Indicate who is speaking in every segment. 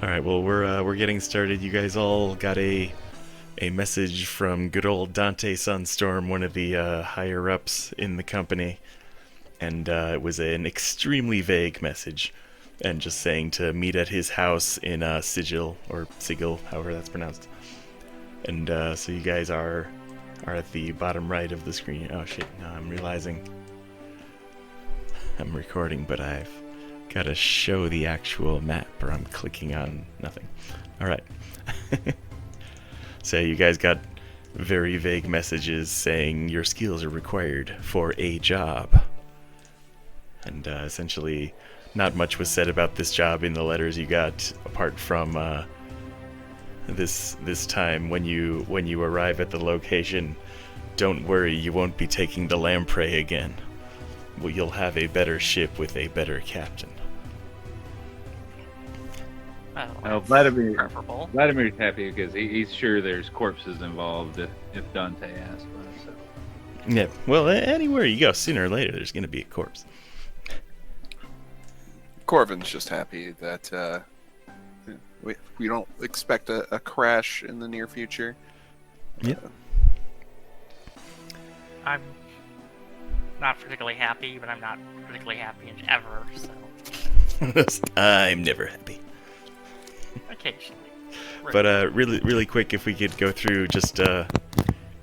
Speaker 1: All right. Well, we're getting started. You guys all got a message from good old Dante Sunstorm, one of the higher ups in the company, and it was an extremely vague message, and just saying to meet at his house in Sigil or Sigil, however that's pronounced. And so you guys are at the bottom right of the screen. Oh shit! Now I'm realizing I'm recording, but I've got to show the actual map, or I'm clicking on nothing. All right. So you guys got very vague messages saying your skills are required for a job. And essentially, not much was said about this job in the letters you got, apart from this time when you arrive at the location. Don't worry, you won't be taking the lamprey again. Well, you'll have a better ship with a better captain.
Speaker 2: Well, Vladimir's happy because he's sure there's corpses involved if Dante asks for it. So.
Speaker 1: Yeah, well, anywhere you go, sooner or later, there's going to be a corpse.
Speaker 3: Corvin's just happy that we don't expect a crash in the near future.
Speaker 1: Yeah.
Speaker 4: I'm not particularly happy, but I'm not particularly happy ever, so...
Speaker 1: I'm never happy.
Speaker 4: Occasionally.
Speaker 1: But really quick, if we could go through, just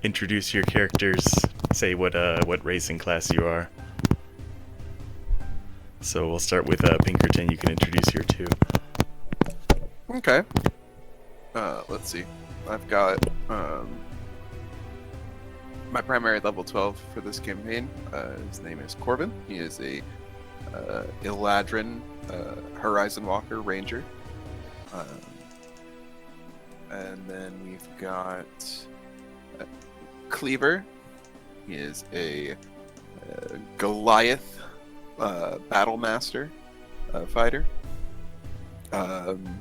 Speaker 1: introduce your characters, say what race and class you are. So we'll start with Pinkerton. You can introduce your two.
Speaker 3: Okay. Let's see. I've got my primary level 12 for this campaign. His name is Corvin. He is a Eladrin Horizon Walker Ranger. And then we've got Cleaver. He is a Goliath Battle Master fighter.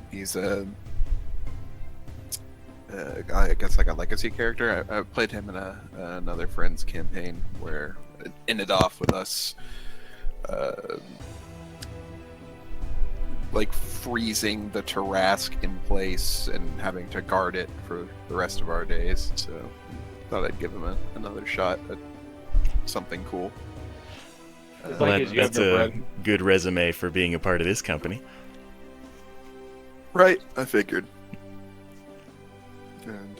Speaker 3: He's I guess like a legacy character. I played him in another friend's campaign where it ended off with us like freezing the Tarrasque in place and having to guard it for the rest of our days. So thought I'd give him another shot at something cool.
Speaker 1: Well, that's a good resume for being a part of this company.
Speaker 3: Right, I figured. And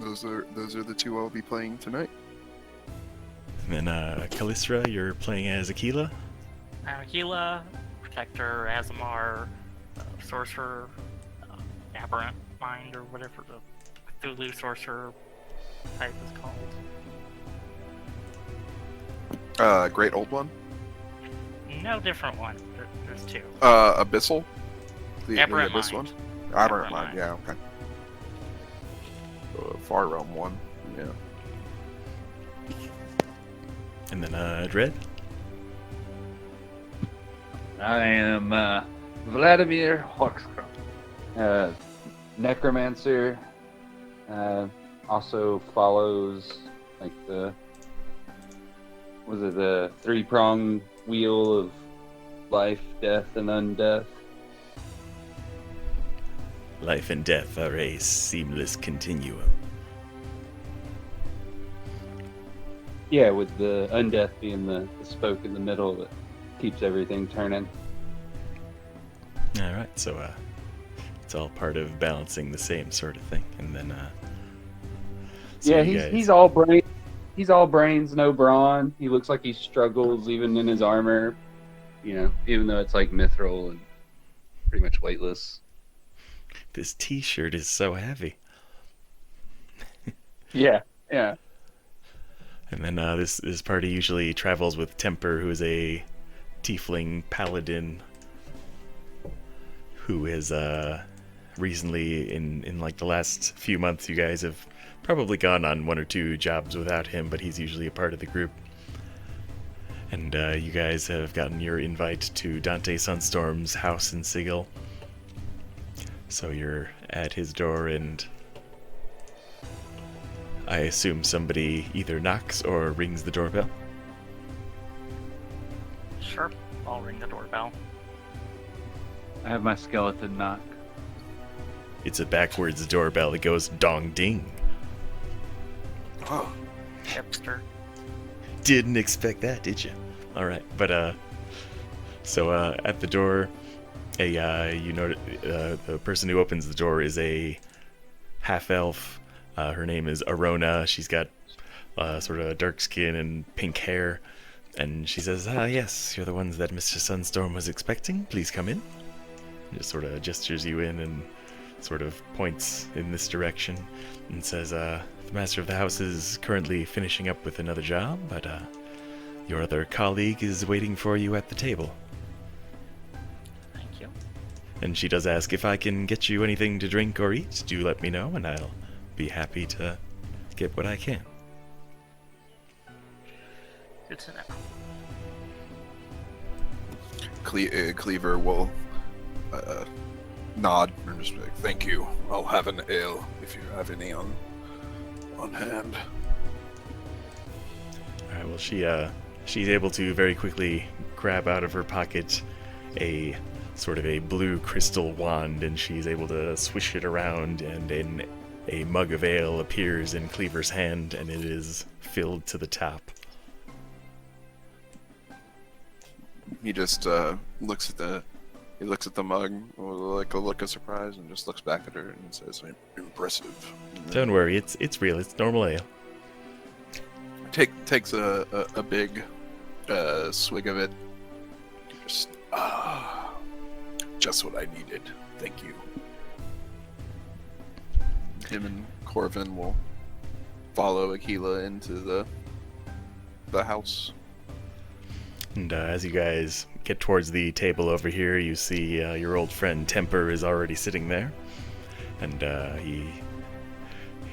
Speaker 3: those are the two I'll be playing tonight.
Speaker 1: And then Callistra, you're playing as Aquila.
Speaker 4: Aquila, Protector, Azamar, Sorcerer, Aberrant Mind, or whatever the Cthulhu Sorcerer type is called.
Speaker 3: Great Old One?
Speaker 4: No, different one. There's two.
Speaker 3: Abyssal? The
Speaker 4: Aberrant
Speaker 3: Abyss
Speaker 4: Mind.
Speaker 3: one? Aberrant Mind, yeah, okay. Far Realm one, yeah.
Speaker 1: And then Dread.
Speaker 2: I am Vladimir Hawkscroft, necromancer. Also follows like the three-pronged wheel of life, death, and undeath.
Speaker 1: Life and death are a seamless continuum.
Speaker 2: Yeah, with the undeath being the spoke in the middle that keeps everything turning.
Speaker 1: All right, so it's all part of balancing the same sort of thing, and then so
Speaker 2: yeah,
Speaker 1: guys...
Speaker 2: he's all brain. He's all brains, no brawn. He looks like he struggles even in his armor. You know, even though it's like mithril and pretty much weightless.
Speaker 1: This T-shirt is so heavy.
Speaker 2: Yeah.
Speaker 1: And then this party usually travels with Temper, who is a tiefling paladin who has recently, in like the last few months, you guys have probably gone on one or two jobs without him, but he's usually a part of the group. And you guys have gotten your invite to Dante Sunstorm's house in Sigil. So you're at his door, and I assume somebody either knocks or rings the doorbell.
Speaker 4: Sure, I'll ring the doorbell.
Speaker 2: I have my skeleton knock.
Speaker 1: It's a backwards doorbell that goes dong ding.
Speaker 3: Oh,
Speaker 4: Hipster.
Speaker 1: Didn't expect that, did you? All right, but so at the door, the person who opens the door is a half elf. Her name is Arona. She's got sort of dark skin and pink hair, and she says, yes, you're the ones that Mr. Sunstorm was expecting. Please come in." Just sort of gestures you in and sort of points in this direction and says, "The master of the house is currently finishing up with another job, but your other colleague is waiting for you at the table."
Speaker 4: Thank you.
Speaker 1: And she does ask, "If I can get you anything to drink or eat, do let me know, and I'll be happy to get what I can."
Speaker 4: Good to know.
Speaker 3: Cleaver will nod and just be like, "Thank you. I'll have an ale if you have any on hand."
Speaker 1: All right. Well, she's able to very quickly grab out of her pocket a sort of a blue crystal wand, and she's able to swish it around, and a mug of ale appears in Cleaver's hand, and it is filled to the top.
Speaker 3: He just looks at the mug with like a look of surprise and just looks back at her and says, "Impressive." And then
Speaker 1: Don't worry, it's real. It's normal ale.
Speaker 3: takes a big swig of it. Just what I needed. Thank you. Him and Corvin will follow Aquila into the house.
Speaker 1: And as you guys get towards the table over here, you see your old friend Temper is already sitting there, and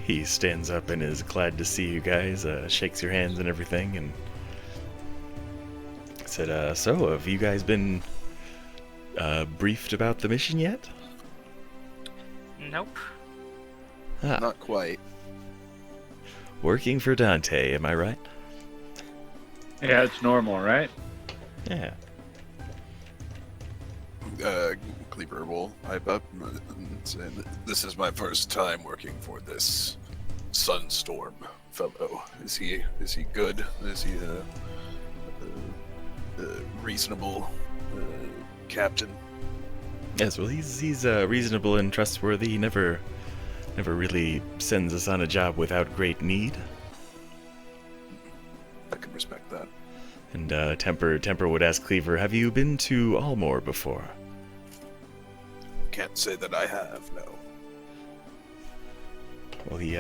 Speaker 1: he stands up and is glad to see you guys, shakes your hands and everything, and said, "So, have you guys been briefed about the mission yet?"
Speaker 4: Nope.
Speaker 3: Not quite.
Speaker 1: Working for Dante, am I right?
Speaker 2: Yeah, it's normal, right?
Speaker 1: Yeah.
Speaker 3: Cleaver will pipe up and say, "This is my first time working for this Sunstorm fellow. Is he good? Is he a reasonable captain?"
Speaker 1: Yes, well, he's reasonable and trustworthy. He never really sends us on a job without great need.
Speaker 3: I can respect that.
Speaker 1: And Temper would ask Cleaver, "Have you been to Allmore before?"
Speaker 3: Can't say that I have, no.
Speaker 1: Well, he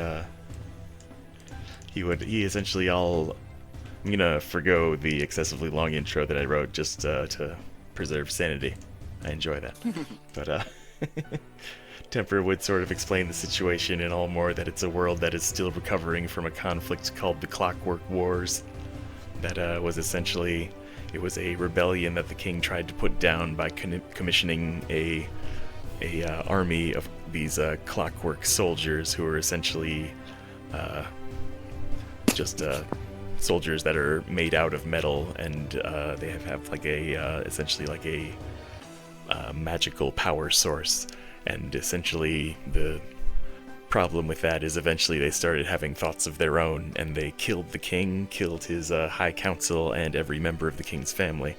Speaker 1: essentially I'm gonna forgo the excessively long intro that I wrote just to preserve sanity. I enjoy that. But Temper would sort of explain the situation in Allmore, that it's a world that is still recovering from a conflict called the Clockwork Wars. That was essentially, it was a rebellion that the king tried to put down by commissioning a army of these clockwork soldiers who are essentially just soldiers that are made out of metal, and they have like essentially like a magical power source. And essentially the problem with that is eventually they started having thoughts of their own, and they killed the king, killed his high council, and every member of the king's family.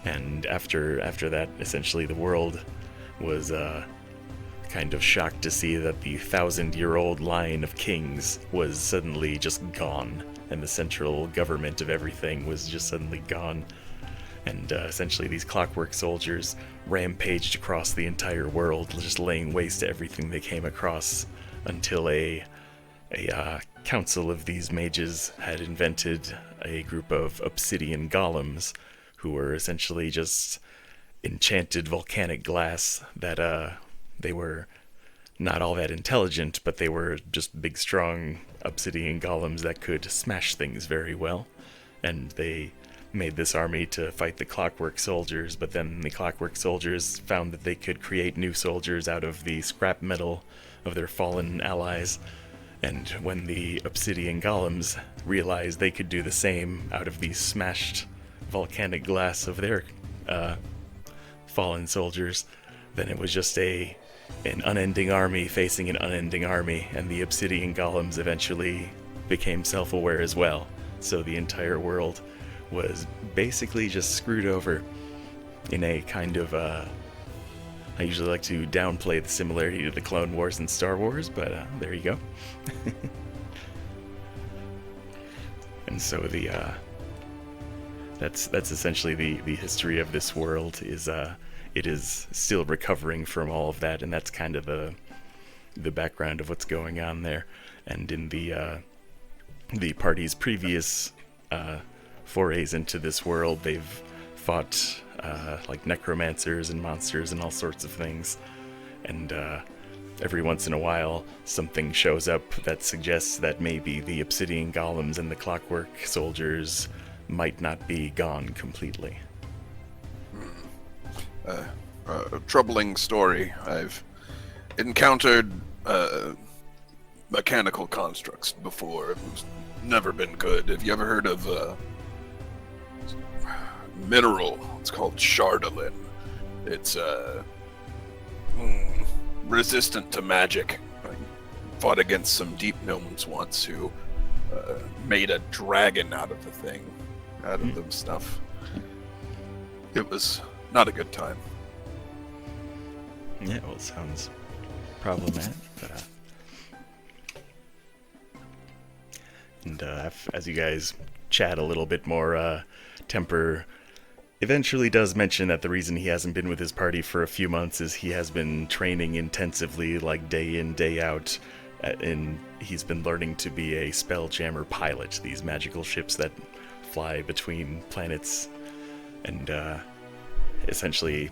Speaker 1: And after that, essentially the world was kind of shocked to see that the 1,000-year-old line of kings was suddenly just gone, and the central government of everything was just suddenly gone. And essentially these clockwork soldiers rampaged across the entire world, just laying waste to everything they came across, until a council of these mages had invented a group of Obsidian Golems, who were essentially just enchanted volcanic glass that they were not all that intelligent, but they were just big, strong Obsidian Golems that could smash things very well. And they made this army to fight the Clockwork soldiers, but then the Clockwork soldiers found that they could create new soldiers out of the scrap metal of their fallen allies. And when the Obsidian Golems realized they could do the same out of the smashed volcanic glass of their fallen soldiers, then it was just a an unending army facing an unending army, and the Obsidian Golems eventually became self-aware as well. So the entire world was basically just screwed over in a kind of, I usually like to downplay the similarity to the Clone Wars and Star Wars, but there you go. And so that's essentially the history of this world. Is it is still recovering from all of that, and that's kind of the background of what's going on there. And in the party's previous forays into this world, they've fought like necromancers and monsters and all sorts of things. And every once in a while, something shows up that suggests that maybe the Obsidian Golems and the Clockwork soldiers might not be gone completely.
Speaker 3: A troubling story. I've encountered mechanical constructs before. It's never been good. Have you ever heard of mineral? It's called Shardolin. It's resistant to magic. I fought against some deep gnomes once who made a dragon out of the thing, out of the stuff. It was not a good time.
Speaker 1: Yeah, well, it sounds problematic, but and as you guys chat a little bit more, Temper eventually does mention that the reason he hasn't been with his party for a few months is he has been training intensively, like day in, day out, and he's been learning to be a spelljammer pilot, these magical ships that fly between planets. And essentially,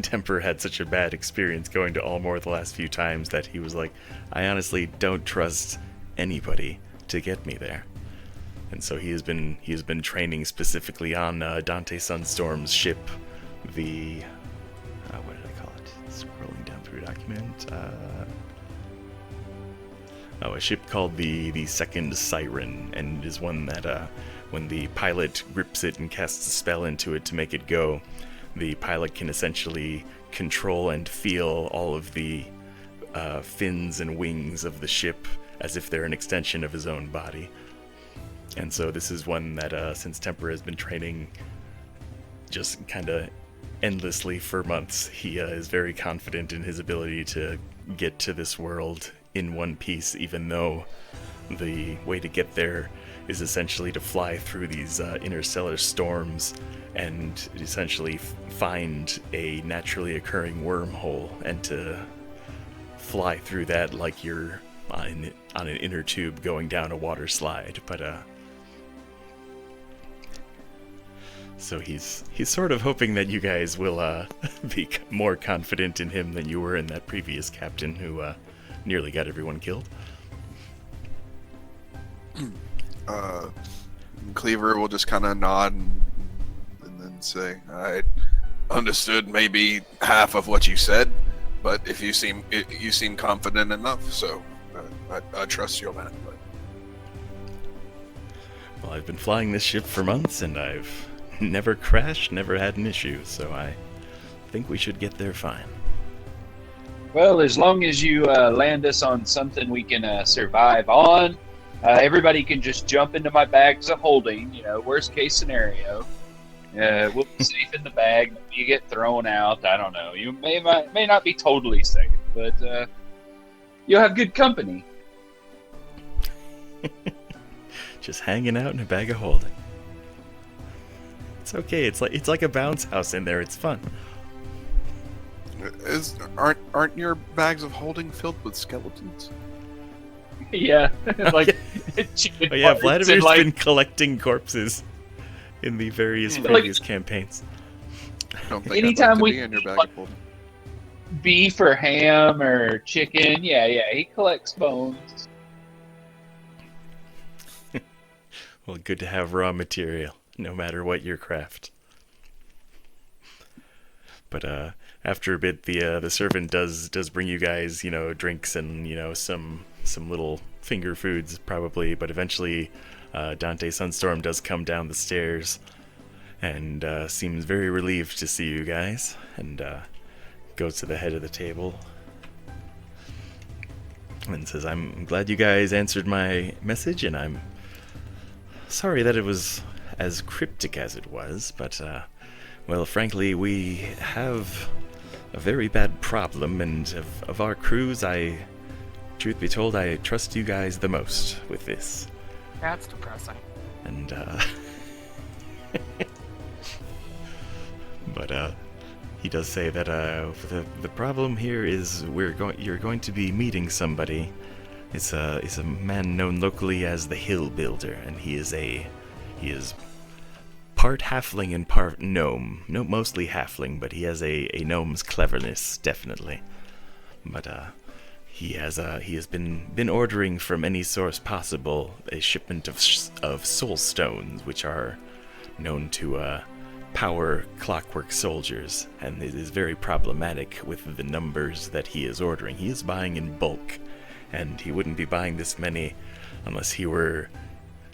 Speaker 1: Temper had such a bad experience going to Allmore the last few times that he was like, I honestly don't trust anybody to get me there. And so he has been training specifically on Dante Sunstorm's ship, the what did I call it? Scrolling down through a document. A ship called the Second Siren, and is one that when the pilot grips it and casts a spell into it to make it go, the pilot can essentially control and feel all of the fins and wings of the ship as if they're an extension of his own body. And so this is one that, since Temper has been training just kind of endlessly for months, he is very confident in his ability to get to this world in one piece, even though the way to get there is essentially to fly through these interstellar storms and essentially find a naturally occurring wormhole and to fly through that like you're on an inner tube going down a water slide. But so he's sort of hoping that you guys will be more confident in him than you were in that previous captain who nearly got everyone killed.
Speaker 3: Cleaver will just kind of nod and then say, I understood maybe half of what you said, but if you seem confident enough, so I trust you on that. But...
Speaker 1: Well, I've been flying this ship for months, and I've never crashed, never had an issue, so I think we should get there fine.
Speaker 2: Well, as long as you land us on something we can survive on, everybody can just jump into my bags of holding, worst case scenario. We'll be safe in the bag. You get thrown out, I don't know. You may not be totally safe, but you'll have good company.
Speaker 1: Just hanging out in a bag of holding. It's okay. It's like a bounce house in there. It's fun.
Speaker 3: Aren't your bags of holding filled with skeletons?
Speaker 2: Yeah, like
Speaker 1: chicken. Oh yeah, Vladimir's been collecting corpses in the various previous campaigns.
Speaker 3: Don't think
Speaker 2: anytime
Speaker 3: I'd like to
Speaker 2: we
Speaker 3: be in your bag of holding.
Speaker 2: Beef or ham or chicken, yeah, he collects bones.
Speaker 1: Well, good to have raw material, no matter what your craft. But after a bit, the servant does bring you guys, drinks and some little finger foods probably. But eventually, Dante Sunstorm does come down the stairs and seems very relieved to see you guys, and goes to the head of the table and says, I'm glad you guys answered my message, and I'm sorry that it was as cryptic as it was, but, well, frankly, we have a very bad problem, and of our crews, truth be told, I trust you guys the most with this.
Speaker 4: That's depressing.
Speaker 1: And, but, he does say that, the problem here is you're going to be meeting somebody. It's a man known locally as the Hill Builder, and he is part halfling and part gnome. No, mostly halfling, but he has a gnome's cleverness, definitely. But, he has been ordering from any source possible a shipment of soul stones, which are known to power clockwork soldiers, and it is very problematic with the numbers that he is ordering. He is buying in bulk, and he wouldn't be buying this many unless he were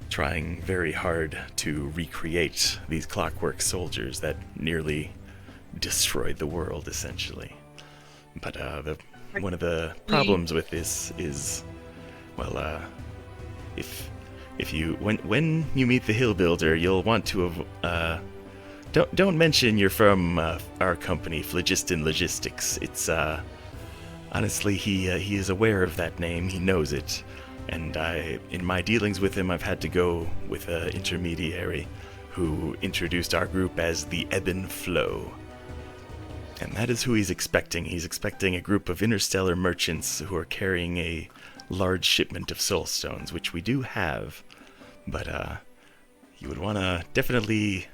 Speaker 1: trying very hard to recreate these clockwork soldiers that nearly destroyed the world, essentially. But one of the problems with this is, well, if you when you meet the Hill Builder, you'll want to don't mention you're from our company, Phlogiston Logistics. It's honestly he is aware of that name. He knows it, and in my dealings with him, I've had to go with an intermediary who introduced our group as the Ebb and Flow. And that is who he's expecting. He's expecting a group of interstellar merchants who are carrying a large shipment of soul stones, which we do have. But you would want to definitely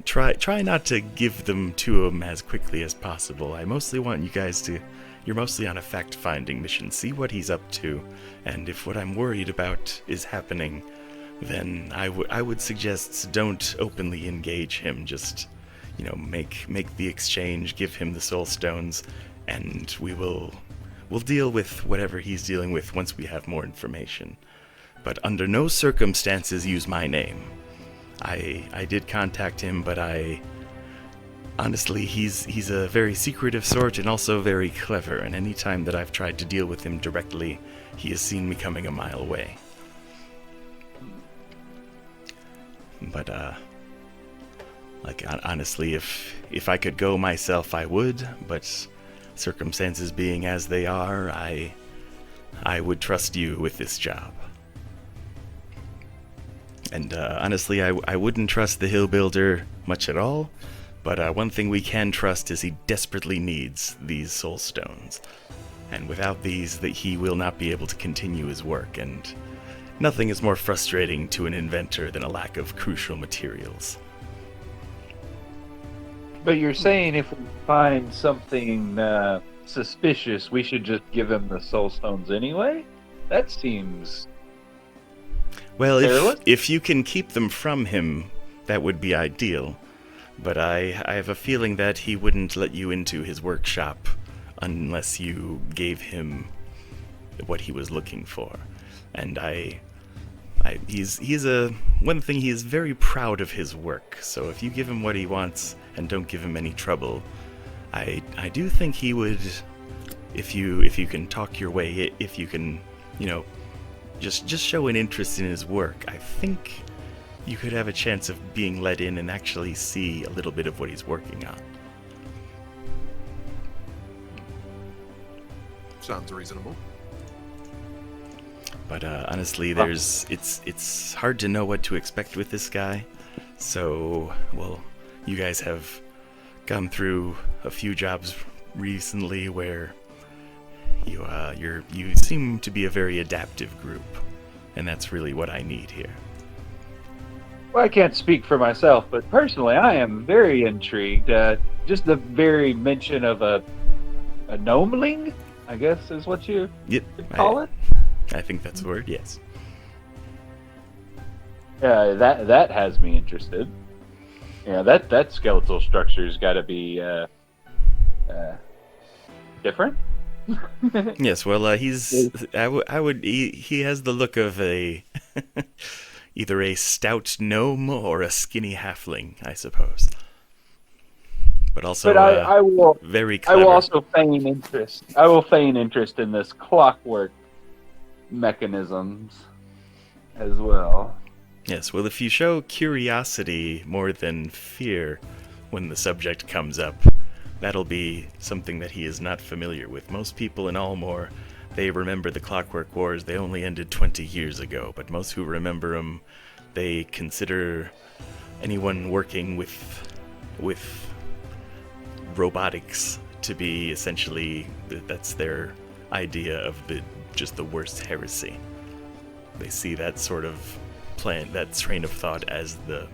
Speaker 1: try not to give them to him as quickly as possible. I mostly want you guys to... You're mostly on a fact-finding mission. See what he's up to, and if what I'm worried about is happening, then I would suggest don't openly engage him. Just... make the exchange, give him the soul stones, and we'll deal with whatever he's dealing with once we have more information. But under no circumstances use my name. I did contact him, but honestly, he's a very secretive sort and also very clever, and any time that I've tried to deal with him directly, he has seen me coming a mile away. But, honestly, if I could go myself, I would, but circumstances being as they are, I would trust you with this job. And honestly, I wouldn't trust the Hill Builder much at all, but one thing we can trust is he desperately needs these soul stones. And without these, that he will not be able to continue his work, and nothing is more frustrating to an inventor than a lack of crucial materials.
Speaker 2: But you're saying if we find something suspicious, we should just give him the soul stones anyway? That seems...
Speaker 1: Well, if you can keep them from him, that would be ideal. But I have a feeling that he wouldn't let you into his workshop unless you gave him what he was looking for. And one thing, he is very proud of his work. So if you give him what he wants and don't give him any trouble, I do think he would, if you can talk your way, if you can, just show an interest in his work, I think you could have a chance of being let in and actually see a little bit of what he's working on.
Speaker 3: Sounds reasonable.
Speaker 1: But honestly, it's hard to know what to expect with this guy. So, well, you guys have gone through a few jobs recently where you seem to be a very adaptive group, and that's really what I need here.
Speaker 2: Well, I can't speak for myself, but personally, I am very intrigued. Just the very mention of a gnomeling, I guess is what you call it.
Speaker 1: I think that's the word. Yes.
Speaker 2: That has me interested. Yeah, that skeletal structure's got to be different.
Speaker 1: Yes, well, he has the look of a either a stout gnome or a skinny halfling, I suppose. but also
Speaker 2: But I will.
Speaker 1: very
Speaker 2: I
Speaker 1: clever.
Speaker 2: will also feign interest. I will feign interest in this clockwork mechanisms as well.
Speaker 1: Yes, well, if you show curiosity more than fear when the subject comes up, that'll be something that he is not familiar with. Most people in Allmore, they remember the Clockwork Wars. They only ended 20 years ago, but most who remember them, they consider anyone working with robotics to be essentially, that's their idea of just the worst heresy. They see that sort of plan, that train of thought, as the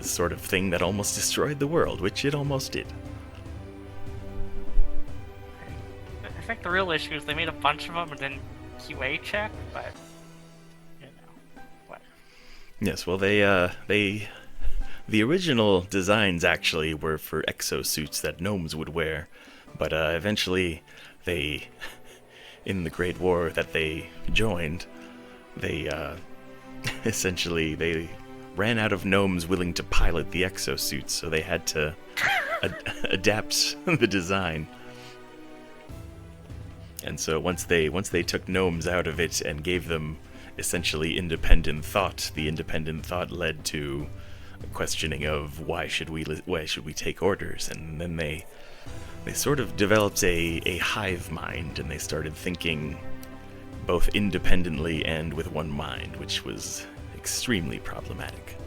Speaker 1: sort of thing that almost destroyed the world, which it almost did.
Speaker 4: I think the real issue is they made a bunch of them and didn't QA check, but you know, what?
Speaker 1: Yes, well, the original designs actually were for exosuits that gnomes would wear, but eventually they, in the Great War that they joined, they essentially they ran out of gnomes willing to pilot the exosuits, so they had to adapt the design. And so once they took gnomes out of it and gave them essentially independent thought, the independent thought led to a questioning of why should we take orders, and then they sort of developed a hive mind, and they started thinking both independently and with one mind, which was extremely problematic.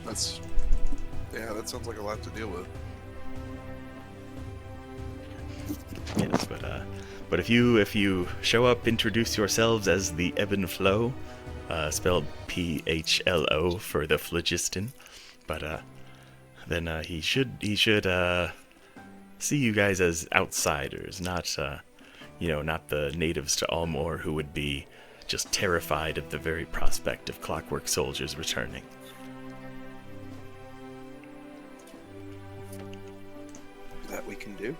Speaker 3: That sounds like a lot to deal with.
Speaker 1: Yes, but if you show up, introduce yourselves as the Ebb and Flow, spelled PHLO for the Phlogiston, but then he should see you guys as outsiders, not not the natives to Allmore who would be just terrified at the very prospect of clockwork soldiers returning.
Speaker 3: That we can do.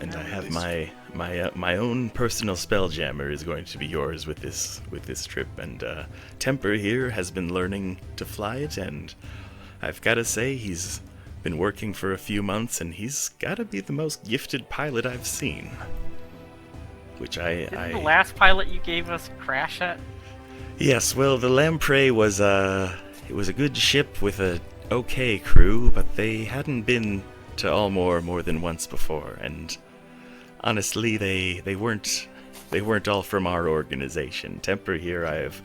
Speaker 1: And I have my own personal spelljammer is going to be yours with this trip, and Temper here has been learning to fly it, and I've got to say he's been working for a few months, and he's got to be the most gifted pilot I've seen. Which
Speaker 4: Didn't the last pilot you gave us crash it?
Speaker 1: Yes, well, the Lamprey was it was a good ship with a okay crew, but they hadn't been to Allmore more than once before, and honestly, they weren't all from our organization. Temper here, I've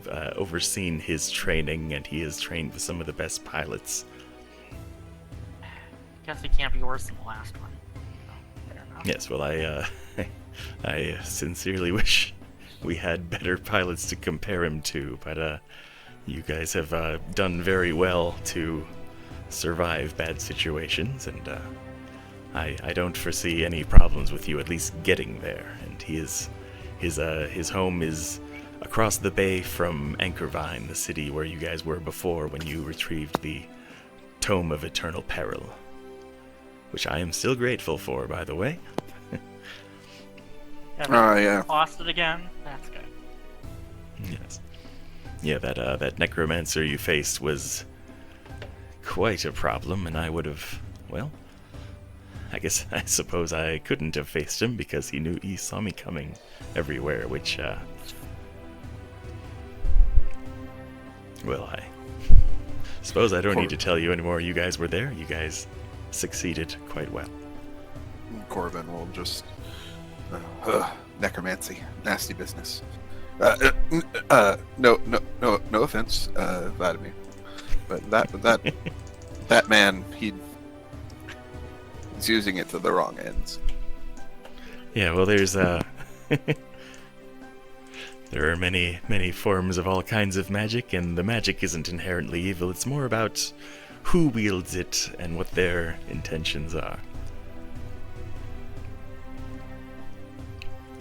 Speaker 1: overseen his training, and he has trained with some of the best pilots.
Speaker 4: Guess it can't be worse than the last one. So, fair enough.
Speaker 1: Yes, well, I sincerely wish we had better pilots to compare him to, but you guys have done very well to survive bad situations, and I don't foresee any problems with you at least getting there. And his home is across the bay from Anchorvine, the city where you guys were before when you retrieved the Tome of Eternal Peril, which I am still grateful for, by the way.
Speaker 3: Yeah.
Speaker 4: Lost it again? That's good.
Speaker 1: Yes. Yeah, that necromancer you faced was quite a problem, and I would have, well, I suppose I couldn't have faced him because he saw me coming everywhere, which, well, I suppose I don't need to tell you anymore. You guys were there. You guys succeeded quite well.
Speaker 3: Corbin will just necromancy, nasty business. No offense, Vladimir, but that man, he's using it to the wrong ends.
Speaker 1: Yeah, well, there's there are many forms of all kinds of magic, and the magic isn't inherently evil. It's more about who wields it and what their intentions are.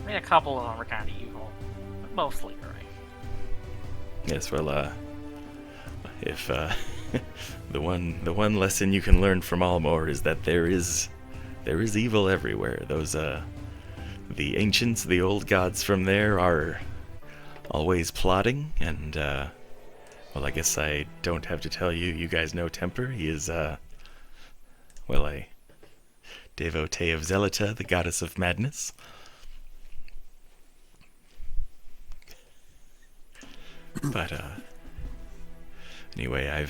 Speaker 4: I mean, a couple of them are kind of evil, but mostly right.
Speaker 1: Yes, well, if the one lesson you can learn from Allmore is that there is evil everywhere. Those the ancients, the old gods from there, are always plotting, and well, Well, I guess I don't have to tell you. You guys know Temper. He is, a devotee of Zelita, the goddess of madness. But anyway,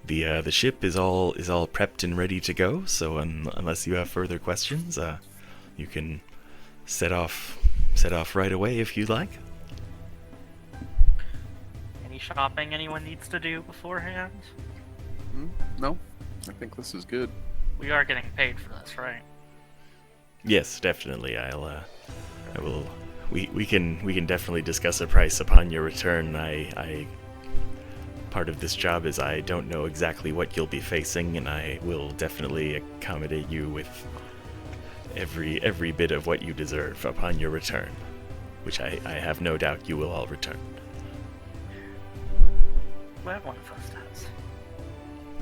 Speaker 1: the ship is all prepped and ready to go. So unless you have further questions, you can set off right away if you'd like.
Speaker 4: Any shopping anyone needs to do beforehand?
Speaker 3: No, I think this is good.
Speaker 4: We are getting paid for this, right?
Speaker 1: Yes, definitely. I will. We can definitely discuss a price upon your return. I part of this job is I don't know exactly what you'll be facing, and I will definitely accommodate you with every bit of what you deserve upon your return, which I have no doubt you will all return.
Speaker 4: Well, one of us does.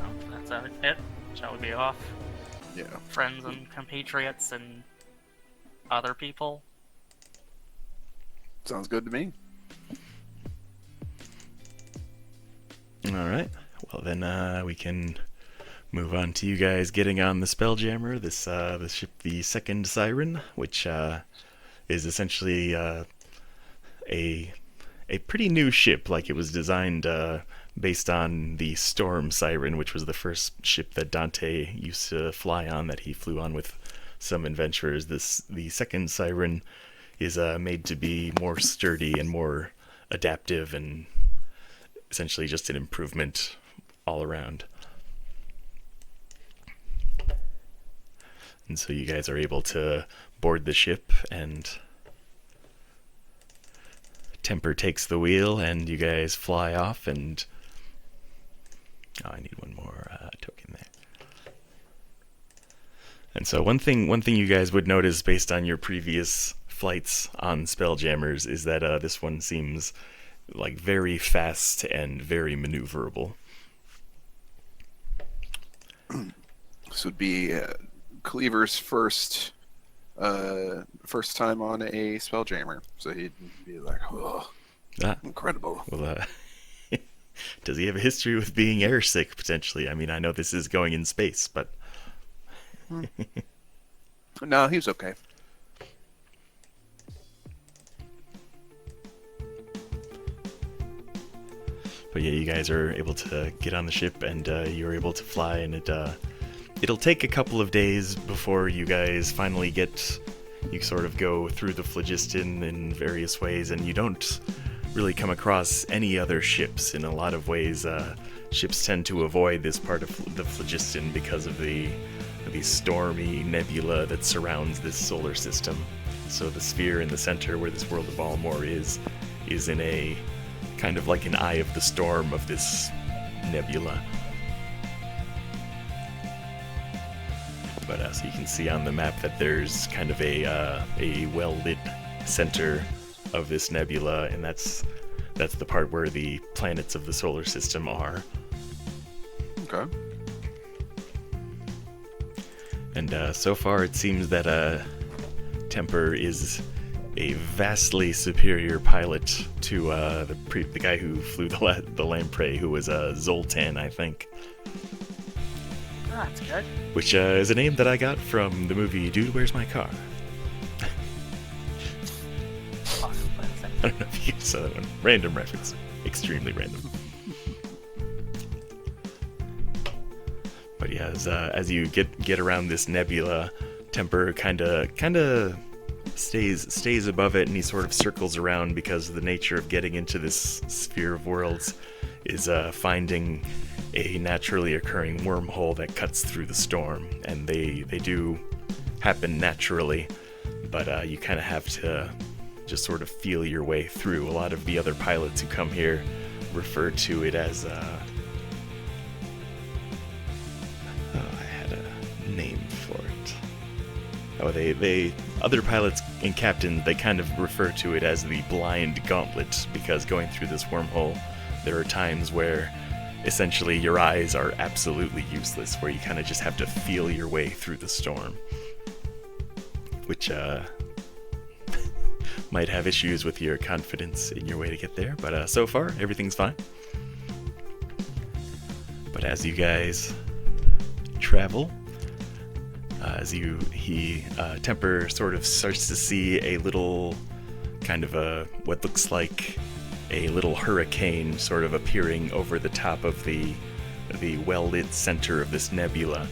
Speaker 4: Oh, that's it. Shall we be off?
Speaker 3: Yeah.
Speaker 4: Friends and compatriots and other people.
Speaker 3: Sounds good to me.
Speaker 1: All right. Well, then we can move on to you guys getting on the Spelljammer. The ship, the Second Siren, which is essentially a pretty new ship. Like, it was designed based on the Storm Siren, which was the first ship that Dante used to fly on, that he flew on with some adventurers. The Second Siren is made to be more sturdy and more adaptive, and essentially just an improvement all around. And so you guys are able to board the ship, and Temper takes the wheel, and you guys fly off, and I need one more token there. And so one thing you guys would notice based on your previous flights on Spelljammers is that this one seems like very fast and very maneuverable.
Speaker 3: This would be Cleaver's first time on a Spelljammer, so he'd be like, "Oh, incredible!"
Speaker 1: Well, does he have a history with being airsick potentially? I mean, I know this is going in space, but
Speaker 3: no, he's okay.
Speaker 1: But yeah, you guys are able to get on the ship, and you're able to fly, and it'll take a couple of days before you guys finally you sort of go through the Phlogiston in various ways, and you don't really come across any other ships. In a lot of ways, ships tend to avoid this part of the Phlogiston because of the stormy nebula that surrounds this solar system. So the sphere in the center where this world of Allmore is in a kind of like an eye of the storm of this nebula. But so you can see on the map that there's kind of a well-lit center of this nebula, and that's the part where the planets of the solar system are.
Speaker 3: Okay.
Speaker 1: And so far it seems that Temper is a vastly superior pilot to the guy who flew the Lamprey, who was Zoltan, I think.
Speaker 4: Oh, that's good.
Speaker 1: Which is a name that I got from the movie Dude, Where's My Car? I don't know if you saw that one. Random reference. Extremely random. But yeah, as you get around this nebula, Temper kind of stays above it, and he sort of circles around because the nature of getting into this sphere of worlds is finding a naturally occurring wormhole that cuts through the storm, and they do happen naturally, but you kind of have to just sort of feel your way through. A lot of the other pilots who come here refer to it as I had a name for it. Oh, they other pilots and captains, they kind of refer to it as the blind gauntlet, because going through this wormhole, there are times where essentially your eyes are absolutely useless, where you kind of just have to feel your way through the storm, which might have issues with your confidence in your way to get there, but so far everything's fine. But as you guys travel, Temper sort of starts to see a little kind of what looks like a little hurricane sort of appearing over the top of the well-lit center of this nebula,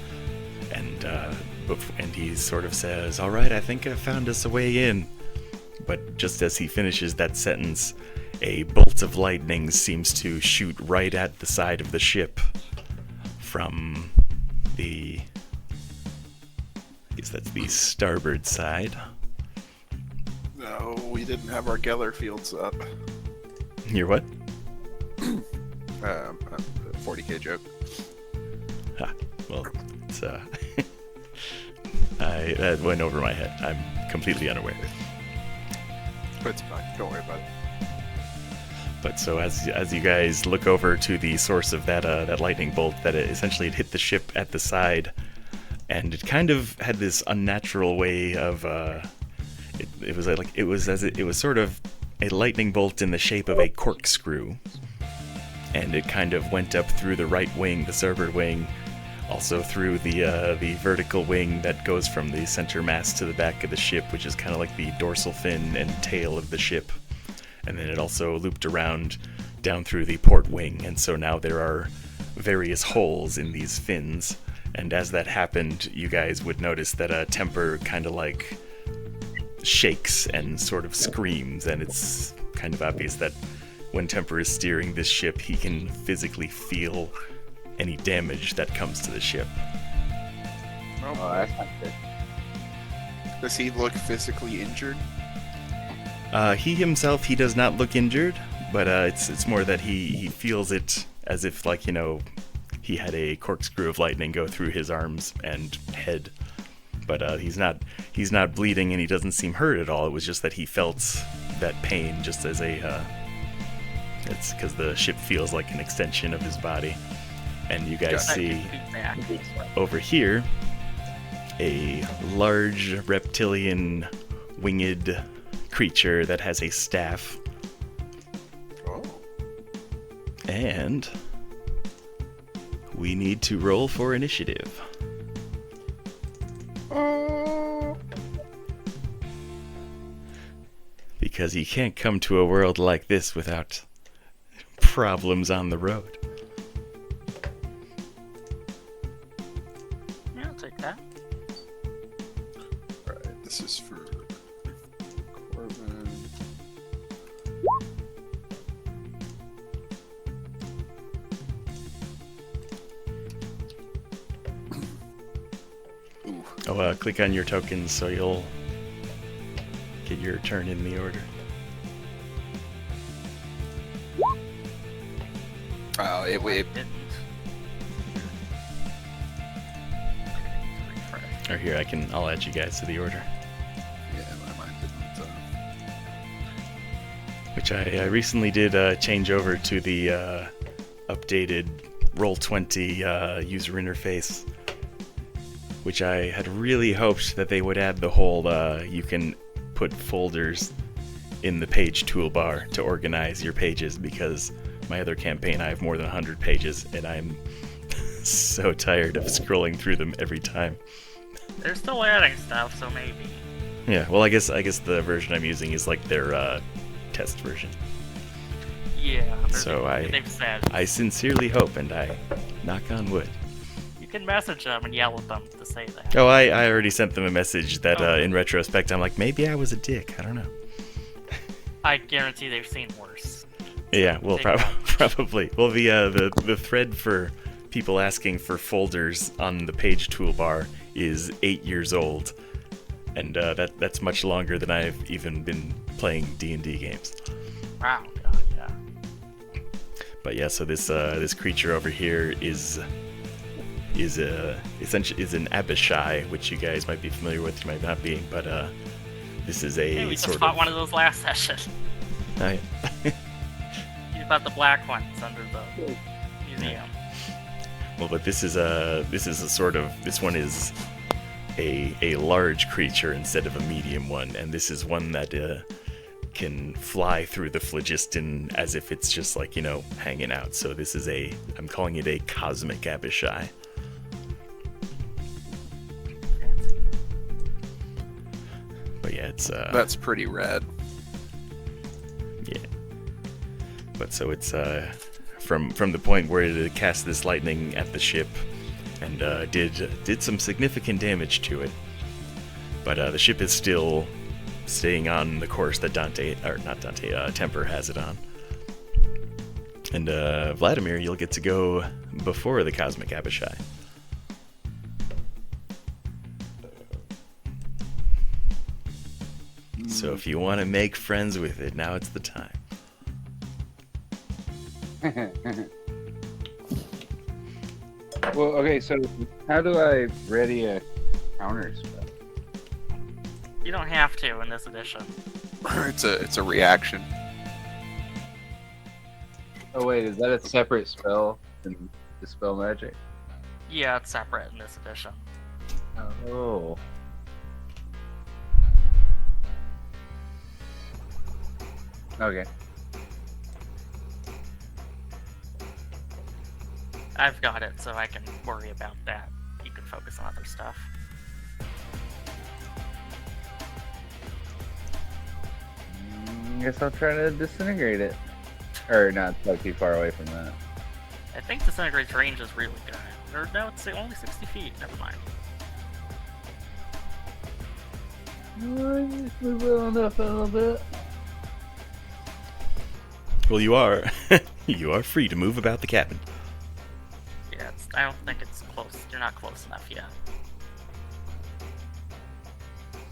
Speaker 1: and he sort of says, "All right, I think I've found us a way in." But just as he finishes that sentence, a bolt of lightning seems to shoot right at the side of the ship from I guess that's the starboard side.
Speaker 3: No, we didn't have our Geller fields up.
Speaker 1: Your what?
Speaker 3: 40k joke.
Speaker 1: Well, it's that went over my head. I'm completely unaware.
Speaker 3: But it's fine. Don't worry about it.
Speaker 1: But so as you guys look over to the source of that lightning bolt, that it essentially hit the ship at the side, and it kind of had this unnatural way of it was sort of a lightning bolt in the shape of a corkscrew, and it kind of went up through the right wing, the starboard wing, also through the vertical wing that goes from the center mast to the back of the ship, which is kind of like the dorsal fin and tail of the ship. And then it also looped around down through the port wing, and so now there are various holes in these fins. And as that happened, you guys would notice that Temper kind of like shakes and sort of screams, and it's kind of obvious that when Temper is steering this ship, he can physically feel any damage that comes to the ship.
Speaker 2: Oh, that's not good.
Speaker 3: Does he look physically injured?
Speaker 1: He himself, he does not look injured, but it's more that he feels it as if, like, he had a corkscrew of lightning go through his arms and head. But he's not bleeding, and he doesn't seem hurt at all. It was just that he felt that pain, just as it's because the ship feels like an extension of his body. And you guys see over here a large reptilian winged creature that has a staff.
Speaker 3: Oh.
Speaker 1: And we need to roll for initiative. Because you can't come to a world like this without problems on the road.
Speaker 4: Yeah, I'll take that.
Speaker 3: Alright, this is for Corbin.
Speaker 1: Oh, click on your tokens so you'll get your turn in the order.
Speaker 3: It
Speaker 4: Didn't.
Speaker 1: Or here, I'll add you guys to the order.
Speaker 3: Yeah, my mind didn't.
Speaker 1: Which I recently did change over to the updated Roll20 user interface. Which I had really hoped that they would add the whole you can put folders in the page toolbar to organize your pages, because my other campaign I have more than 100 pages and I'm so tired of scrolling through them every time.
Speaker 4: They're still adding stuff, so maybe.
Speaker 1: Yeah, well I guess the version I'm using is like their test version.
Speaker 4: Yeah.
Speaker 1: So
Speaker 4: they've said.
Speaker 1: I sincerely hope, and I knock on wood.
Speaker 4: You can message them and yell at them to say that.
Speaker 1: Oh, I already sent them a message that in retrospect I'm like, maybe I was a dick, I don't know.
Speaker 4: I guarantee they've seen worse.
Speaker 1: Yeah, well, probably. Well, the thread for people asking for folders on the page toolbar is 8 years old, and that's much longer than I've even been playing D&D games.
Speaker 4: Wow, God, yeah.
Speaker 1: But yeah, so this creature over here is essentially an Abishai, which you guys might be familiar with, you might not be, but this is a
Speaker 4: Hey, we just
Speaker 1: sort
Speaker 4: fought
Speaker 1: of
Speaker 4: one of those last session.
Speaker 1: Oh, yeah.
Speaker 4: You fought the black ones under the museum.
Speaker 1: Well, but this one is a large creature instead of a medium one, and this is one that can fly through the phlogiston as if it's just like, hanging out. So this is I'm calling it a cosmic Abishai. But yeah, it's
Speaker 3: That's pretty rad.
Speaker 1: yeah. But so it's from the point where it cast this lightning at the ship and did some significant damage to it. But the ship is still staying on the course that Temper has it on. And Vladimir, you'll get to go before the Cosmic Abishai. So if you want to make friends with it, now it's the time.
Speaker 2: Well, okay, so how do I ready a counter spell?
Speaker 4: You don't have to in this edition.
Speaker 3: It's a reaction.
Speaker 2: Oh wait, is that a separate spell than Dispel Magic?
Speaker 4: Yeah, it's separate in this edition.
Speaker 2: Oh. Okay.
Speaker 4: I've got it, so I can worry about that. You can focus on other stuff.
Speaker 2: Guess I'll try to disintegrate it. Or not so too far away from that.
Speaker 4: I think Disintegrate's range is really good. Or no, it's only 60 feet. Never mind.
Speaker 2: Just move it on up a little bit.
Speaker 1: Well, you are free to move about the cabin.
Speaker 4: Yeah, I don't think it's close. You're not close enough yet.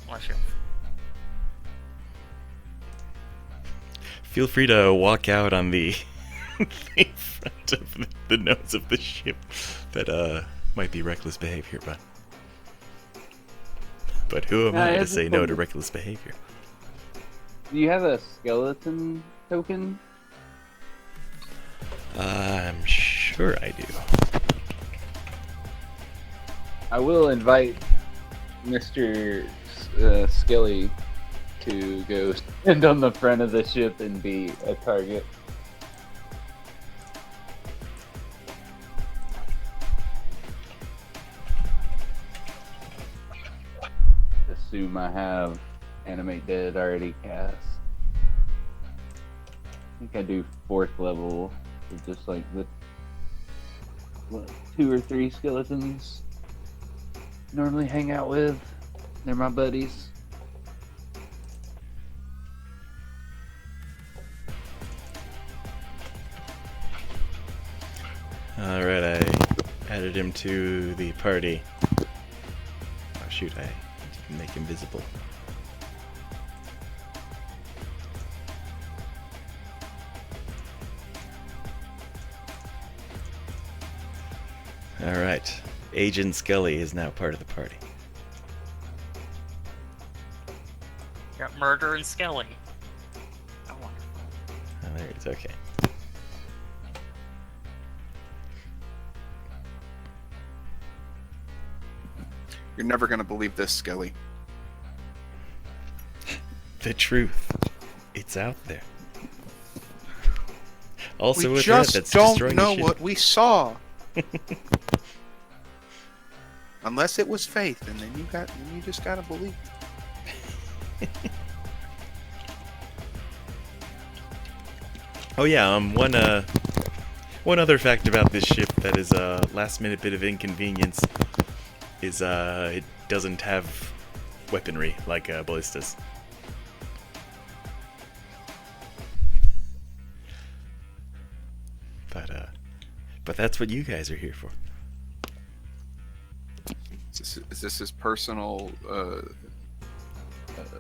Speaker 4: Unless you're...
Speaker 1: Feel free to walk out on the front of the nose of the ship. That might be reckless behavior, but who am I to say no to reckless behavior?
Speaker 2: Do you have a skeleton token?
Speaker 1: I'm sure I do.
Speaker 2: I will invite Mr. Skelly to go stand on the front of the ship and be a target. Assume I have Animate Dead already cast. I think I do 4th level with just like the 2 or 3 skeletons normally hang out with. They're my buddies.
Speaker 1: Alright, I added him to the party. Oh shoot, I didn't make him visible. Alright, Agent Skelly is now part of the party.
Speaker 4: Got Murder and Skelly. Oh, wonderful.
Speaker 1: Oh, there it is, okay.
Speaker 3: You're never gonna believe this, Skelly.
Speaker 1: The truth. It's out there. Also
Speaker 3: We
Speaker 1: a threat
Speaker 3: just
Speaker 1: that's
Speaker 3: don't
Speaker 1: destroying
Speaker 3: know
Speaker 1: the ship.
Speaker 3: what we saw. Unless it was faith, and then you just gotta believe.
Speaker 1: Oh yeah, one other fact about this ship that is a last minute bit of inconvenience is it doesn't have weaponry like ballistas. But that's what you guys are here for.
Speaker 3: Is this his personal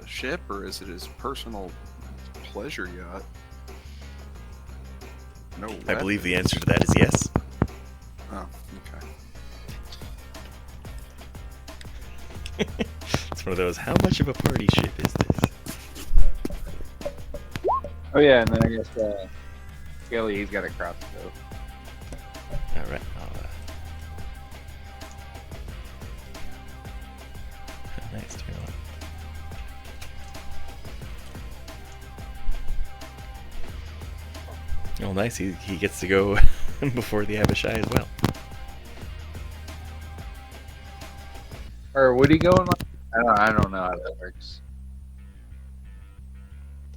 Speaker 3: ship, or is it his personal pleasure yacht? No.
Speaker 1: I believe the answer to that is yes.
Speaker 3: Oh, okay.
Speaker 1: It's one of those, how much of a party ship is this?
Speaker 2: Oh yeah, and then I guess Skelly, he's got a crossbow.
Speaker 1: Alright, nice, turn on. Oh, nice. He gets to go before the Abishai as well.
Speaker 2: Or would he go in? I don't know how that works.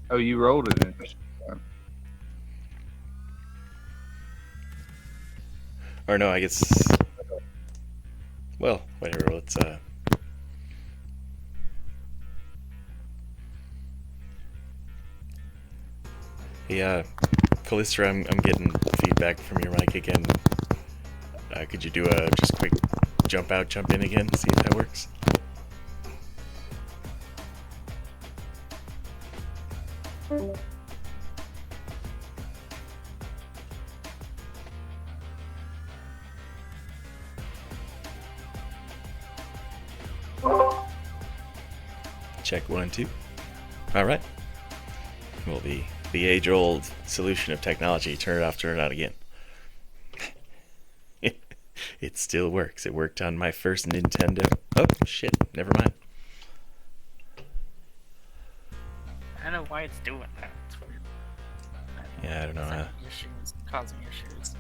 Speaker 2: Oh, you rolled it in.
Speaker 1: Or no, I guess. Well, whatever. Let's Yeah, Callistra, I'm getting feedback from your mic again. Could you do a just quick jump out, jump in again? See if that works. Check 1, 2. All right. Well, the age-old solution of technology: turn it off, turn it on again. It still works. It worked on my first Nintendo. Oh shit! Never mind.
Speaker 4: I don't know why it's doing that. It's weird.
Speaker 1: Yeah, I don't know.
Speaker 4: It's like issues, causing issues.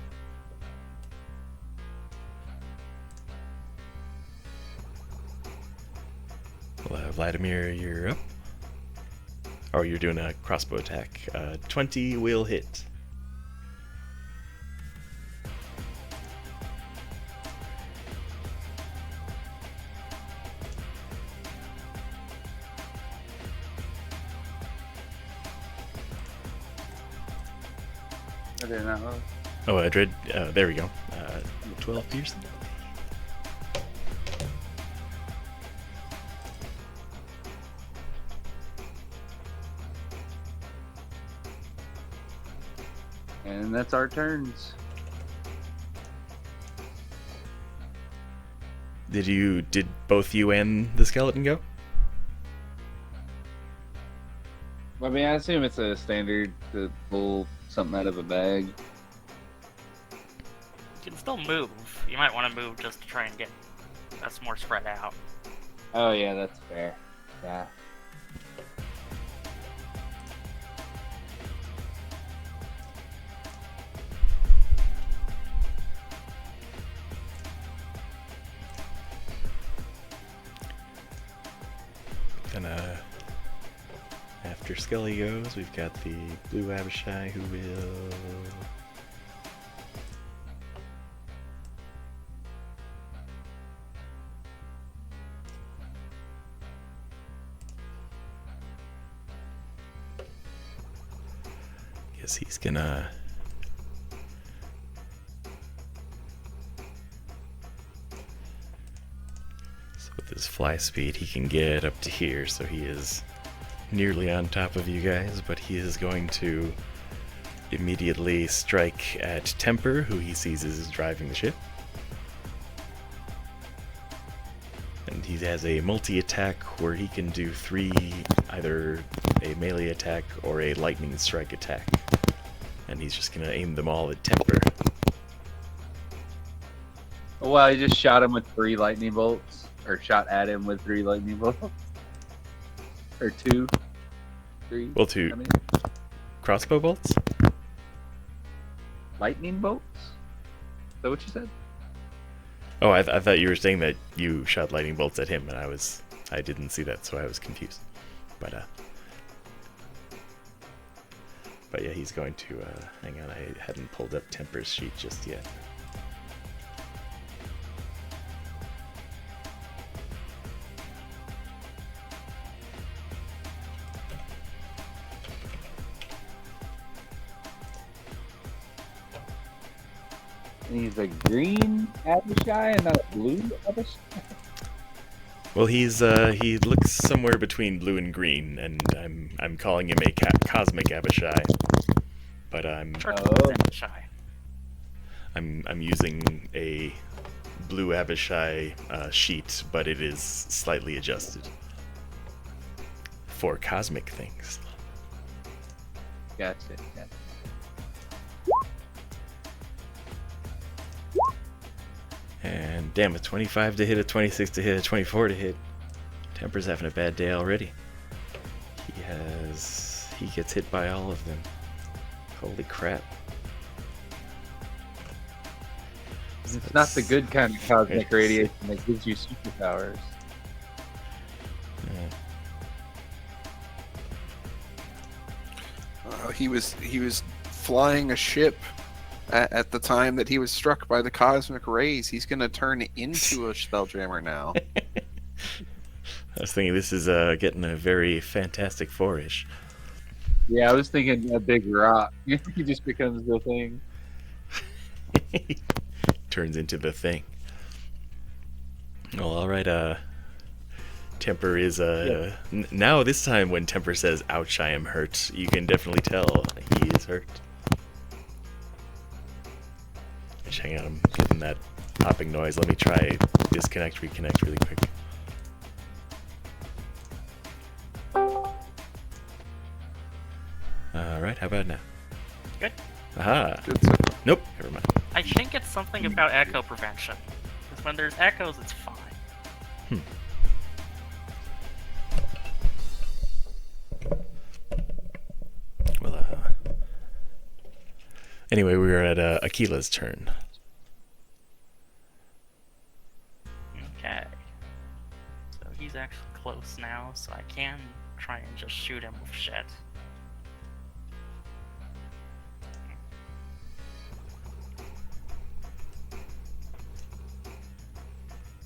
Speaker 1: Well, Vladimir, you're up. Oh, you're doing a crossbow attack. 20 will hit.
Speaker 2: I did not know.
Speaker 1: Oh, Dread. There we go. 12 piercing.
Speaker 2: And that's our turns.
Speaker 1: Did both you and the skeleton go?
Speaker 2: I mean, I assume it's a standard to pull something out of a bag.
Speaker 4: You can still move. You might want to move just to try and get us more spread out.
Speaker 2: Oh yeah, that's fair. Yeah.
Speaker 1: Gonna. After Scully goes, we've got the blue Abishai who will. Guess he's gonna. So with his fly speed, he can get up to here, so he is nearly on top of you guys, but he is going to immediately strike at Temper, who he sees is driving the ship. And he has a multi-attack where he can do 3, either a melee attack or a lightning strike attack. And he's just gonna aim them all at Temper.
Speaker 2: Well, I just shot him with 3 lightning bolts, or shot at him with 3 lightning bolts, or 2, 3.
Speaker 1: Well, 2
Speaker 2: how many?
Speaker 1: crossbow bolts?
Speaker 2: Lightning bolts? Is that what you said?
Speaker 1: Oh, I thought you were saying that you shot lightning bolts at him, and I didn't see that, so I was confused. But yeah, he's going to, hang on, I hadn't pulled up Temper's sheet just yet.
Speaker 2: And he's a green Abishai and not a blue Abishai?
Speaker 1: Well, he looks somewhere between blue and green, and I'm calling him a cosmic Abishai, but I'm using a blue Abishai sheet, but it is slightly adjusted for cosmic things.
Speaker 2: Gotcha.
Speaker 1: And damn, a 25 to hit, a 26 to hit, a 24 to hit. Temper's having a bad day already. He gets hit by all of them. Holy crap.
Speaker 2: It's not the good kind of cosmic radiation that gives you superpowers.
Speaker 3: He was flying a ship at the time that he was struck by the cosmic rays. He's going to turn into a Spelljammer now.
Speaker 1: I was thinking this is getting a very Fantastic Four-ish.
Speaker 2: Yeah, I was thinking a big rock. He just becomes the thing.
Speaker 1: Turns into the thing. Well, all right. Temper is now this time when Temper says "Ouch, I am hurt," you can definitely tell he is hurt. Just hang on, I'm getting that popping noise. Let me try disconnect, reconnect really quick. All right, how about now?
Speaker 4: Good.
Speaker 1: Aha.
Speaker 3: Good stuff.
Speaker 1: Nope, never mind.
Speaker 4: I think it's something about echo prevention. Because when there's echoes, it's fine.
Speaker 1: Well, anyway, we were at Akila's turn.
Speaker 4: Okay. So he's actually close now, so I can try and just shoot him with shit.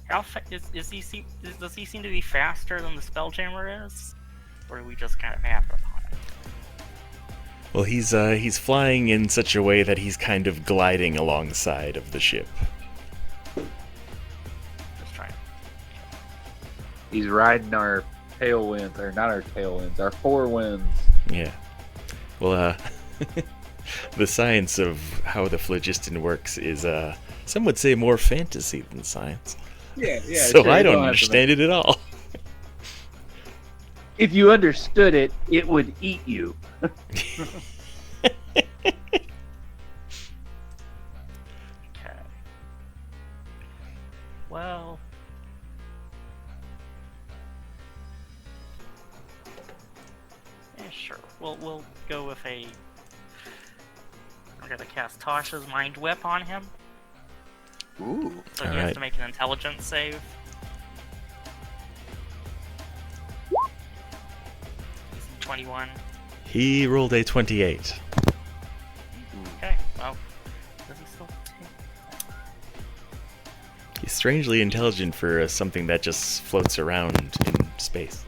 Speaker 4: How does he seem to be faster than the Spelljammer is, or do we just kind of happen upon it?
Speaker 1: Well, he's flying in such a way that he's kind of gliding alongside of the ship.
Speaker 4: Just trying.
Speaker 2: He's riding our tailwinds, or not our tailwinds, our forewinds.
Speaker 1: Yeah. Well, the science of how the phlogiston works is, some would say, more fantasy than science.
Speaker 2: Yeah.
Speaker 1: So
Speaker 2: sure,
Speaker 1: I
Speaker 2: you
Speaker 1: don't
Speaker 2: have to
Speaker 1: understand it at all.
Speaker 2: If you understood it, it would eat you.
Speaker 4: Okay. Well. Yeah, sure. We'll go with a. We're gonna cast Tasha's Mind Whip on him.
Speaker 3: Ooh.
Speaker 4: So he has
Speaker 1: Alright.
Speaker 4: to make an intelligence save. He's 21.
Speaker 1: He rolled a 28.
Speaker 4: Okay, well, does he still take?
Speaker 1: He's strangely intelligent for something that just floats around in space.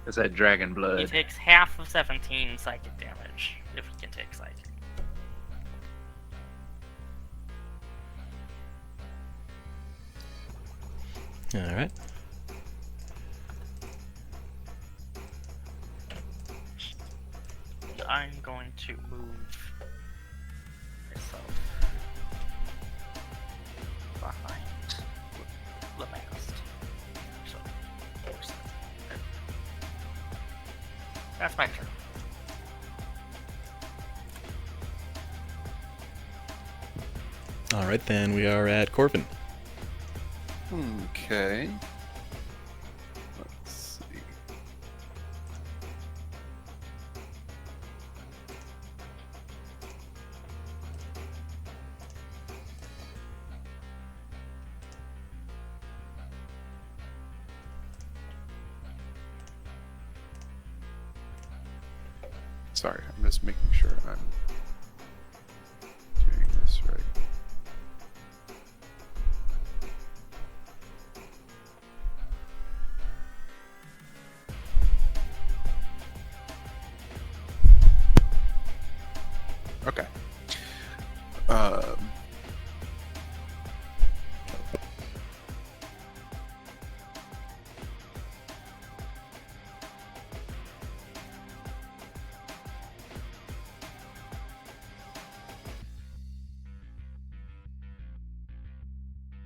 Speaker 2: It's that dragon
Speaker 4: He
Speaker 2: blood.
Speaker 4: takes half of 17 psychic damage, if he can take psychic.
Speaker 1: Alright.
Speaker 4: And I'm going to move myself behind the mast. So, that's my turn.
Speaker 1: Alright, then we are at Corvin.
Speaker 3: Okay. Let's see. Sorry, I'm just making sure I'm doing this right. Okay.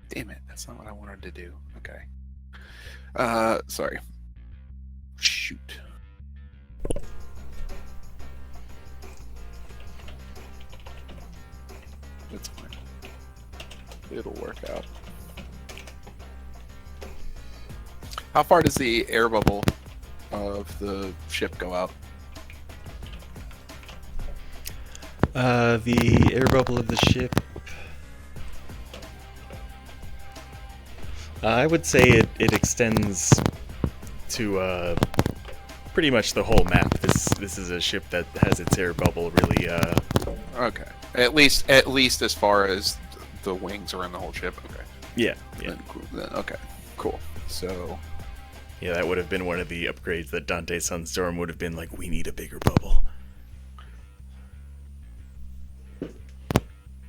Speaker 3: Damn it, that's not what I wanted to do. Okay. Sorry. Shoot. It's fine. It'll work out. How far does the air bubble of the ship go out?
Speaker 1: The air bubble of the ship I would say it extends to pretty much the whole map. This is a ship that has its air bubble really.
Speaker 3: Okay. At least as far as the wings around the whole ship. Okay.
Speaker 1: Yeah.
Speaker 3: Okay. Cool. So.
Speaker 1: Yeah, that would have been one of the upgrades that Dante Sunstorm would have been like. We need a bigger bubble.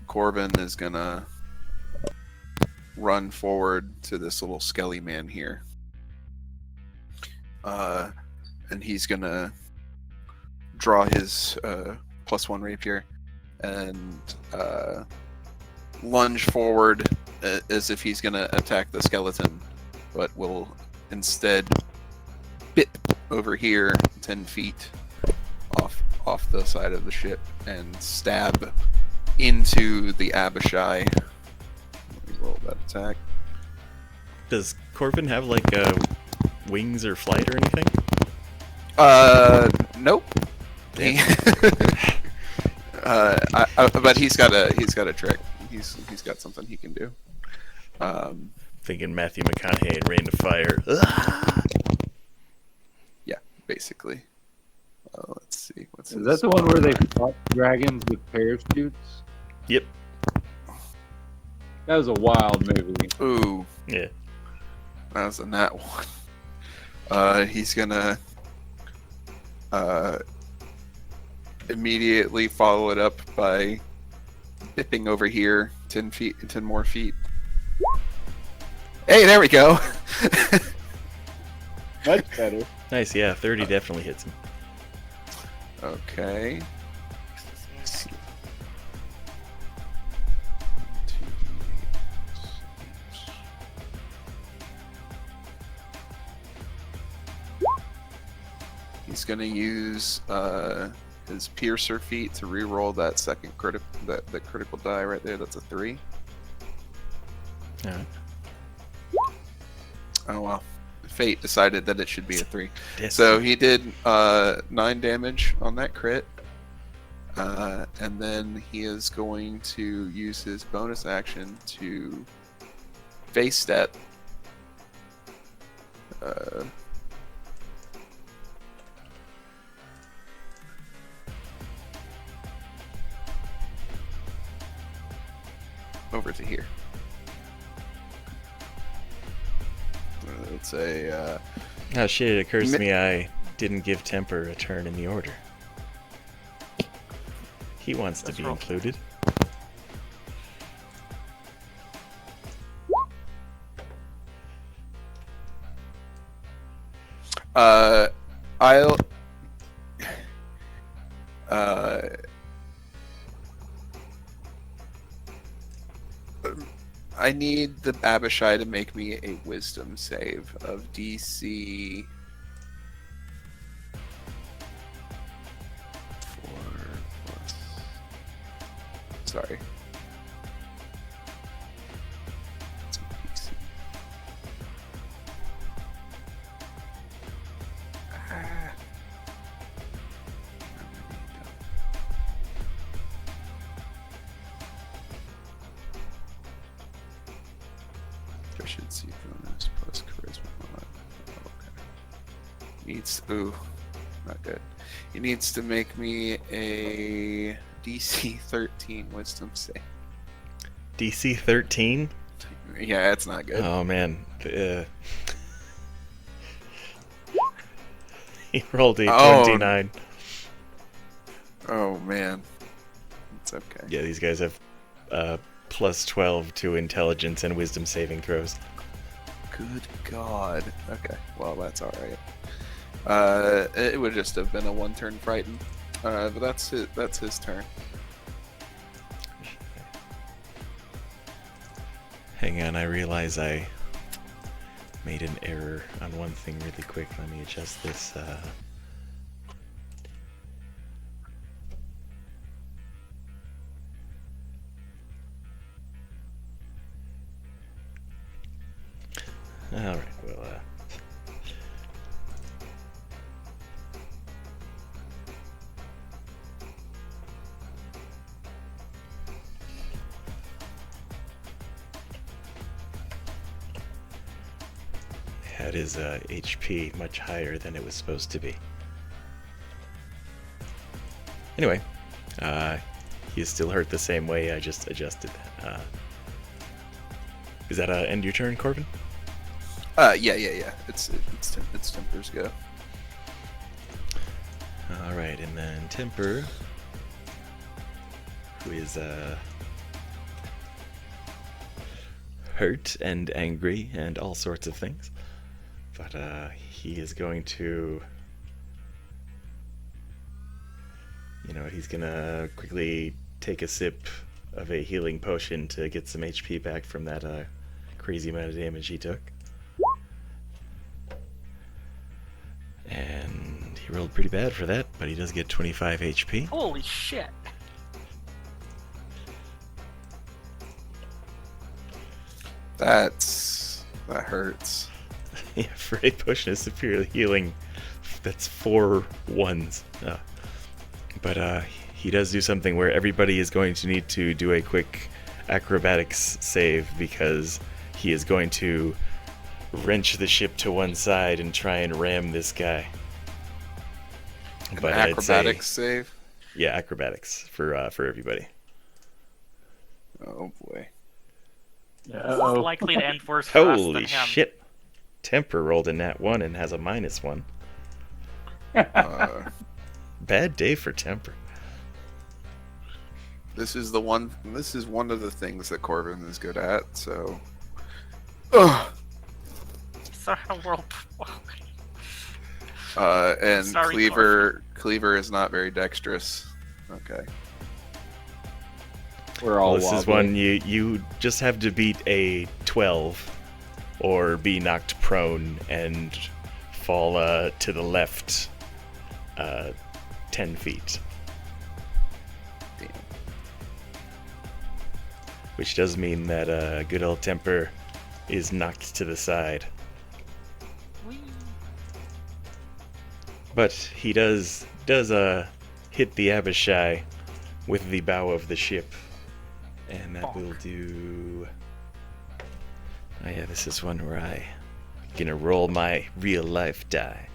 Speaker 3: Corbin is gonna run forward to this little skelly man here. And he's gonna draw his +1 rapier and lunge forward as if he's gonna attack the skeleton, but will instead bit over here 10 feet off the side of the ship and stab into the Abishai. Let me roll that attack.
Speaker 1: Does Corbin have like wings or flight or anything?
Speaker 3: Nope.
Speaker 1: Damn.
Speaker 3: But he's got a trick. He's got something he can do.
Speaker 1: Thinking Matthew McConaughey in Rain of Fire.
Speaker 3: Yeah, basically. Let's see.
Speaker 5: Is that the one where they fought dragons with parachutes?
Speaker 1: Yep.
Speaker 5: That was a wild movie.
Speaker 3: Ooh,
Speaker 1: Yeah.
Speaker 3: that was in that one. He's gonna immediately follow it up by dipping over here 10 more feet. Hey, there we go.
Speaker 5: Much better.
Speaker 1: Nice, yeah, 30 definitely hits him.
Speaker 3: Okay. He's gonna use his piercer feat to reroll that second the critical die right there. That's a 3.
Speaker 1: Alright.
Speaker 3: Oh well. Fate decided that it should be a 3.
Speaker 1: Yes.
Speaker 3: So he did 9 damage on that crit. And then he is going to use his bonus action to face step. Over to here. It's a
Speaker 1: Oh shit, it occurs to me I didn't give Temper a turn in the order. He wants to be
Speaker 4: roll.
Speaker 1: included.
Speaker 3: I'll I need the Abishai to make me a wisdom save of DC 4 plus. Sorry. It's a DC. Ah. Efficiency bonus plus charisma mod. Okay. Ooh, not good. He needs to make me a DC 13 wisdom save.
Speaker 1: DC 13?
Speaker 3: Yeah, it's not good.
Speaker 1: Oh man. He rolled a 29.
Speaker 3: Oh man. It's okay.
Speaker 1: Yeah, these guys have plus 12 to intelligence and wisdom saving throws.
Speaker 3: Good God. Okay, well that's alright. It would just have been a 1-turn frighten. But that's his turn.
Speaker 1: Hang on, I realize I made an error on one thing really quick. Let me adjust this. Alright, well, had his HP much higher than it was supposed to be. Anyway, he is still hurt the same way. I just adjusted that. Is that end your turn, Corbin?
Speaker 3: Yeah. It's Temper's go.
Speaker 1: All right, and then Temper, who is hurt and angry and all sorts of things, but he is going to, he's gonna quickly take a sip of a healing potion to get some HP back from that crazy amount of damage he took. And he rolled pretty bad for that, but he does get 25 HP.
Speaker 4: Holy shit!
Speaker 3: That hurts.
Speaker 1: Yeah, for a potion of superior healing, that's 4 ones. But he does do something where everybody is going to need to do a quick acrobatics save, because he is going to wrench the ship to one side and try and ram this guy. But
Speaker 3: acrobatics save?
Speaker 1: Yeah, acrobatics for everybody.
Speaker 3: Oh boy.
Speaker 4: It's likely to end worse for us than
Speaker 1: Holy
Speaker 4: him.
Speaker 1: shit. Temper rolled a nat 1 and has a -1. Bad day for Temper.
Speaker 3: This is one of the things that Corbin is good at, so.
Speaker 4: Sorry, world.
Speaker 3: And
Speaker 4: Sorry,
Speaker 3: Cleaver is not very dexterous. Okay.
Speaker 5: We're all
Speaker 1: Well, this is
Speaker 5: wobbly.
Speaker 1: one you just have to beat a 12 or be knocked prone and fall to the left 10 feet.
Speaker 3: Damn.
Speaker 1: Which does mean that good old Temper is knocked to the side.
Speaker 4: Whee!
Speaker 1: But he does hit the Abishai with the bow of the ship. And that will do... Oh yeah, this is one where I'm gonna roll my real life die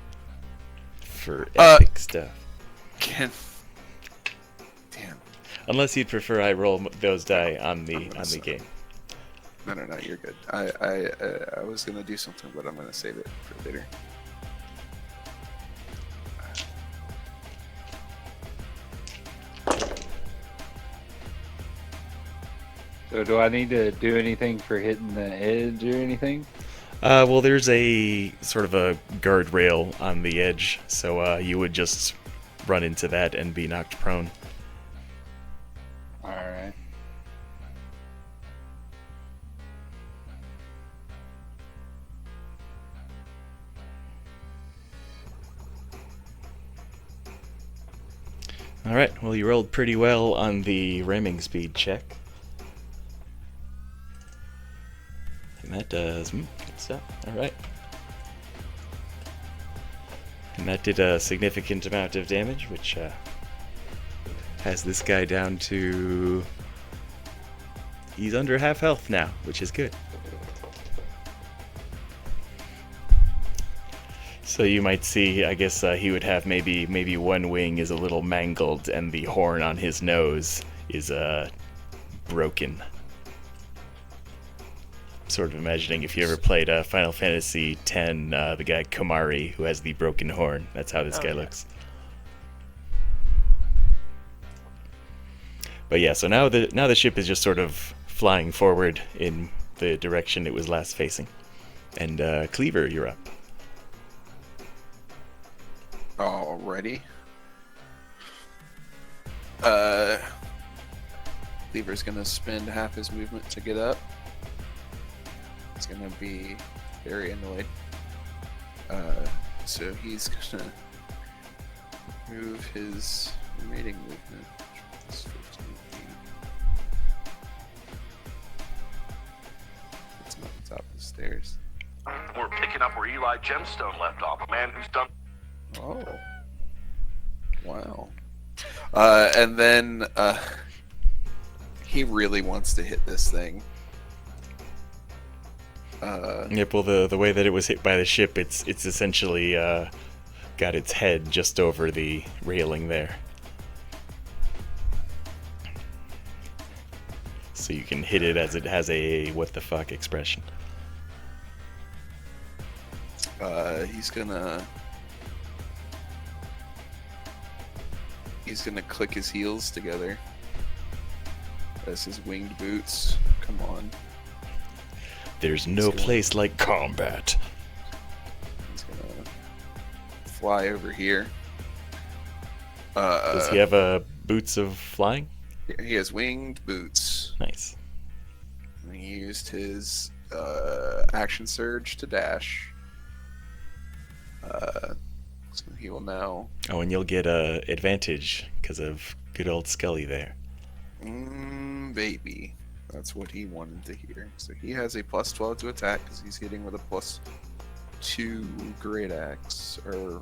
Speaker 1: for epic stuff.
Speaker 3: Damn.
Speaker 1: Unless you'd prefer I roll those die on the game.
Speaker 3: No, you're good. I was gonna do something, but I'm gonna save it for later.
Speaker 5: So do I need to do anything for hitting the edge or anything?
Speaker 1: Well, there's a sort of a guardrail on the edge, so you would just run into that and be knocked prone.
Speaker 5: Alright.
Speaker 1: Alright, well you rolled pretty well on the ramming speed check. And that does good stuff. Alright. And that did a significant amount of damage, which has this guy down to... He's under half health now, which is good. So you might see, I guess he would have maybe one wing is a little mangled and the horn on his nose is broken. Sort of imagining if you ever played Final Fantasy X, the guy Kamari who has the broken horn. That's how this guy looks. But yeah, so now the ship is just sort of flying forward in the direction it was last facing. And Cleaver, you're up.
Speaker 3: Alrighty. Cleaver's gonna spend half his movement to get up. He's gonna be very annoyed. So he's gonna move his remaining movement. It's 15 feet. It's not the top of the stairs.
Speaker 6: We're picking up where Eli Gemstone left off. A man who's done.
Speaker 3: Oh. Wow. And then he really wants to hit this thing.
Speaker 1: Yep. Well, the way that it was hit by the ship, it's essentially got its head just over the railing there, so you can hit it as it has a what the fuck expression.
Speaker 3: He's gonna click his heels together as his winged boots. Come on.
Speaker 1: There's no place like combat.
Speaker 3: He's gonna fly over here.
Speaker 1: Does he have boots of flying?
Speaker 3: He has winged boots.
Speaker 1: Nice.
Speaker 3: And he used his action surge to dash. So he will now.
Speaker 1: Oh, and you'll get advantage because of good old Scully there.
Speaker 3: Baby. That's what he wanted to hear. So he has a plus 12 to attack because he's hitting with a plus 2 great axe or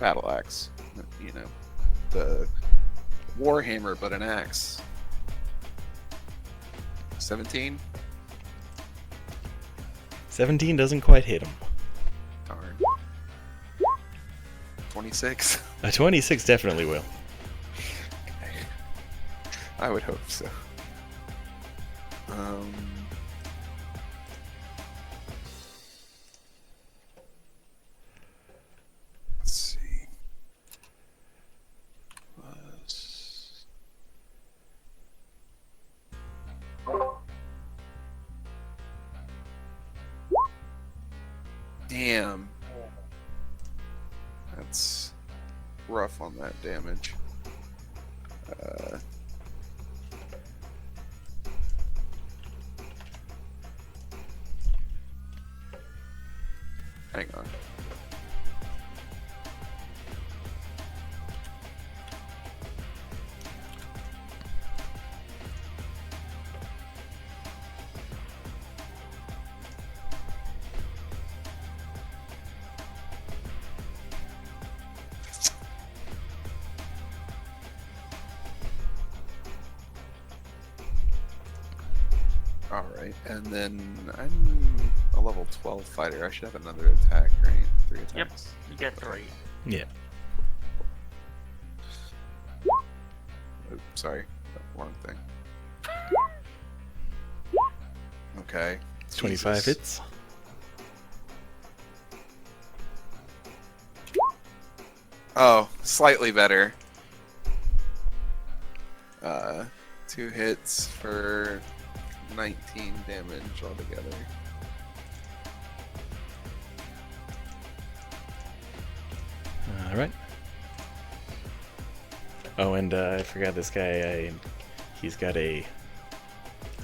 Speaker 3: battle axe. You know, the warhammer, but an axe. 17.
Speaker 1: 17 doesn't quite hit him.
Speaker 3: Darn. 26.
Speaker 1: A 26 definitely will.
Speaker 3: I would hope so. Let's see. Damn. That's rough on that damage. Hang on. Alright, and then I'm a level 12 fighter. I should have another attack, right? 3 attacks.
Speaker 4: Yep, you get 3.
Speaker 1: Yeah.
Speaker 3: Oh, sorry. Wrong thing. Okay.
Speaker 1: 25
Speaker 3: Jesus.
Speaker 1: hits.
Speaker 3: Oh, slightly better. 2 hits for 19 damage altogether.
Speaker 1: All right. Oh, and I forgot this guy. He's got a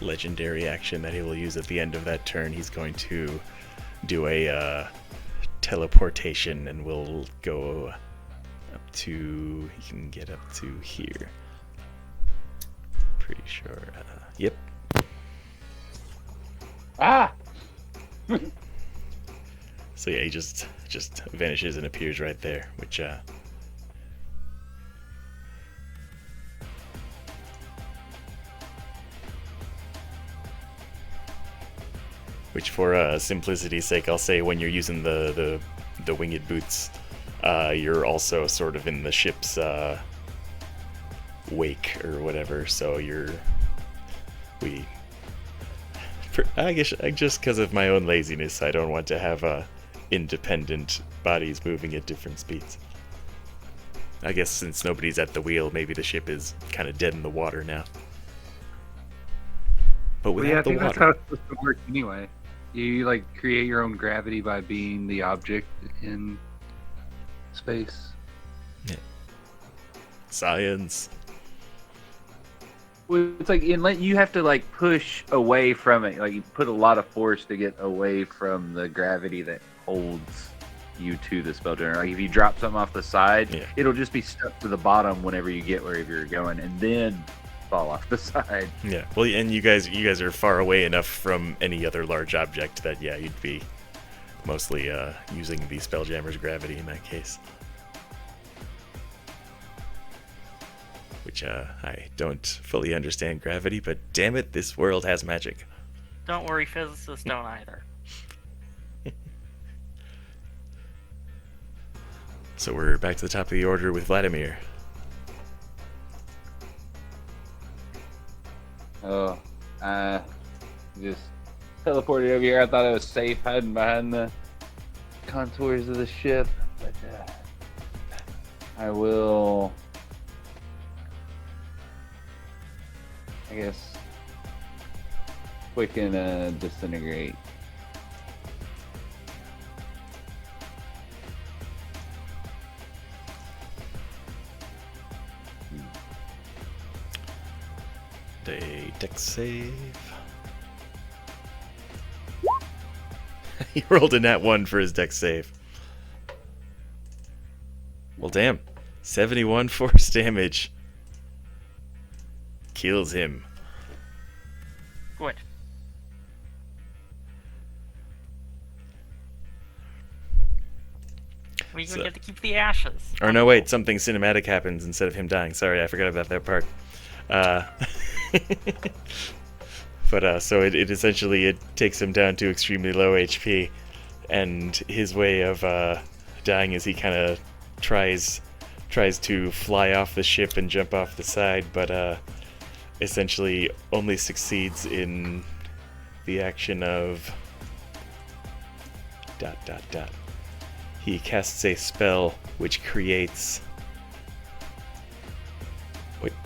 Speaker 1: legendary action that he will use at the end of that turn. He's going to do a teleportation, and we'll go up to. He can get up to here. Pretty sure. Yep.
Speaker 5: Ah!
Speaker 1: So yeah, he just vanishes and appears right there, which for simplicity's sake, I'll say when you're using the winged boots, you're also sort of in the ship's wake or whatever. So I guess just because of my own laziness, I don't want to have independent bodies moving at different speeds. I guess since nobody's at the wheel, maybe the ship is kind of dead in the water now. But
Speaker 5: Well,
Speaker 1: without
Speaker 5: yeah, I
Speaker 1: the
Speaker 5: think
Speaker 1: water,
Speaker 5: that's how it's supposed to work anyway. You like create your own gravity by being the object in space.
Speaker 1: science.
Speaker 5: Well, it's like you have to like push away from it. Like you put a lot of force to get away from the gravity that holds you to the spell generator. Like if you drop something off the side,
Speaker 1: Yeah.
Speaker 5: it'll just be stuck to the bottom whenever you get wherever you're going, and then fall off the side.
Speaker 1: Yeah. Well, and you guys are far away enough from any other large object that you'd be mostly using the Spelljammer's gravity in that case. Which I don't fully understand gravity, but damn it, this world has magic.
Speaker 4: Don't worry, physicists don't either.
Speaker 1: So we're back to the top of the order with Vladimir.
Speaker 5: Oh, I just teleported over here. I thought I was safe hiding behind the contours of the ship, but I will, I guess, quicken disintegrate.
Speaker 1: A dex save. He rolled a nat 1 for his dex save. Well, damn. 71 force damage. Kills him.
Speaker 4: Good. We even
Speaker 1: So-
Speaker 4: get to keep the ashes.
Speaker 1: Or no, wait, something cinematic happens instead of him dying. Sorry, I forgot about that part. But so it essentially it takes him down to extremely low HP, and his way of dying is he kind of tries to fly off the ship and jump off the side, but essentially only succeeds in the action of ... He casts a spell which creates...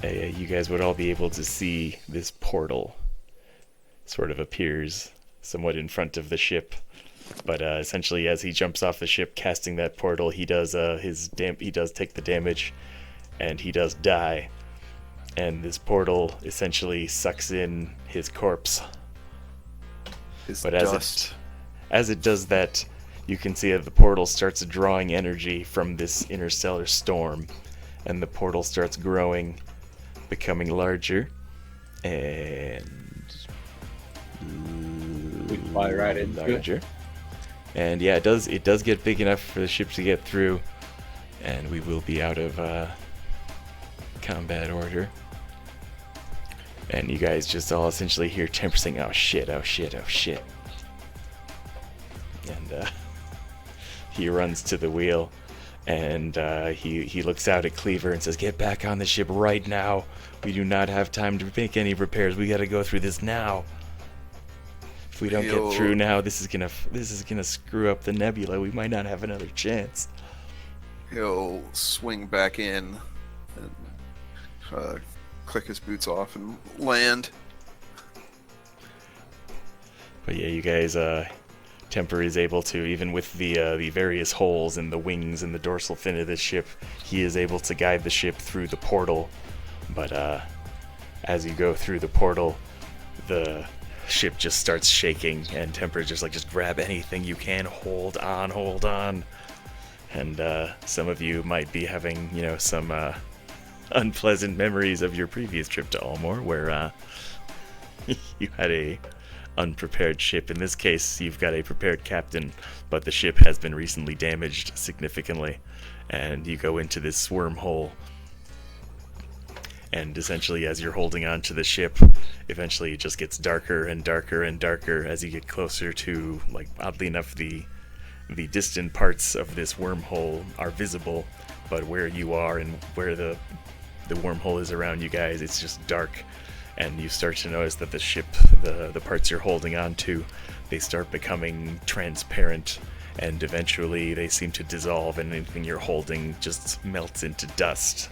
Speaker 1: you guys would all be able to see this portal sort of appears somewhat in front of the ship, but essentially as he jumps off the ship casting that portal, he does he does take the damage and he does die, and this portal essentially sucks in his corpse.
Speaker 3: His
Speaker 1: But
Speaker 3: dust.
Speaker 1: as it does that, you can see that the portal starts drawing energy from this interstellar storm, and the portal starts growing, becoming larger, and
Speaker 5: We fly right into it.
Speaker 1: larger. And yeah, it does get big enough for the ship to get through, and we will be out of combat order. And you guys just all essentially hear Temper saying, "Oh shit, oh shit, oh shit." And he runs to the wheel, and he looks out at Cleaver and says, "Get back on the ship right now. We do not have time to make any repairs. We got to go through this now. If we don't get through now, this is gonna screw up the nebula. We might not have another chance."
Speaker 3: He'll swing back in and click his boots off and land.
Speaker 1: But yeah, you guys, Temper is able to, even with the various holes in the wings and the dorsal fin of this ship, he is able to guide the ship through the portal. But as you go through the portal, the ship just starts shaking, and Temper is just grab anything you can, hold on. And some of you might be having, some unpleasant memories of your previous trip to Allmore, where you had a unprepared ship. In this case, you've got a prepared captain, but the ship has been recently damaged significantly, and you go into this wormhole. And essentially, as you're holding on to the ship, eventually it just gets darker and darker and darker as you get closer to, oddly enough, the distant parts of this wormhole are visible, but where you are and where the wormhole is around you guys, it's just dark. And you start to notice that the ship, the parts you're holding on to, they start becoming transparent, and eventually they seem to dissolve, and anything you're holding just melts into dust.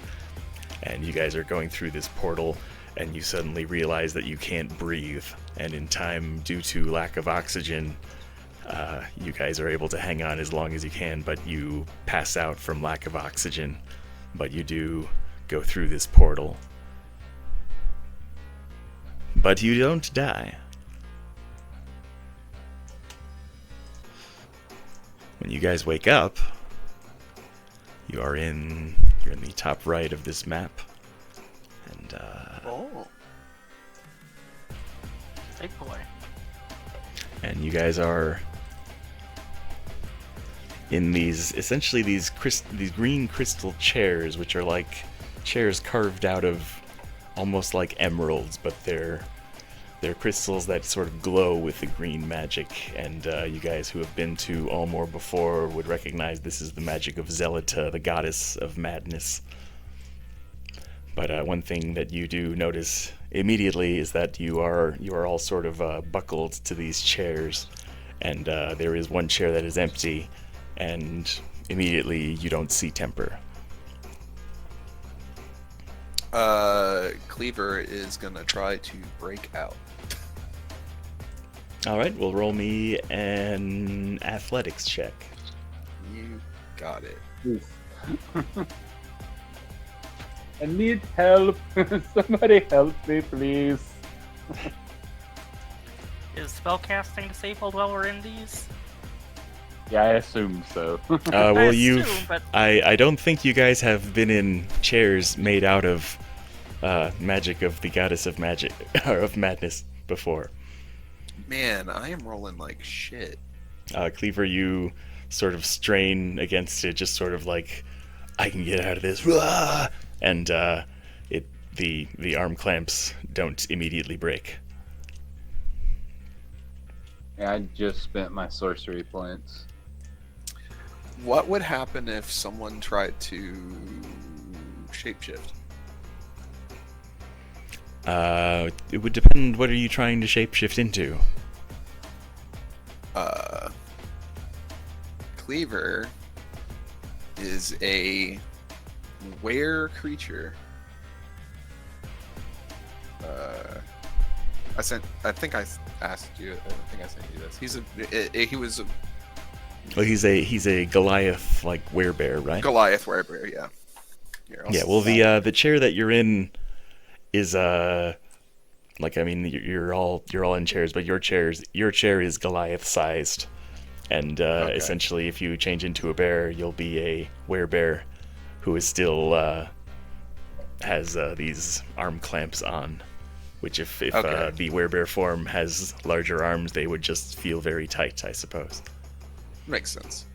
Speaker 1: And you guys are going through this portal, and you suddenly realize that you can't breathe, and in time, due to lack of oxygen, you guys are able to hang on as long as you can, but you pass out from lack of oxygen. But you do go through this portal. But you don't die. When you guys wake up, you're in the top right of this map, and
Speaker 4: Big boy.
Speaker 1: and you guys are in these green crystal chairs, which are chairs carved out of almost like emeralds, but they're they're crystals that sort of glow with the green magic, and you guys who have been to Allmore before would recognize this is the magic of Zelita, the goddess of madness. But one thing that you do notice immediately is that you are all sort of buckled to these chairs, and there is one chair that is empty, and immediately you don't see Temper.
Speaker 3: Cleaver is gonna try to break out.
Speaker 1: Alright, well, roll me an athletics check.
Speaker 3: You got it.
Speaker 5: I need help. Somebody help me, please.
Speaker 4: Is spellcasting disabled while we're in these?
Speaker 5: Yeah, I assume so.
Speaker 1: Well,
Speaker 4: I
Speaker 1: you've...
Speaker 4: assume, but
Speaker 1: I don't think you guys have been in chairs made out of magic of the goddess of magic, or of madness before.
Speaker 3: Man, I am rolling like shit.
Speaker 1: Cleaver, you sort of strain against it, just sort of like, I can get out of this, Rah! And the arm clamps don't immediately break.
Speaker 5: Yeah, I just spent my sorcery points.
Speaker 3: What would happen if someone tried to shapeshift?
Speaker 1: It would depend. What are you trying to shapeshift into?
Speaker 3: Cleaver is a were creature. I think I asked you. I think I sent you this. He was a
Speaker 1: Well, he's a Goliath like werebear, right?
Speaker 3: Goliath werebear. Yeah. Here,
Speaker 1: Yeah. Well, the chair that you're in is like, I mean, you're all in chairs, but your chair is Goliath sized, and
Speaker 3: Okay.
Speaker 1: essentially, if you change into a bear, you'll be a werebear who is still has these arm clamps on, which if
Speaker 3: Okay.
Speaker 1: the werebear form has larger arms, they would just feel very tight, I suppose.
Speaker 3: Makes sense.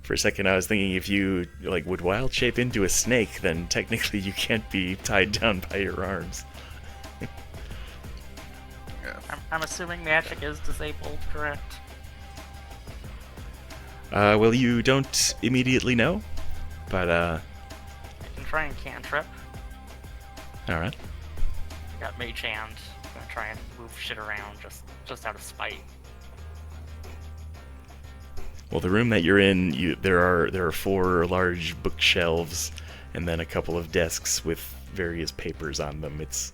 Speaker 1: For a second, I was thinking if you would wild shape into a snake, then technically you can't be tied down by your arms.
Speaker 3: Yeah.
Speaker 4: I'm assuming magic is disabled, correct?
Speaker 1: Well, you don't immediately know, but
Speaker 4: I can try and cantrip.
Speaker 1: all right.
Speaker 4: I got mage hand. I'm gonna try and move shit around just out of spite.
Speaker 1: Well, the room that you're in, there are 4 large bookshelves, and then a couple of desks with various papers on them. It's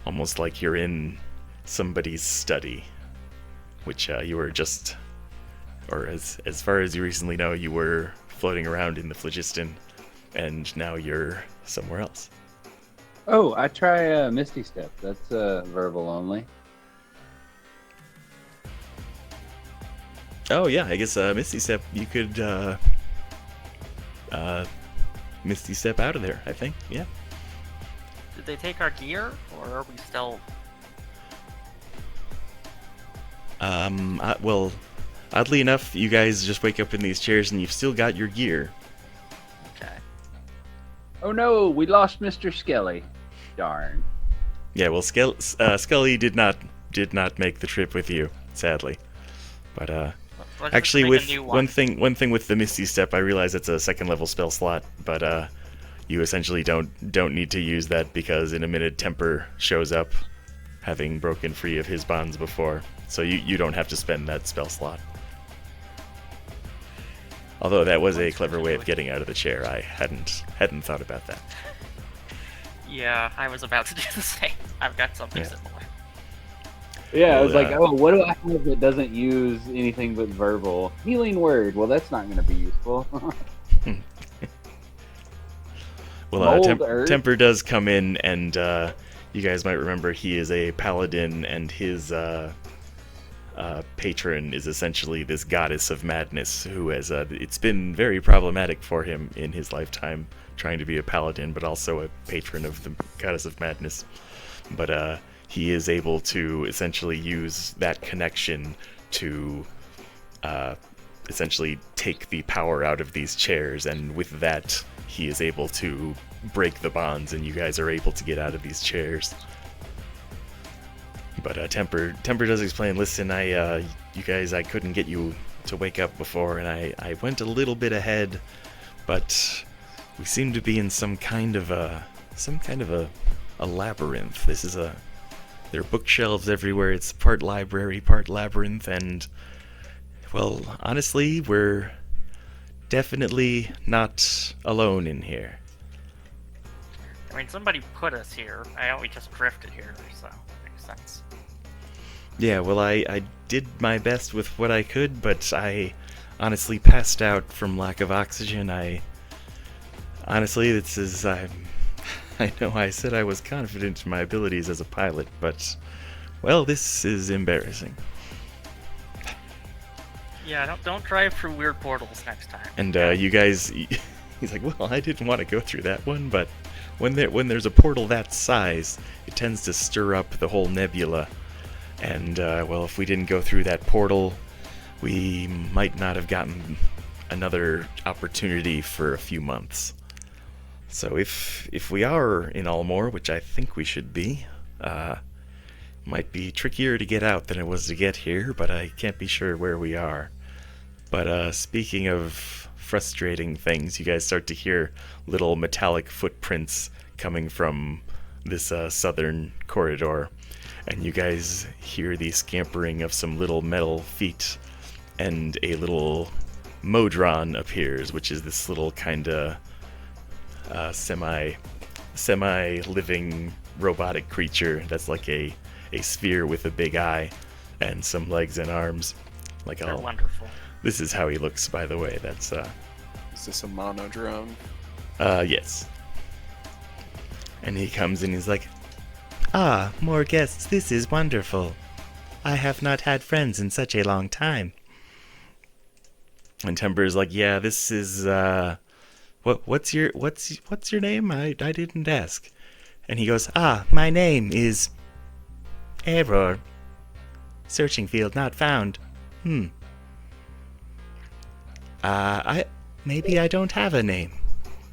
Speaker 1: almost like you're in somebody's study, which you were just, or as far as you recently know, you were floating around in the Phlogiston, and now you're somewhere else.
Speaker 5: Oh, I try Misty Step. That's verbal only.
Speaker 1: Oh yeah, I guess Misty Step. You could Misty Step out of there. I think. Yeah.
Speaker 4: Did they take our gear, or are we still?
Speaker 1: Well, oddly enough, you guys just wake up in these chairs and you've still got your gear.
Speaker 4: Okay.
Speaker 5: Oh no, we lost Mr. Skelly. Darn.
Speaker 1: Yeah. Well, Scully did not make the trip with you, sadly. But
Speaker 4: Let's
Speaker 1: actually,
Speaker 4: just make
Speaker 1: with
Speaker 4: a new
Speaker 1: one thing with the Misty Step, I realize it's a 2nd level spell slot, but you essentially don't need to use that because in a minute Temper shows up, having broken free of his bonds before, so you don't have to spend that spell slot. Although that was a clever way of getting out of the chair, I hadn't thought about that.
Speaker 4: Yeah, I was about to do the same. I've got something
Speaker 1: Yeah.
Speaker 4: similar.
Speaker 5: Yeah, I was
Speaker 1: Well,
Speaker 5: like, oh, what do I have that doesn't use anything but verbal? Healing word. Well, that's not going to be useful.
Speaker 1: Well,
Speaker 5: Mold Earth.
Speaker 1: Temper does come in, and you guys might remember he is a paladin, and his patron is essentially this goddess of madness, who has it's been very problematic for him in his lifetime trying to be a paladin, but also a patron of the goddess of madness. But he is able to essentially use that connection to essentially take the power out of these chairs, and with that he is able to break the bonds, and you guys are able to get out of these chairs. But Temper does explain. Listen, you guys, I couldn't get you to wake up before, and I went a little bit ahead, but we seem to be in some kind of a labyrinth. There are bookshelves everywhere. It's part library, part labyrinth, and well, honestly, we're definitely not alone in here.
Speaker 4: I mean, somebody put us here. I know we just drifted here, so makes sense.
Speaker 1: Yeah, well, I did my best with what I could, but I honestly passed out from lack of oxygen. Honestly, I know I said I was confident in my abilities as a pilot, but, well, this is embarrassing.
Speaker 4: Yeah, don't drive through weird portals next time.
Speaker 1: And you guys, he's like, well, I didn't want to go through that one, but when there's a portal that size, it tends to stir up the whole nebula. And, well, if we didn't go through that portal, we might not have gotten another opportunity for a few months. So if we are in Allmore, which I think we should be, might be trickier to get out than it was to get here, but I can't be sure where we are. But speaking of frustrating things, you guys start to hear little metallic footprints coming from this southern corridor. And you guys hear the scampering of some little metal feet, and a little Modron appears, which is this little kind of semi-living robotic creature that's like a sphere with a big eye and some legs and arms.
Speaker 4: They're wonderful.
Speaker 1: This is how he looks, by the way. That's
Speaker 3: Is this a mono drone?
Speaker 1: Yes. And he comes in, he's like, "Ah, more guests, this is wonderful. I have not had friends in such a long time." And Temper's like, "Yeah, this is, what's your name? I didn't ask." And he goes, "Ah, my name is Error. Searching field not found. Maybe I don't have a name.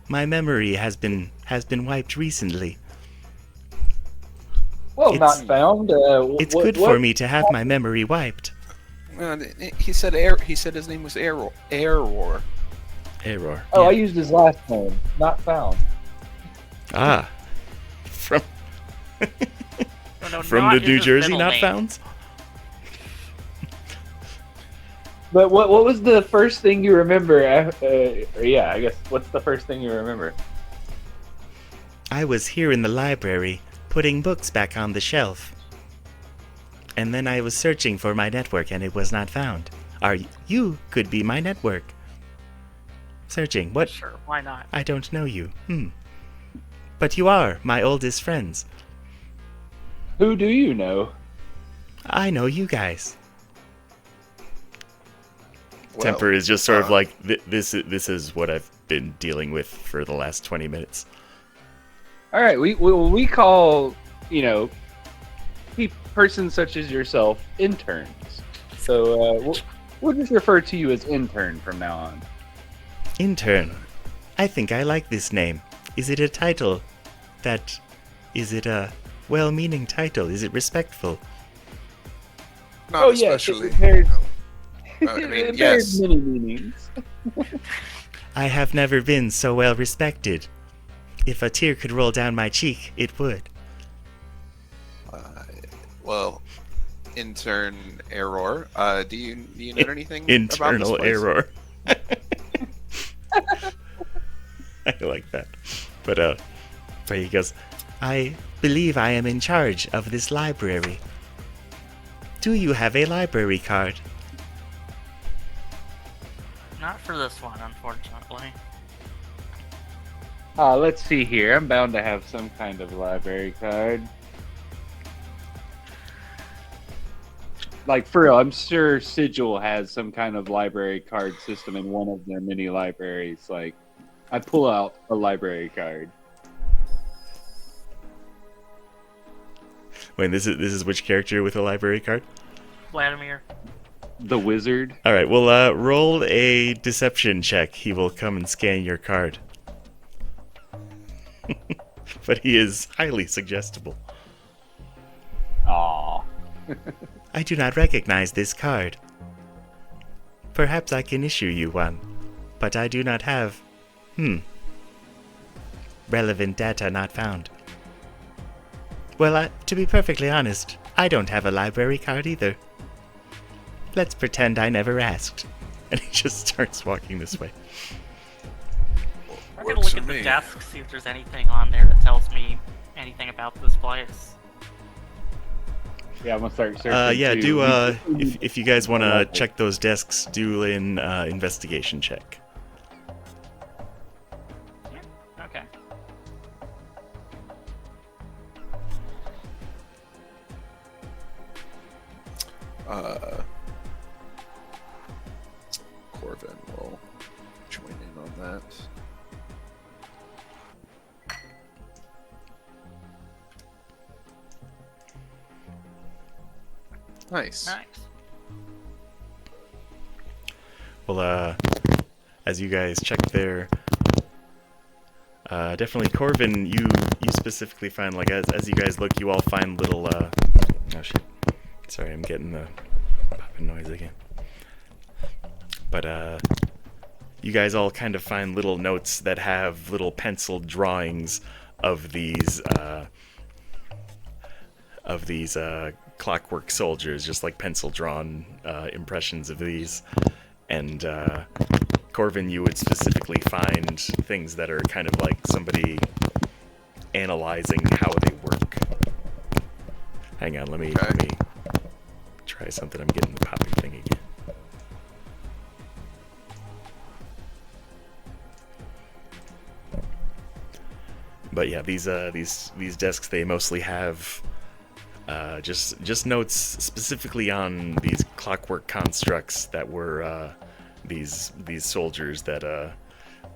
Speaker 1: My memory has been wiped recently.
Speaker 5: Well,
Speaker 1: It's-
Speaker 5: not found.
Speaker 1: It's good for me to have my memory wiped."
Speaker 3: He said He said his name was Error.
Speaker 1: Error.
Speaker 5: Oh, I
Speaker 1: yeah.
Speaker 5: used his last name. Not found.
Speaker 1: Ah. From
Speaker 4: No,
Speaker 1: from
Speaker 4: not
Speaker 1: the New
Speaker 4: his
Speaker 1: Jersey
Speaker 4: middle
Speaker 1: not
Speaker 4: name.
Speaker 1: founds?
Speaker 5: But what was the first thing you remember? Yeah, I guess. What's the first thing you remember?
Speaker 1: I was here in the library, putting books back on the shelf. And then I was searching for my network and it was not found. You could be my network. Searching. What?
Speaker 4: Sure, why not?
Speaker 1: I don't know you. But you are my oldest friends.
Speaker 5: Who do you know?
Speaker 1: I know you guys.
Speaker 3: Well,
Speaker 1: Temper is just sort of like, this is what I've been dealing with for the last 20 minutes.
Speaker 5: All right, we call, persons such as yourself interns. So we'll just refer to you as intern from now on.
Speaker 1: Intern. I think I like this name. Is it a title is it a well-meaning title? Is it respectful?
Speaker 3: Not
Speaker 5: yes,
Speaker 3: especially.
Speaker 5: it compares-
Speaker 3: I mean,
Speaker 5: There's
Speaker 3: yes.
Speaker 5: many meanings.
Speaker 1: I have never been so well respected. If a tear could roll down my cheek, it would.
Speaker 3: Well, intern Error. Do you know anything
Speaker 1: Internal
Speaker 3: about this place?
Speaker 1: error. I like that. But he goes, I believe I am in charge of this library. Do you have a library card?
Speaker 4: Not for this one, unfortunately.
Speaker 5: Let's see here. I'm bound to have some kind of library card. Like, for real, I'm sure Sigil has some kind of library card system in one of their mini libraries. Like, I pull out a library card.
Speaker 1: Wait, this is which character with a library card?
Speaker 4: Vladimir.
Speaker 5: The wizard.
Speaker 1: All right, well, roll a deception check. He will come and scan your card. But he is highly suggestible.
Speaker 5: Aw.
Speaker 1: I do not recognize this card. Perhaps I can issue you one, but I do not have... Relevant data not found. Well, to be perfectly honest, I don't have a library card either. Let's pretend I never asked. And he just starts walking this way.
Speaker 4: I'm gonna
Speaker 3: Works
Speaker 4: look
Speaker 3: for
Speaker 4: at the
Speaker 3: me.
Speaker 4: desk, see if there's anything on there that tells me anything about this place.
Speaker 5: Yeah, I'm gonna start searching.
Speaker 1: Yeah,
Speaker 5: too.
Speaker 1: do, if you guys want to check those desks, do an investigation check.
Speaker 4: Yeah, okay.
Speaker 3: Corvin will join in on that. Nice.
Speaker 4: Nice.
Speaker 1: Well, as you guys check there, definitely Corvin, you specifically find, like, as you guys look, you all find little, oh shit, sorry, I'm getting the popping noise again. But, you guys all kind of find little notes that have little penciled drawings of these clockwork soldiers, just like pencil-drawn impressions of these. And Corvin, you would specifically find things that are kind of like somebody analyzing how they work. Hang on, let me try something. I'm getting the popping thing again. But yeah, these desks, they mostly have just notes specifically on these clockwork constructs that were these soldiers that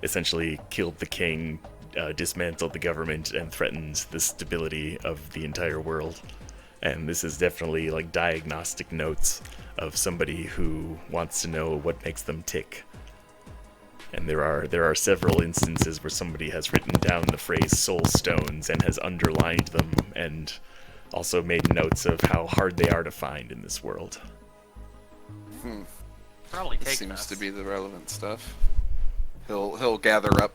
Speaker 1: essentially killed the king, dismantled the government, and threatened the stability of the entire world. And this is definitely like diagnostic notes of somebody who wants to know what makes them tick. And there are several instances where somebody has written down the phrase soul stones and has underlined them and also made notes of how hard they are to find in this world.
Speaker 4: Probably
Speaker 3: This
Speaker 4: take
Speaker 3: seems
Speaker 4: us.
Speaker 3: to be the relevant stuff. He'll gather up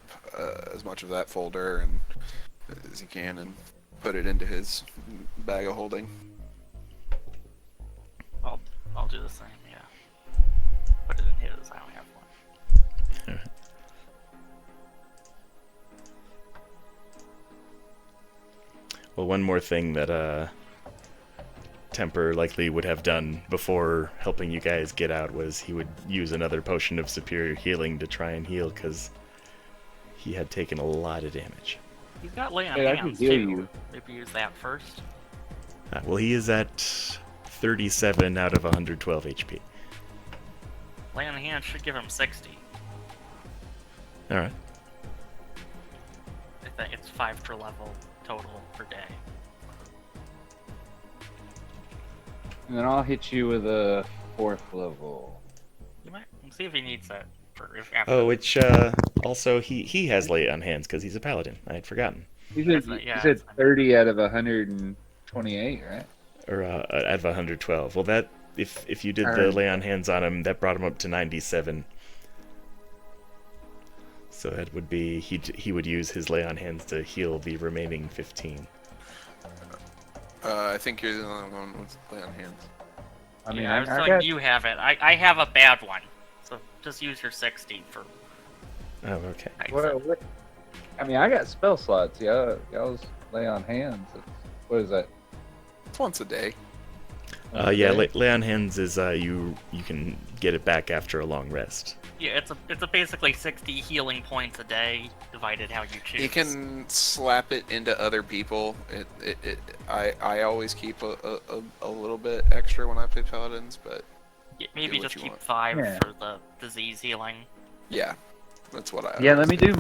Speaker 3: as much of that folder and as he can and put it into his bag of holding.
Speaker 4: I'll do the same. Yeah. Put it in his. I don't have one.
Speaker 1: Well, one more thing that Temper likely would have done before helping you guys get out was he would use another potion of superior healing to try and heal, because he had taken a lot of damage.
Speaker 4: He's got lay on
Speaker 5: Hey, I can
Speaker 4: hands
Speaker 5: heal
Speaker 4: too.
Speaker 5: you.
Speaker 4: Maybe use that first.
Speaker 1: Well, he is at 37 out of 112 HP.
Speaker 4: Lay on hands should give him 60.
Speaker 1: Alright.
Speaker 4: I think it's 5 per level total per day.
Speaker 5: And then I'll hit you with a 4th level.
Speaker 4: You might see if he needs that for if after.
Speaker 1: Oh, which, also, he has lay on hands because he's a paladin. I had forgotten.
Speaker 5: You
Speaker 4: Yes,
Speaker 5: said,
Speaker 4: yeah,
Speaker 5: you said
Speaker 4: it's fine.
Speaker 5: 30 out of 128, right?
Speaker 1: Or, out of 112. Well, that, if you did the
Speaker 5: Alright.
Speaker 1: lay on hands on him, that brought him up to 97. So that would be, he would use his lay on hands to heal the remaining 15.
Speaker 3: I think you're the only one with lay on hands.
Speaker 5: I mean,
Speaker 4: yeah, I was telling
Speaker 5: got,
Speaker 4: you have it. I have a bad one, so just use your 60 for.
Speaker 1: Oh, okay.
Speaker 5: what, I mean, I got spell slots. Y'all's lay on hands. What is that?
Speaker 3: It's once a day.
Speaker 1: Yeah, lay on hands is, you can get it back after a long rest.
Speaker 4: Yeah, it's a basically 60 healing points a day divided how you choose.
Speaker 3: You can slap it into other people. I always keep a little bit extra when I play paladins, but
Speaker 4: Yeah, maybe
Speaker 3: do what
Speaker 4: just
Speaker 3: you
Speaker 4: keep
Speaker 3: want.
Speaker 4: 5
Speaker 5: Yeah.
Speaker 4: for the disease healing.
Speaker 3: yeah, that's what I.
Speaker 5: Yeah, let
Speaker 3: always
Speaker 5: me do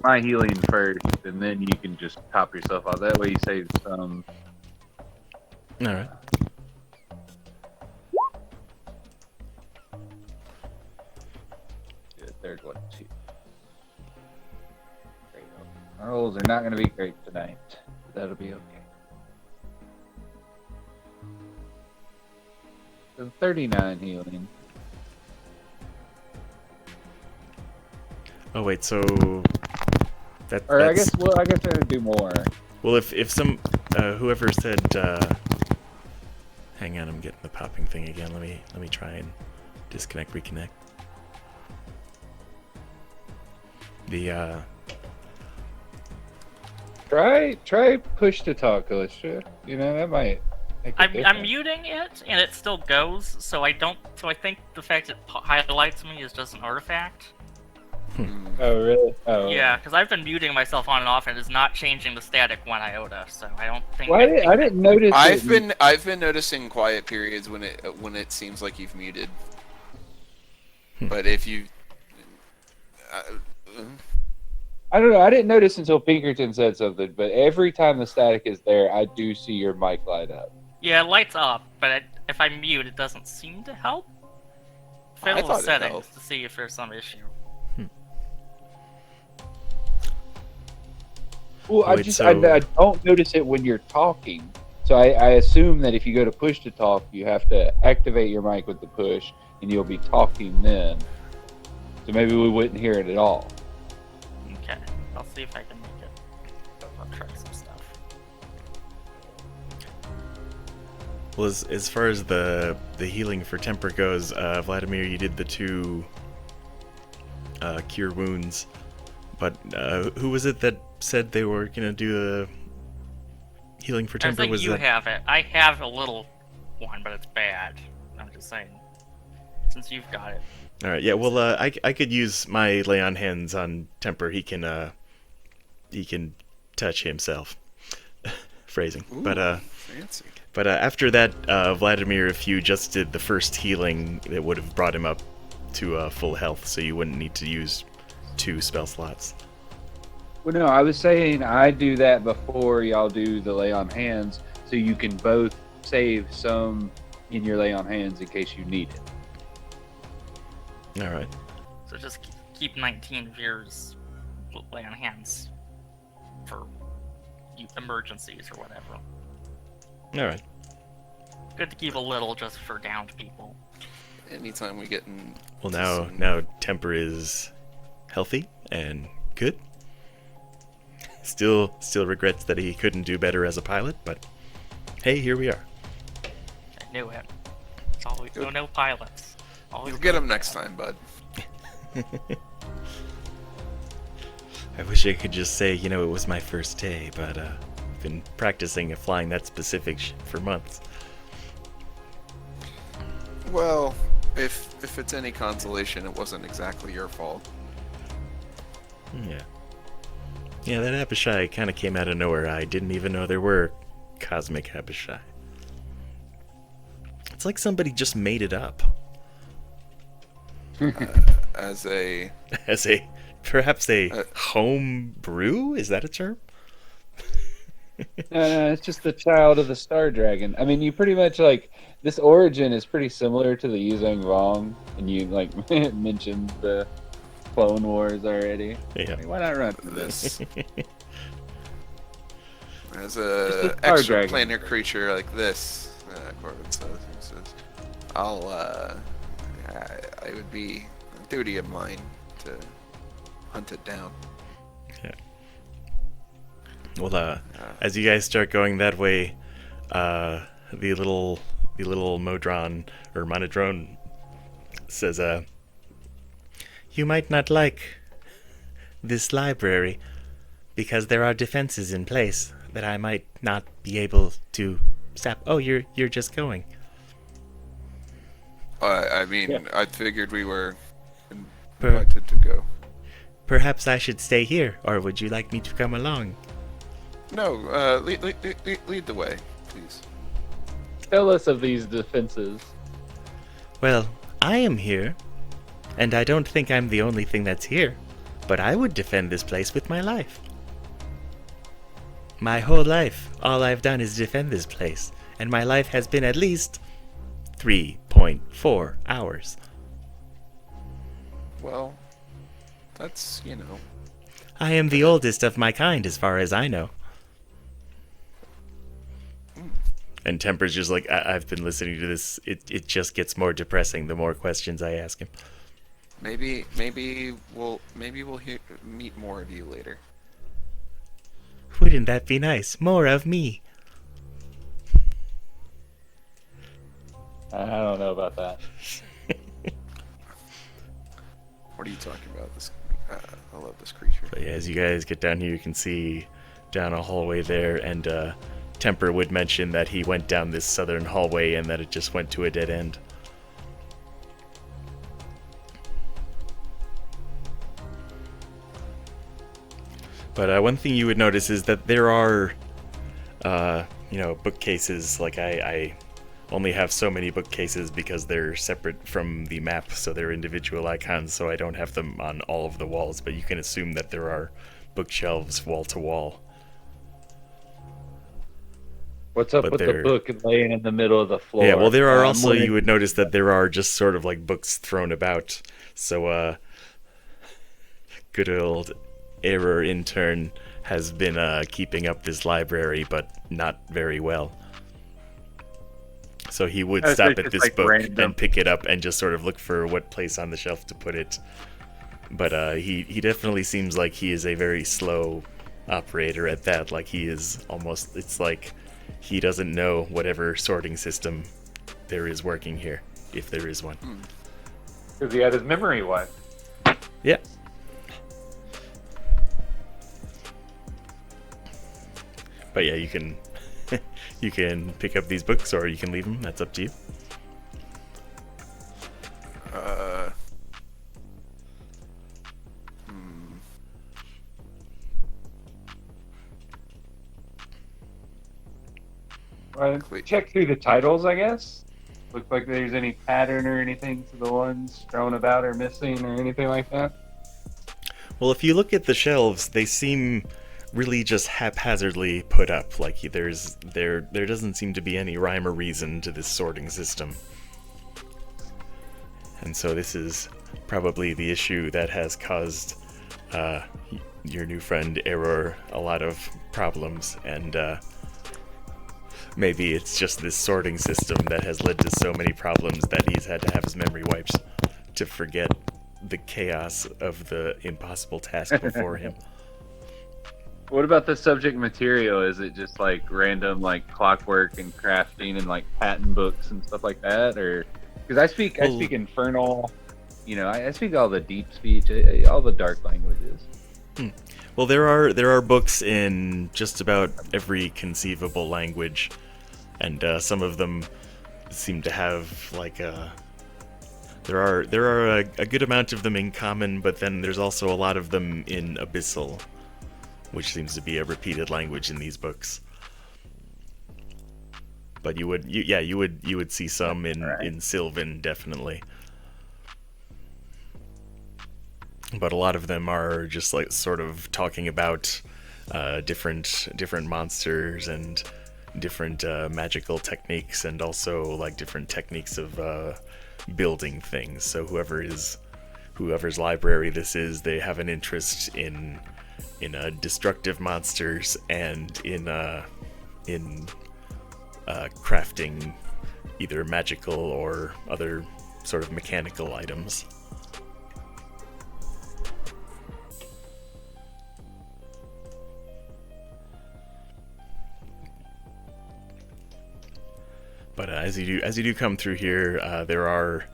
Speaker 5: my healing first, and then you can just top yourself off. That way you save some.
Speaker 1: Alright.
Speaker 5: Third one, too. There you go. Our rolls are not going to be great tonight. That'll be okay. 39 healing.
Speaker 1: Oh wait, so that
Speaker 5: Or I
Speaker 1: that's
Speaker 5: guess I'm gonna do more.
Speaker 1: well, if some whoever said, hang on, I'm getting the popping thing again. Let me try and disconnect, reconnect. The
Speaker 5: Try push to talk, Alicia. You know, that might make a
Speaker 4: I'm
Speaker 5: difference.
Speaker 4: muting it, and it still goes. So I think the fact it highlights me is just an artifact.
Speaker 5: Oh, really? Oh.
Speaker 4: Yeah, because I've been muting myself on and off, and it's not changing the static 1 iota. So I don't think.
Speaker 5: Well, I didn't notice.
Speaker 3: I've been noticing quiet periods when it seems like you've muted. But if you,
Speaker 5: I don't know. I didn't notice until Pinkerton said something. But every time the static is there, I do see your mic light up.
Speaker 4: Yeah, it lights up, but if I mute, it doesn't seem to help.
Speaker 3: I
Speaker 4: Fiddle
Speaker 3: thought
Speaker 4: with
Speaker 3: it
Speaker 4: settings
Speaker 3: helped.
Speaker 4: to see if there's some issue.
Speaker 5: Well,
Speaker 1: Wait,
Speaker 5: I don't notice it when you're talking. So I assume that if you go to push to talk, you have to activate your mic with the push, and you'll be talking then. So maybe we wouldn't hear it at all.
Speaker 4: Okay, I'll see if I can make it. I'll try some stuff.
Speaker 1: well, as far as the healing for temper goes, Vladimir, you did the 2 cure wounds, but who was it that said they were gonna do the healing for
Speaker 4: I
Speaker 1: temper?
Speaker 4: think
Speaker 1: Was
Speaker 4: you
Speaker 1: that
Speaker 4: have it. I have a little one, but it's bad. I'm just saying. Since you've got it.
Speaker 1: all right? Yeah, well, I could use my lay on hands on temper. He can touch himself. Phrasing,
Speaker 3: ooh,
Speaker 1: but
Speaker 3: fancy.
Speaker 1: But after that, Vladimir, if you just did the first healing, it would have brought him up to full health, so you wouldn't need to use 2 spell slots.
Speaker 5: Well, no, I was saying I do that before y'all do the lay on hands, so you can both save some in your lay on hands in case you need it.
Speaker 1: All right.
Speaker 4: So just keep 19 of yours lay on hands for emergencies or whatever.
Speaker 1: All right.
Speaker 4: Good to keep a little just for downed people.
Speaker 3: Anytime we get in.
Speaker 1: Well, now temper is healthy and good. Still regrets that he couldn't do better as a pilot, but hey, here we are.
Speaker 4: I knew it. It's always no pilots. Always
Speaker 3: You'll get
Speaker 4: good.
Speaker 3: him next time, bud.
Speaker 1: I wish I could just say, it was my first day, but I've been practicing flying that specific for months.
Speaker 3: Well, if it's any consolation, it wasn't exactly your fault.
Speaker 1: Yeah. Yeah, that Abishai kind of came out of nowhere. I didn't even know there were cosmic Abishai. It's like somebody just made it up.
Speaker 3: As a
Speaker 1: Perhaps a homebrew? Is that a term?
Speaker 5: No, it's just the child of the Star Dragon. I mean, you pretty much this origin is pretty similar to the Yuzhang Vong, and you mentioned the Clone Wars already.
Speaker 1: Yeah.
Speaker 5: I mean, why not run through this?
Speaker 3: this as
Speaker 5: Just
Speaker 3: a
Speaker 5: a star
Speaker 3: extraplanar
Speaker 5: dragon.
Speaker 3: creature like this, Corbin says, I'll it would be a duty of mine to hunt it down.
Speaker 1: Well, as you guys start going that way, the little Modron or Monodrone says, "You might not like this library because there are defenses in place that I might not be able to stop." Oh, you're just going.
Speaker 3: I mean,
Speaker 5: Yeah.
Speaker 3: I figured we were
Speaker 1: Per-
Speaker 3: invited to go.
Speaker 1: Perhaps I should stay here, or would you like me to come along?
Speaker 3: No, lead the way, please.
Speaker 5: Tell us of these defenses.
Speaker 1: Well, I am here, and I don't think I'm the only thing that's here, but I would defend this place with my life. My whole life, all I've done is defend this place, and my life has been at least 3.4 hours.
Speaker 3: Well, that's,
Speaker 1: I am the oldest of my kind as far as I know. And Temper's just like, I've been listening to this. It just gets more depressing the more questions I ask him.
Speaker 3: Maybe we'll meet more of you later.
Speaker 1: Wouldn't that be nice? More of me.
Speaker 5: I don't know about that.
Speaker 3: What are you talking about? This, I love this creature.
Speaker 1: But yeah, as you guys get down here, you can see down a hallway there, and Temper would mention that he went down this southern hallway and that it just went to a dead end. But one thing you would notice is that there are, bookcases. Like I only have so many bookcases because they're separate from the map, so they're individual icons, so I don't have them on all of the walls, but you can assume that there are bookshelves wall to wall.
Speaker 5: What's up
Speaker 1: But
Speaker 5: with the
Speaker 1: they're-
Speaker 5: book laying in the middle of the floor?
Speaker 1: Yeah, well, there are also,
Speaker 5: wondering-
Speaker 1: you would notice that there are just sort of like books thrown about. So, good old Error intern has been keeping up this library, but not very well. So he would
Speaker 5: Oh, so
Speaker 1: stop
Speaker 5: it's
Speaker 1: at
Speaker 5: just,
Speaker 1: this
Speaker 5: like,
Speaker 1: book
Speaker 5: random.
Speaker 1: and pick it up and just sort of look for what place on the shelf to put it. But he definitely seems like he is a very slow operator at that. Like he is almost, it's like he doesn't know whatever sorting system there is working here, if there is one.
Speaker 5: Because he had his memory wiped.
Speaker 1: Yeah. But yeah, you can you can pick up these books or you can leave them. That's up to you.
Speaker 5: Check through the titles, I guess. Look like there's any pattern or anything to the ones thrown about or missing or anything like that.
Speaker 1: Well, if you look at the shelves, they seem really just haphazardly put up. Like there doesn't seem to be any rhyme or reason to this sorting system. And so this is probably the issue that has caused your new friend Error a lot of problems, and maybe it's just this sorting system that has led to so many problems that he's had to have his memory wiped to forget the chaos of the impossible task before him.
Speaker 5: What about the subject material? Is it just like random like clockwork and crafting and like pattern books and stuff like that, or because I speak Infernal, I speak all the deep speech, all the dark languages.
Speaker 1: Well, there are books in just about every conceivable language, and some of them seem to have like there are a good amount of them in common, but then there's also a lot of them in Abyssal, which seems to be a repeated language in these books. But you would see some in Sylvan, definitely. But a lot of them are just like sort of talking about different monsters and different magical techniques, and also like different techniques of building things. So whoever's library this is, they have an interest in destructive monsters and in crafting either magical or other sort of mechanical items. But as you do come through here, there are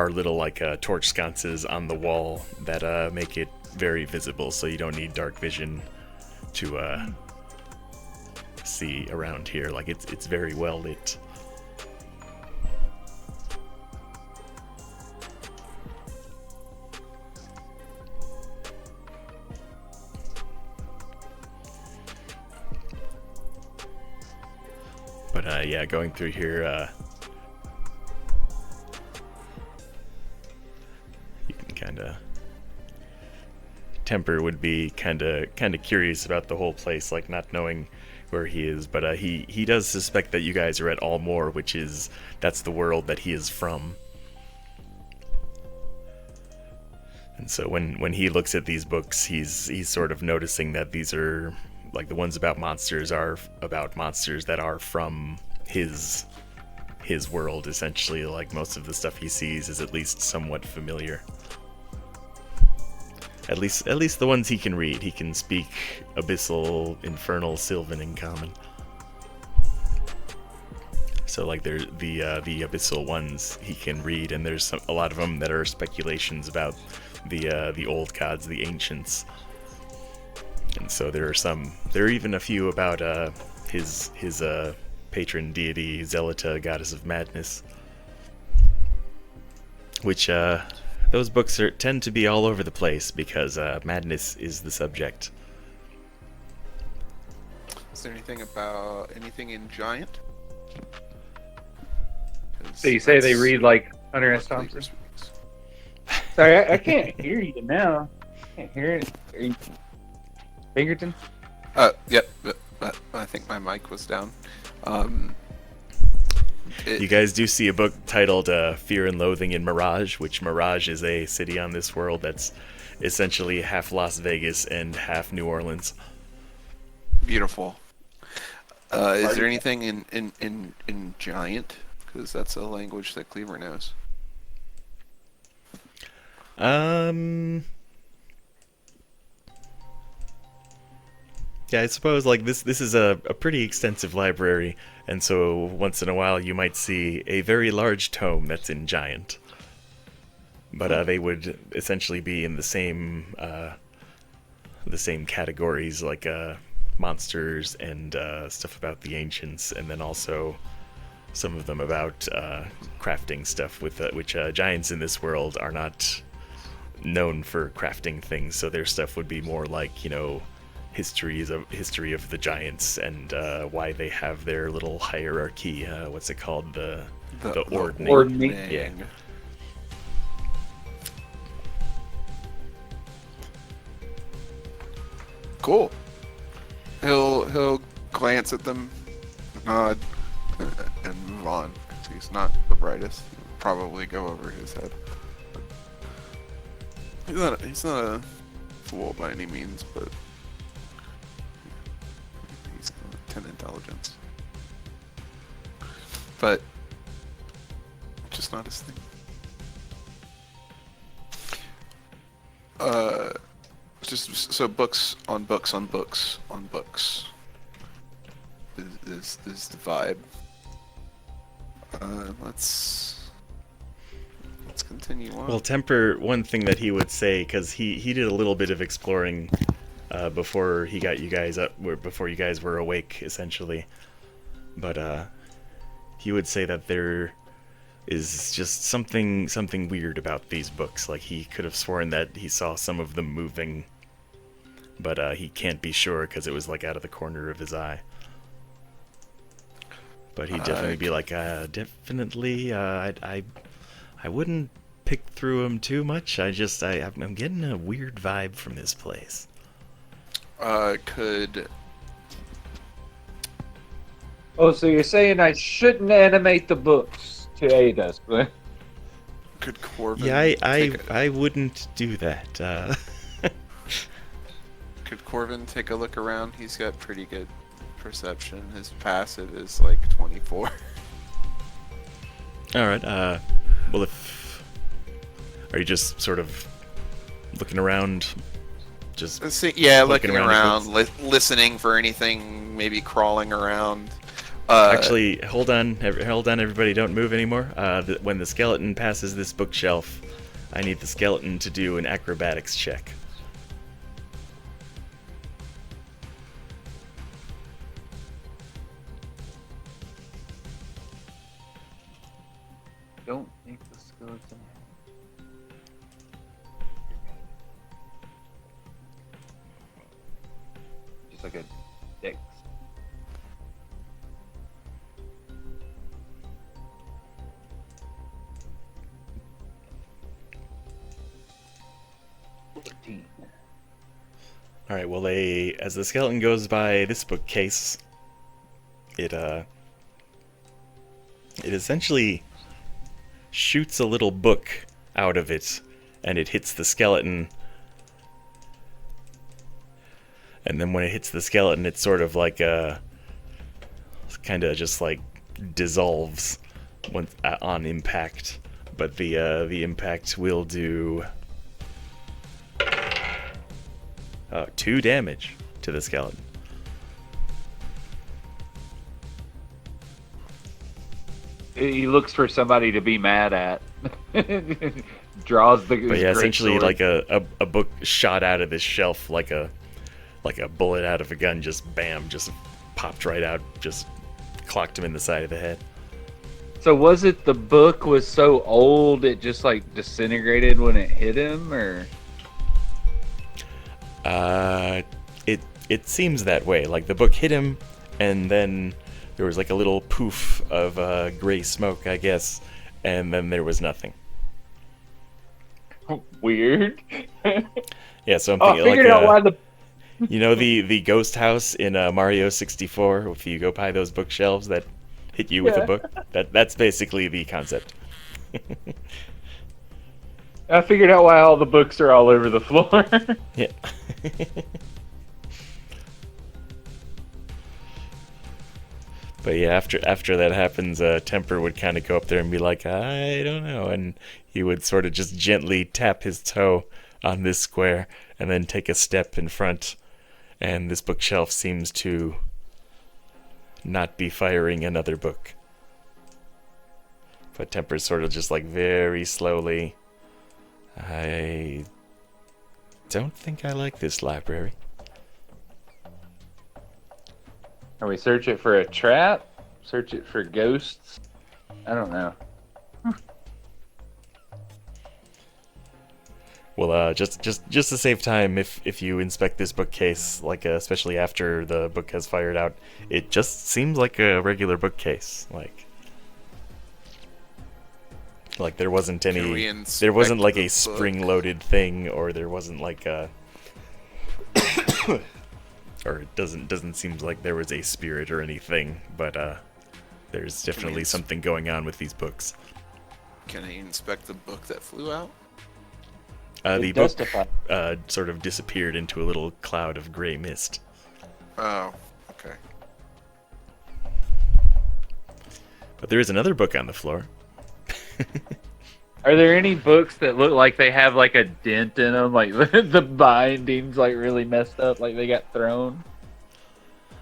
Speaker 1: little like torch sconces on the wall that make it very visible, so you don't need dark vision to see around here. Like it's very well lit. But yeah, going through here, you can kind of. Temper would be kind of curious about the whole place, like not knowing where he is. But he does suspect that you guys are at Allmore, that's the world that he is from. And so when he looks at these books, he's sort of noticing that these are like the ones about monsters are about monsters that are from his world, essentially. Like, most of the stuff he sees is at least somewhat familiar. At least the ones he can read. He can speak Abyssal, Infernal, Sylvan, and Common. So, like, the Abyssal ones he can read, and there's a lot of them that are speculations about the old gods, the ancients. And so there are even a few about his patron deity, Zelita, goddess of madness, which those books tend to be all over the place because madness is the subject.
Speaker 3: Is there anything in Giant?
Speaker 5: So you say they read like Hunter S. Thompson? Sorry, I can't hear you now. I can't hear it. Are you... Pinkerton?
Speaker 3: Yep. I think my mic was down.
Speaker 1: You guys do see a book titled Fear and Loathing in Mirage, which Mirage is a city on this world that's essentially half Las Vegas and half New Orleans.
Speaker 3: Beautiful. Is there anything in Giant? Because that's a language that Cleaver knows.
Speaker 1: Yeah, I suppose, like, this is a pretty extensive library, and so once in a while you might see a very large tome that's in Giant. But they would essentially be in the same categories, like monsters and stuff about the ancients, and then also some of them about crafting stuff, with which giants in this world are not known for crafting things, so their stuff would be more like, you know, history of the giants and why they have their little hierarchy. What's it called? The ordning.
Speaker 5: Ordning.
Speaker 1: Yeah.
Speaker 3: Cool. He'll glance at them, nod, and move on. 'Cause he's not the brightest. Probably go over his head. He's not a fool by any means, but he's got 10 intelligence. But just not his thing. Just so books on books on books on books is the vibe. Let's continue on.
Speaker 1: Well, Temper, one thing that he would say, because he did a little bit of exploring before he got you guys up, before you guys were awake, essentially. But he would say that there is just something weird about these books. Like, he could have sworn that he saw some of them moving, but he can't be sure because it was like out of the corner of his eye. But he'd definitely be like, definitely, I wouldn't pick through them too much. I'm getting a weird vibe from this place.
Speaker 3: Could
Speaker 5: Oh, so you're saying I shouldn't animate the books to aid us, but...
Speaker 3: could Corvin?
Speaker 1: Yeah,
Speaker 3: take
Speaker 1: I wouldn't do that.
Speaker 3: Could Corvin take a look around? He's got pretty good perception. His passive is like 24.
Speaker 1: All right. Well, are you just sort of looking around? Just
Speaker 3: looking
Speaker 1: around
Speaker 3: around, listening for anything, maybe crawling around.
Speaker 1: Actually, hold on, everybody, don't move anymore. When the skeleton passes this bookshelf, I need the skeleton to do an acrobatics check.
Speaker 5: Don't think the skeleton... Just like a dex.
Speaker 1: All right. Well, as the skeleton goes by this bookcase, it essentially shoots a little book out of it, and it hits the skeleton. And then when it hits the skeleton, it's sort of like kind of just like dissolves once on impact, but the impact will do 2 damage to the skeleton.
Speaker 5: He looks for somebody to be mad at. Draws the.
Speaker 1: But yeah, essentially like a book shot out of this shelf like a bullet out of a gun, just bam, just popped right out, just clocked him in the side of the head.
Speaker 5: So was it the book was so old it just like disintegrated when it hit him, or?
Speaker 1: It seems that way. Like the book hit him, and then there was like a little poof of gray smoke, I guess, and then there was nothing.
Speaker 5: Weird.
Speaker 1: Yeah, so I'm
Speaker 5: I
Speaker 1: thinking
Speaker 5: figured out why the.
Speaker 1: You know the ghost house in Mario 64, if you go by those bookshelves that hit you with a book? That's basically the concept.
Speaker 5: I figured out why all the books are all over the floor.
Speaker 1: Yeah. But yeah, after that happens, Temper would kind of go up there and be like, I don't know, and he would sort of just gently tap his toe on this square and then take a step in front, and this bookshelf seems to not be firing another book. But Temper's sort of just like very slowly, I don't think I like this library.
Speaker 5: Are we search it for a trap? Search it for ghosts? I don't know.
Speaker 1: Well, just to save time, if you inspect this bookcase, like especially after the book has fired out, it just seems like a regular bookcase. Like there wasn't there wasn't like a spring-loaded thing, or there wasn't like a, or it doesn't seem like there was a spirit or anything. But there's definitely something going on with these books.
Speaker 3: Can I inspect the book that flew out?
Speaker 1: The book sort of disappeared into a little cloud of gray mist.
Speaker 3: Oh, okay.
Speaker 1: But there is another book on the floor.
Speaker 5: Are there any books that look like they have like a dent in them, like the binding's like really messed up, like they got thrown?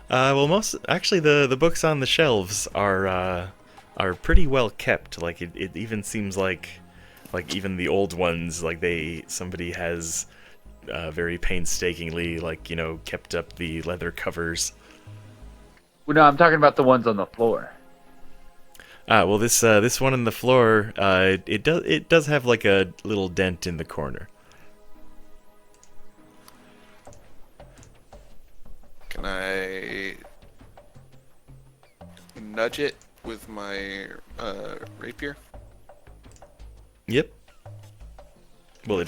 Speaker 1: Well, the books on the shelves are pretty well kept. Like it even seems like even the old ones, like somebody has very painstakingly kept up the leather covers.
Speaker 5: Well, no, I'm talking about the ones on the floor.
Speaker 1: Well, this one on the floor, it does have like a little dent in the corner.
Speaker 3: Can I nudge it with my rapier?
Speaker 1: Yep. Well,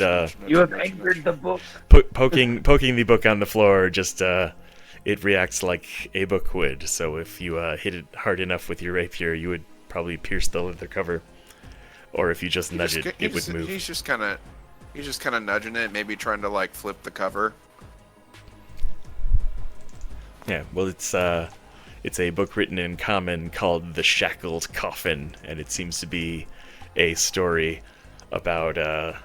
Speaker 5: You have angered the book.
Speaker 1: poking the book on the floor, just it reacts like a book would. So if you hit it hard enough with your rapier, you would probably pierce the leather cover. Or if you just nudge it, it would move.
Speaker 3: He's just kind of nudging it, maybe trying to like flip the cover.
Speaker 1: Yeah, well, it's a book written in common called The Shackled Coffin, and it seems to be a story about a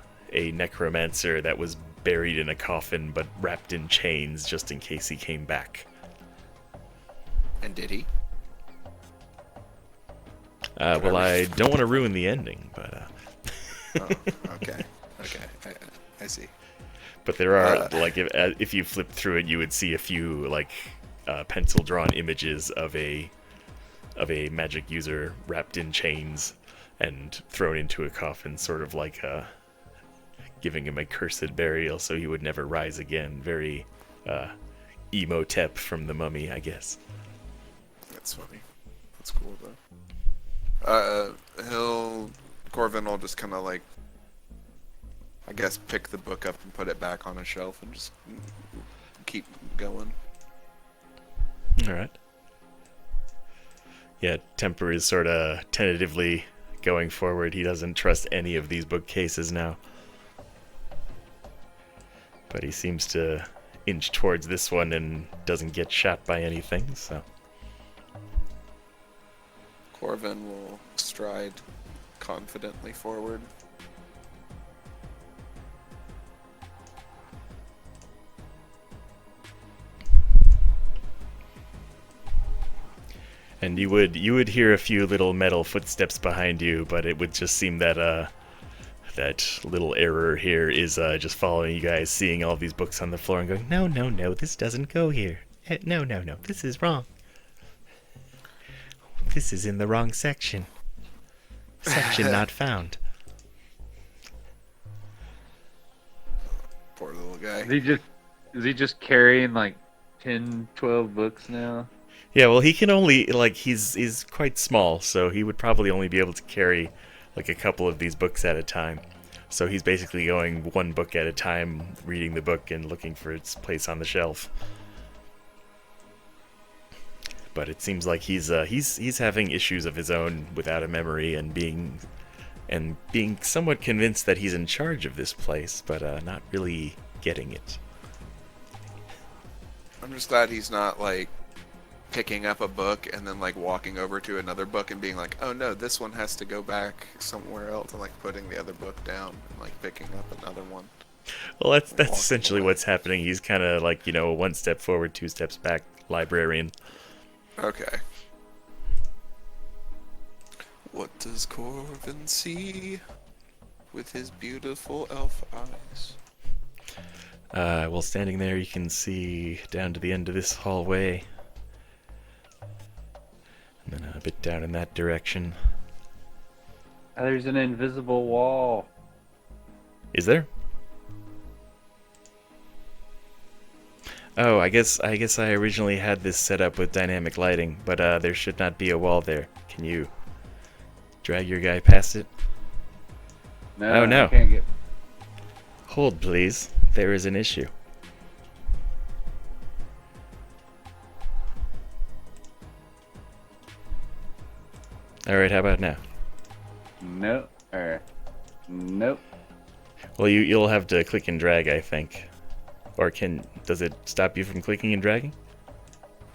Speaker 1: necromancer that was buried in a coffin but wrapped in chains just in case he came back.
Speaker 3: And did he?
Speaker 1: Well, I don't want to ruin the ending, but...
Speaker 3: Oh, okay. I see.
Speaker 1: But there are, if you flip through it, you would see a few, pencil-drawn images of a magic user wrapped in chains and thrown into a coffin, sort of like giving him a cursed burial so he would never rise again. Very Emotep from The Mummy, I guess.
Speaker 3: That's funny. That's cool, though. Corvin will just kind of I guess pick the book up and put it back on a shelf and just keep going.
Speaker 1: Alright. Yeah, Temper is sort of tentatively going forward. He doesn't trust any of these bookcases now. But he seems to inch towards this one and doesn't get shot by anything, so...
Speaker 3: Corvin will stride confidently forward.
Speaker 1: And you would hear a few little metal footsteps behind you, but it would just seem that that little error here is just following you guys, seeing all these books on the floor and going, no, no, no, this doesn't go here. No, no, no, this is wrong. This is in the wrong section. Section not found.
Speaker 3: Poor little guy.
Speaker 5: Is he just carrying like 10, 12 books now?
Speaker 1: Yeah, well, he can only, like, he's quite small, so he would probably only be able to carry, like, a couple of these books at a time. So he's basically going one book at a time, reading the book and looking for its place on the shelf. But it seems like he's having issues of his own without a memory and being somewhat convinced that he's in charge of this place, but not really getting it.
Speaker 3: I'm just glad he's not like picking up a book and then like walking over to another book and being like, oh no, this one has to go back somewhere else, and like putting the other book down and like picking up another one.
Speaker 1: Well, that's essentially what's happening. He's kind of like, you know, one step forward, two steps back librarian.
Speaker 3: Okay. What does Corvin see with his beautiful elf eyes?
Speaker 1: Well, standing there, you can see down to the end of this hallway. And then a bit down in that direction.
Speaker 5: There's an invisible wall.
Speaker 1: Is there? Oh, I guess I originally had this set up with dynamic lighting, but there should not be a wall there. Can you drag your guy past it?
Speaker 5: No,
Speaker 1: Oh, no.
Speaker 5: I can't get.
Speaker 1: Hold, please. There is an issue. Alright, how about now?
Speaker 5: Nope. Nope.
Speaker 1: Well, you'll have to click and drag, I think. Or does it stop you from clicking and dragging?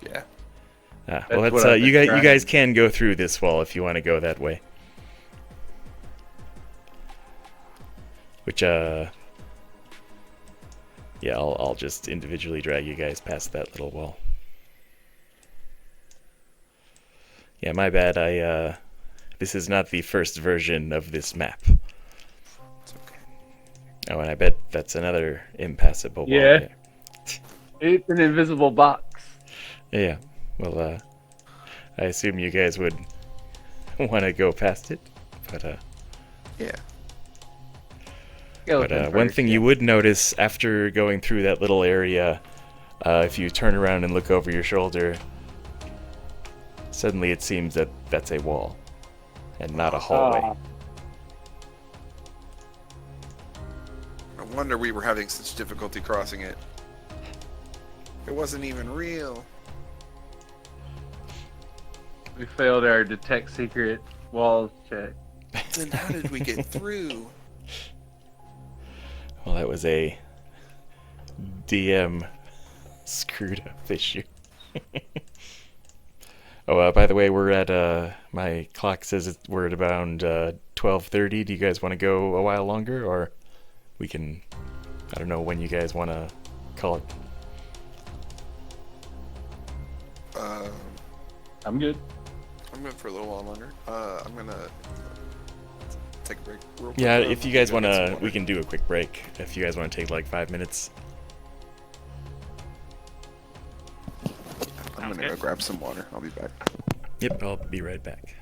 Speaker 3: Yeah.
Speaker 1: Well,
Speaker 5: That's
Speaker 1: that's
Speaker 5: what I've
Speaker 1: you
Speaker 5: been
Speaker 1: guys
Speaker 5: trying.
Speaker 1: can go through this wall if you want to go that way. Which yeah, I'll just individually drag you guys past that little wall. Yeah, my bad. This is not the first version of this map.
Speaker 3: It's okay.
Speaker 1: Oh, and I bet that's another impassable wall.
Speaker 5: Yeah.
Speaker 1: There.
Speaker 5: It's an invisible box.
Speaker 1: Yeah. Well, I assume you guys would want to go past it, but
Speaker 3: Yeah.
Speaker 1: one thing you would notice after going through that little area, if you turn around and look over your shoulder, suddenly it seems that that's a wall and not a hallway.
Speaker 3: No wonder we were having such difficulty crossing it. It wasn't even real.
Speaker 5: We failed our detect secret walls check.
Speaker 3: Then how did we get through?
Speaker 1: Well, that was a DM screwed up issue. Oh, by the way, we're at, my clock says we're at around 12:30. Do you guys want to go a while longer, or we can, I don't know when you guys want to call it.
Speaker 5: I'm good.
Speaker 3: I'm good for a little while longer. I'm gonna take a break real quick.
Speaker 1: Yeah, if you guys want
Speaker 3: Get some
Speaker 1: to,
Speaker 3: water.
Speaker 1: we can do a quick break. If you guys want to take like 5 minutes.
Speaker 3: I'm
Speaker 4: Sounds
Speaker 3: gonna go
Speaker 4: good.
Speaker 3: grab some water. I'll be back.
Speaker 1: Yep, I'll be right back.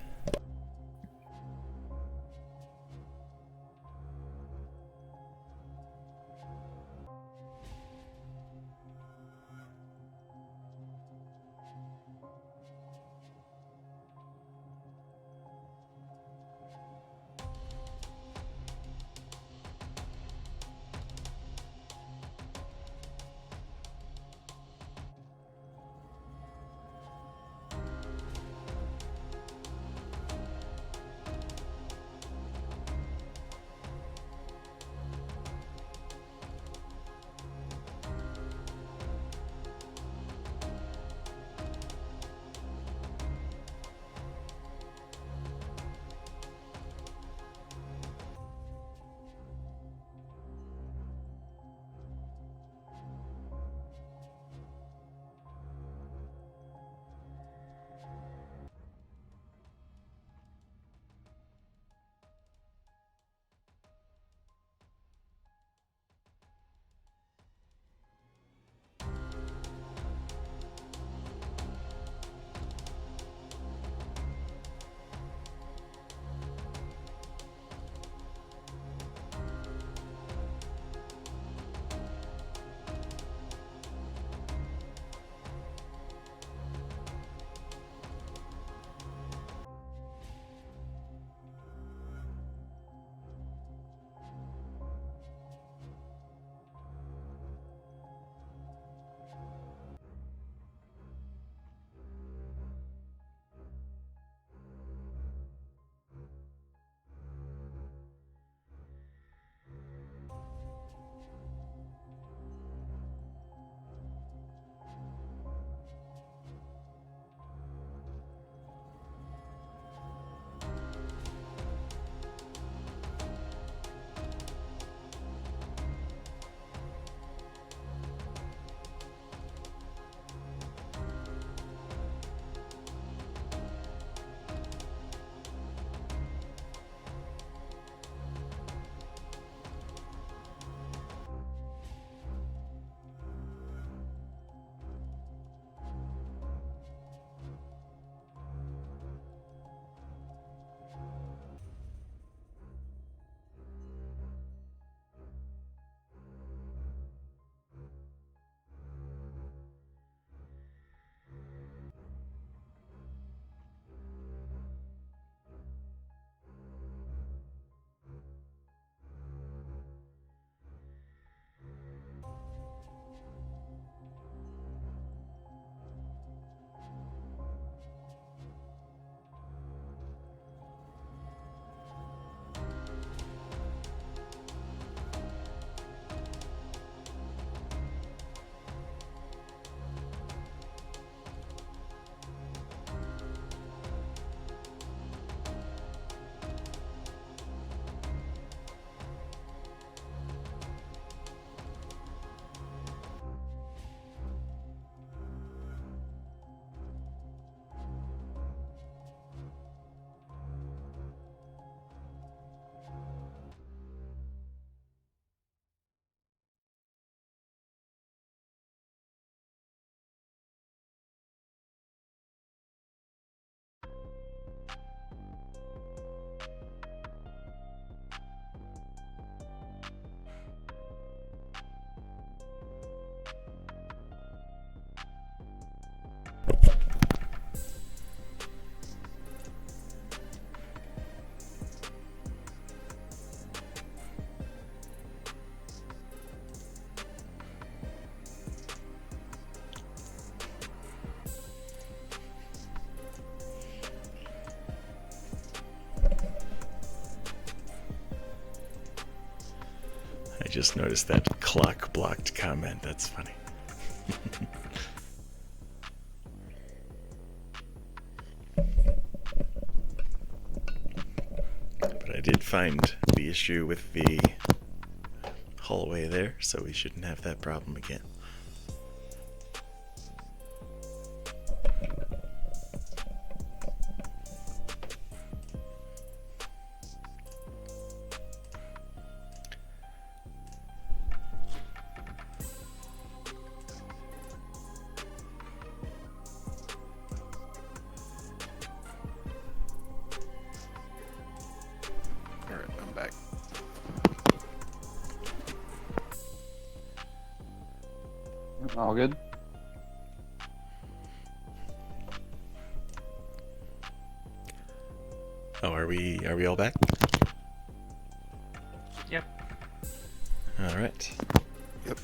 Speaker 1: I just noticed that clock blocked comment. That's funny. But I did find the issue with the hallway there, so we shouldn't have that problem again.
Speaker 3: Alright, I'm back.
Speaker 5: All good.
Speaker 1: Oh, are we all back?
Speaker 4: Yep.
Speaker 1: All right.
Speaker 3: Yep.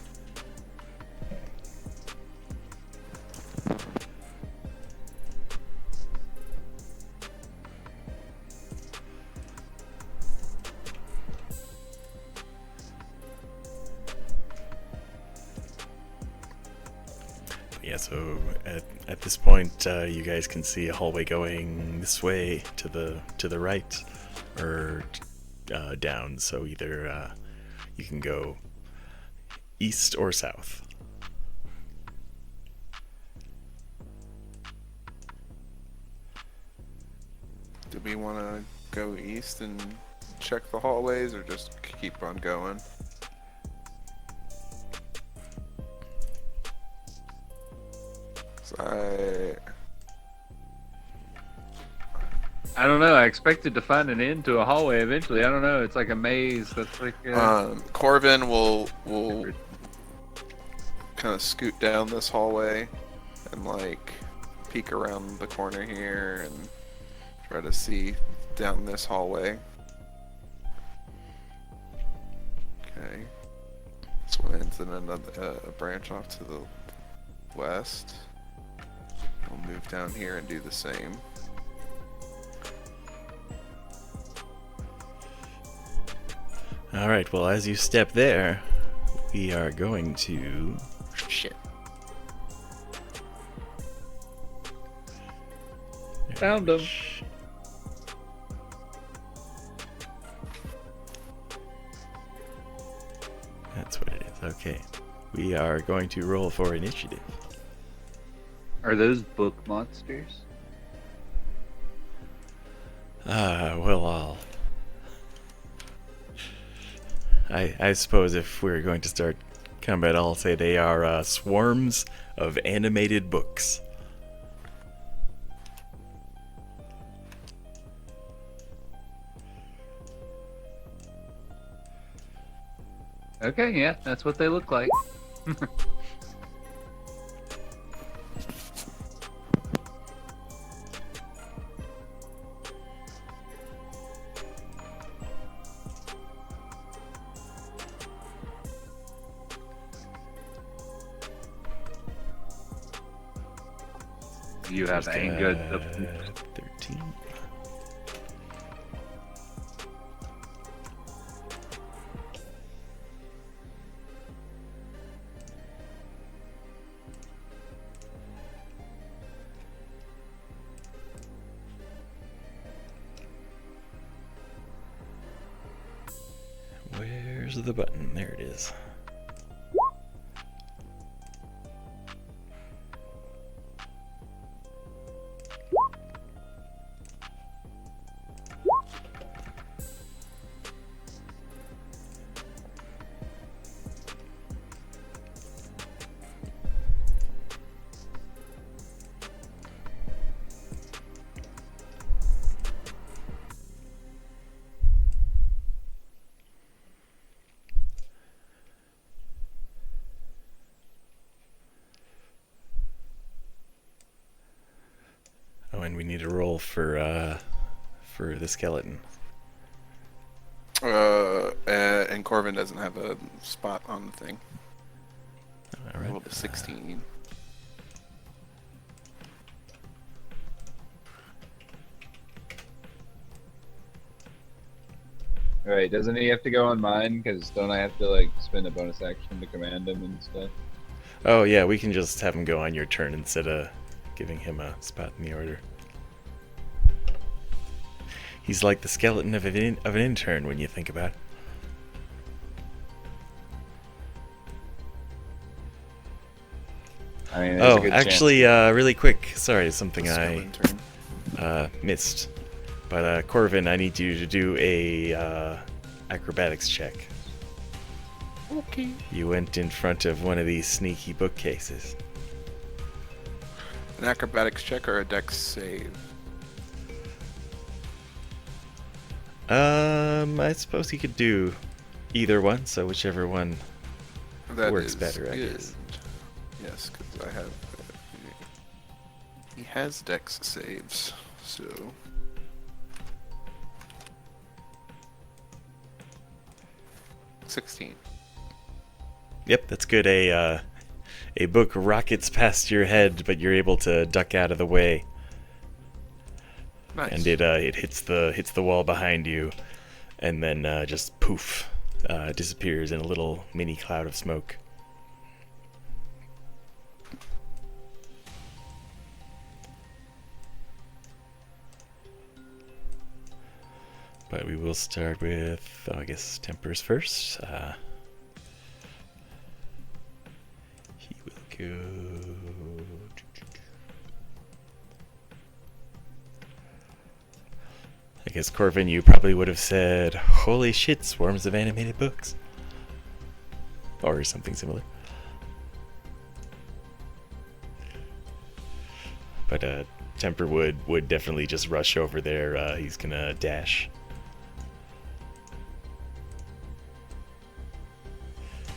Speaker 1: Yeah, so at this point, you guys can see a hallway going this way to the right, or down. So either you can go east or south.
Speaker 3: Do we want to go east and check the hallways, or just keep on going?
Speaker 5: I don't know. I expected to find an end to a hallway eventually. I don't know. It's like a maze. That's like.
Speaker 3: Corvin will kind of scoot down this hallway and like peek around the corner here and try to see down this hallway. Okay. This one ends in another branch off to the west. I'll move down here and do the same.
Speaker 1: All right. Well, as you step there, we are going to shit.
Speaker 5: Found him.
Speaker 1: That's what it is. Okay. We are going to roll for initiative.
Speaker 5: Are those book monsters?
Speaker 1: Well, I suppose if we're going to start combat, I'll say they are swarms of animated books.
Speaker 5: Okay, yeah, that's what they look like. You have anger.
Speaker 1: 13. Where's the button? There it is. Oh, and we need a roll for the skeleton.
Speaker 3: And Corvin doesn't have a spot on the thing.
Speaker 1: All right.
Speaker 3: Rolled a 16.
Speaker 5: Right, doesn't he have to go on mine? Because don't I have to, like, spend a bonus action to command him and stuff?
Speaker 1: Oh yeah, we can just have him go on your turn instead of giving him a spot in the order. He's like the skeleton of an intern when you think about it.
Speaker 5: I mean, there's a
Speaker 1: Oh,
Speaker 5: good
Speaker 1: actually, really quick. Sorry, something I
Speaker 3: Skeleton turn.
Speaker 1: missed. But Corvin, I need you to do a acrobatics check.
Speaker 3: Okay.
Speaker 1: You went in front of one of these sneaky bookcases.
Speaker 3: An acrobatics check or a dex save?
Speaker 1: I suppose you could do either one, so whichever one
Speaker 3: That
Speaker 1: works
Speaker 3: is
Speaker 1: better, I
Speaker 3: good.
Speaker 1: guess.
Speaker 3: Yes, because I have. He has dex saves, so. $16.
Speaker 1: Yep, that's good. A book rockets past your head, but you're able to duck out of the way,
Speaker 3: Nice.
Speaker 1: and it hits the wall behind you, and then just poof, disappears in a little mini cloud of smoke. But we will start with, I guess, Tempers first. He will go. I guess, Corvin, you probably would have said, "Holy shit, swarms of animated books." Or something similar. But Temper would definitely just rush over there. He's gonna dash.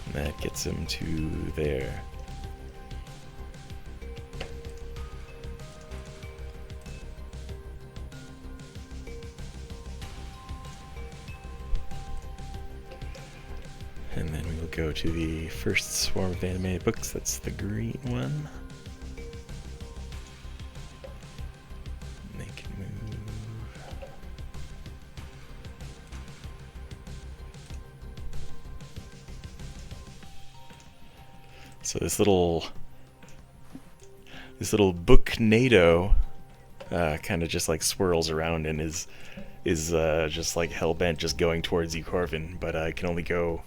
Speaker 1: And that gets him to there. And then we will go to the first swarm of animated books. That's the green one. They can move. So this little book NATO kind of just like swirls around and is just like hell-bent just going towards you, Corvin, but it can only go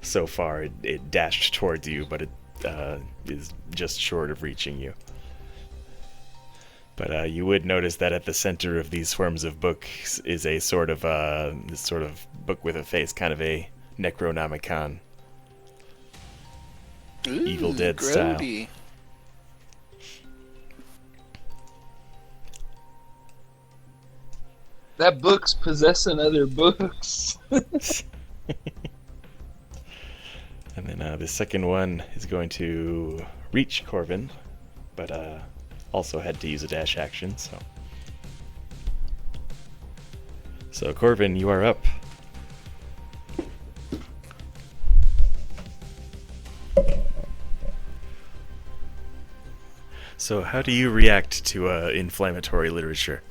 Speaker 1: so far. It dashed towards you, but it is just short of reaching you. But you would notice that at the center of these swarms of books is a sort of this sort of book with a face, kind of a Necronomicon, Evil Dead style.
Speaker 3: Grody.
Speaker 2: That book's possessing other books.
Speaker 1: And then the second one is going to reach Corvin, but also had to use a dash action, so. So Corvin, you are up. So how do you react to inflammatory literature?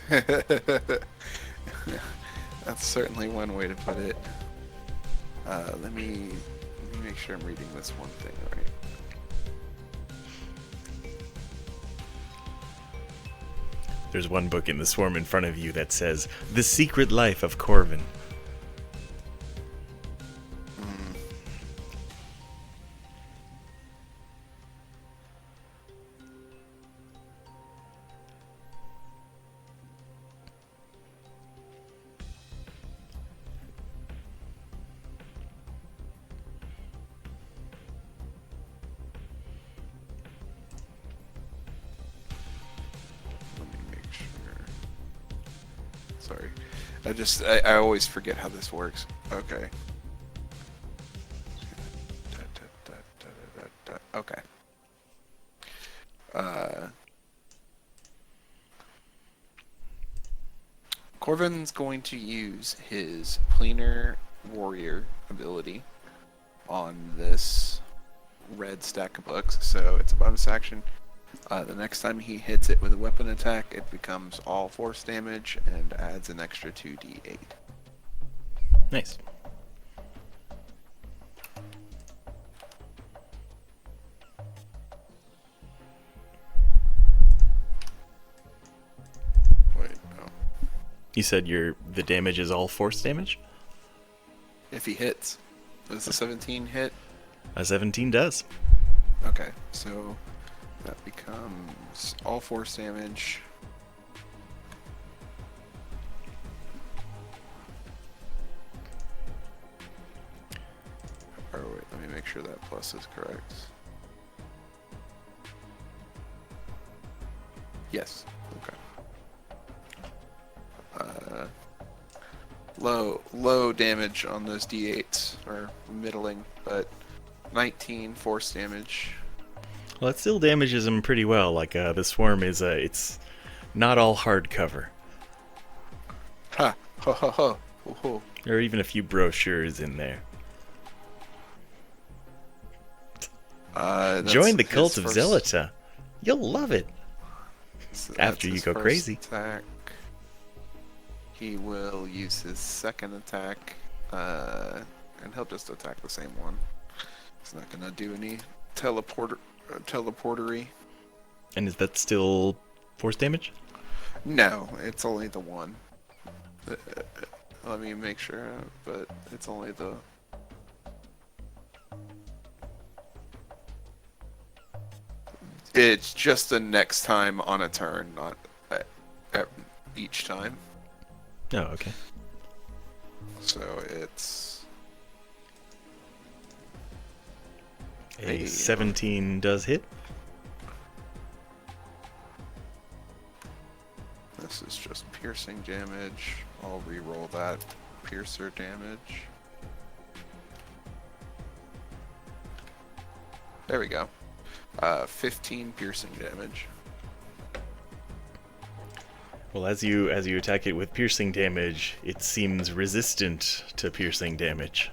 Speaker 3: That's certainly one way to put it. Let me make sure I'm reading this one thing right.
Speaker 1: There's one book in the swarm in front of you that says, "The Secret Life of Corvin."
Speaker 3: Let me make sure. Sorry. I always forget how this works. Okay. Okay. Corvin's going to use his Planar Warrior ability on this red stack of books, so it's a bonus action. The next time he hits it with a weapon attack, it becomes all force damage and adds an extra 2d8.
Speaker 1: Nice.
Speaker 3: Wait, no.
Speaker 1: You said the damage is all force damage?
Speaker 3: If he hits, does the 17 hit?
Speaker 1: A 17 does.
Speaker 3: Okay, so that becomes all force damage. Oh wait, let me make sure that plus is correct. Yes. Okay. Low damage on those d8s, or middling, but 19 force damage.
Speaker 1: Well, it still damages him pretty well. Like, the swarm is, it's not all hard cover.
Speaker 3: Ha! Ho ho ho! Ho ho!
Speaker 1: There are even a few brochures in there.
Speaker 3: That's
Speaker 1: Join the
Speaker 3: his
Speaker 1: cult of
Speaker 3: first-
Speaker 1: Zelata. You'll love it.
Speaker 3: so
Speaker 1: after
Speaker 3: that's
Speaker 1: you
Speaker 3: his
Speaker 1: go
Speaker 3: first
Speaker 1: crazy.
Speaker 3: Attack. He will use his second attack, and he'll just attack the same one. He's not gonna do any teleportery.
Speaker 1: And is that still force damage?
Speaker 3: No, it's only the one. Let me make sure, but it's only the. It's just the next time on a turn, not at each time.
Speaker 1: Oh, okay.
Speaker 3: So it's
Speaker 1: A 17 does hit.
Speaker 3: this is just piercing damage. I'll re-roll that piercer damage. There we go. 15 piercing damage.
Speaker 1: Well, as you attack it with piercing damage, it seems resistant to piercing damage,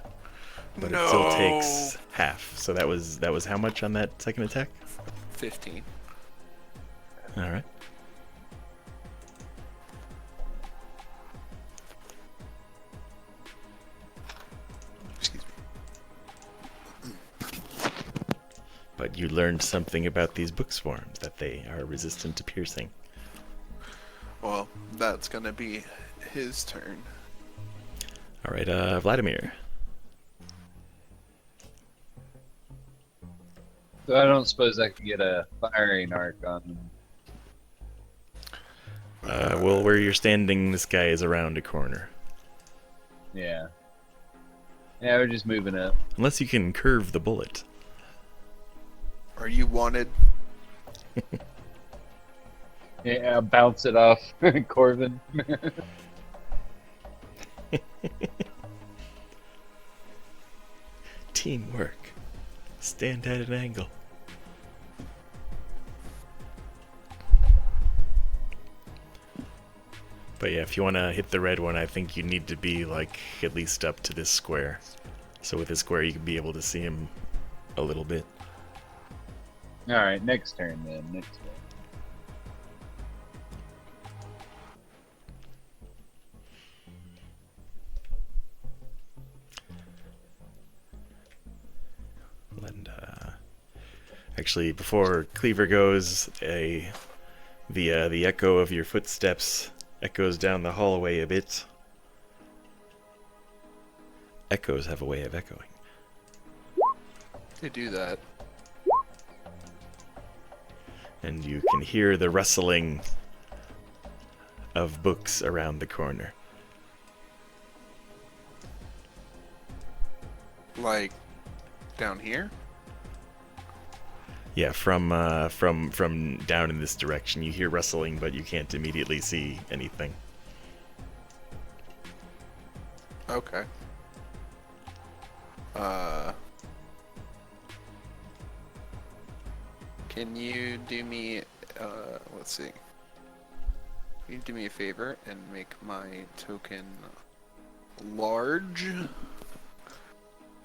Speaker 1: but it still takes half. So that was how much on that second attack?
Speaker 3: 15.
Speaker 1: All right.
Speaker 3: Excuse me.
Speaker 1: But you learned something about these book swarms, that they are resistant to piercing.
Speaker 3: Well, that's gonna be his turn.
Speaker 1: All right, Vladimir.
Speaker 2: So I don't suppose I could get a firing arc on them.
Speaker 1: Well, where you're standing, this guy is around a corner.
Speaker 2: Yeah. Yeah, we're just moving up.
Speaker 1: Unless you can curve the bullet.
Speaker 3: Are you wanted?
Speaker 2: Yeah, bounce it off Corvin.
Speaker 1: Teamwork. Stand at an angle. But yeah, if you want to hit the red one, I think you need to be like at least up to this square. So with this square, you can be able to see him a little bit.
Speaker 2: Alright, next turn then. Next turn.
Speaker 1: And actually, before Cleaver goes, the echo of your footsteps echoes down the hallway a bit. Echoes have a way of echoing.
Speaker 3: They do that.
Speaker 1: And you can hear the rustling of books around the corner.
Speaker 3: Like down here?
Speaker 1: Yeah, from down in this direction, you hear rustling, but you can't immediately see anything.
Speaker 3: Okay. Can you do me, let's see. Can you do me a favor and make my token large?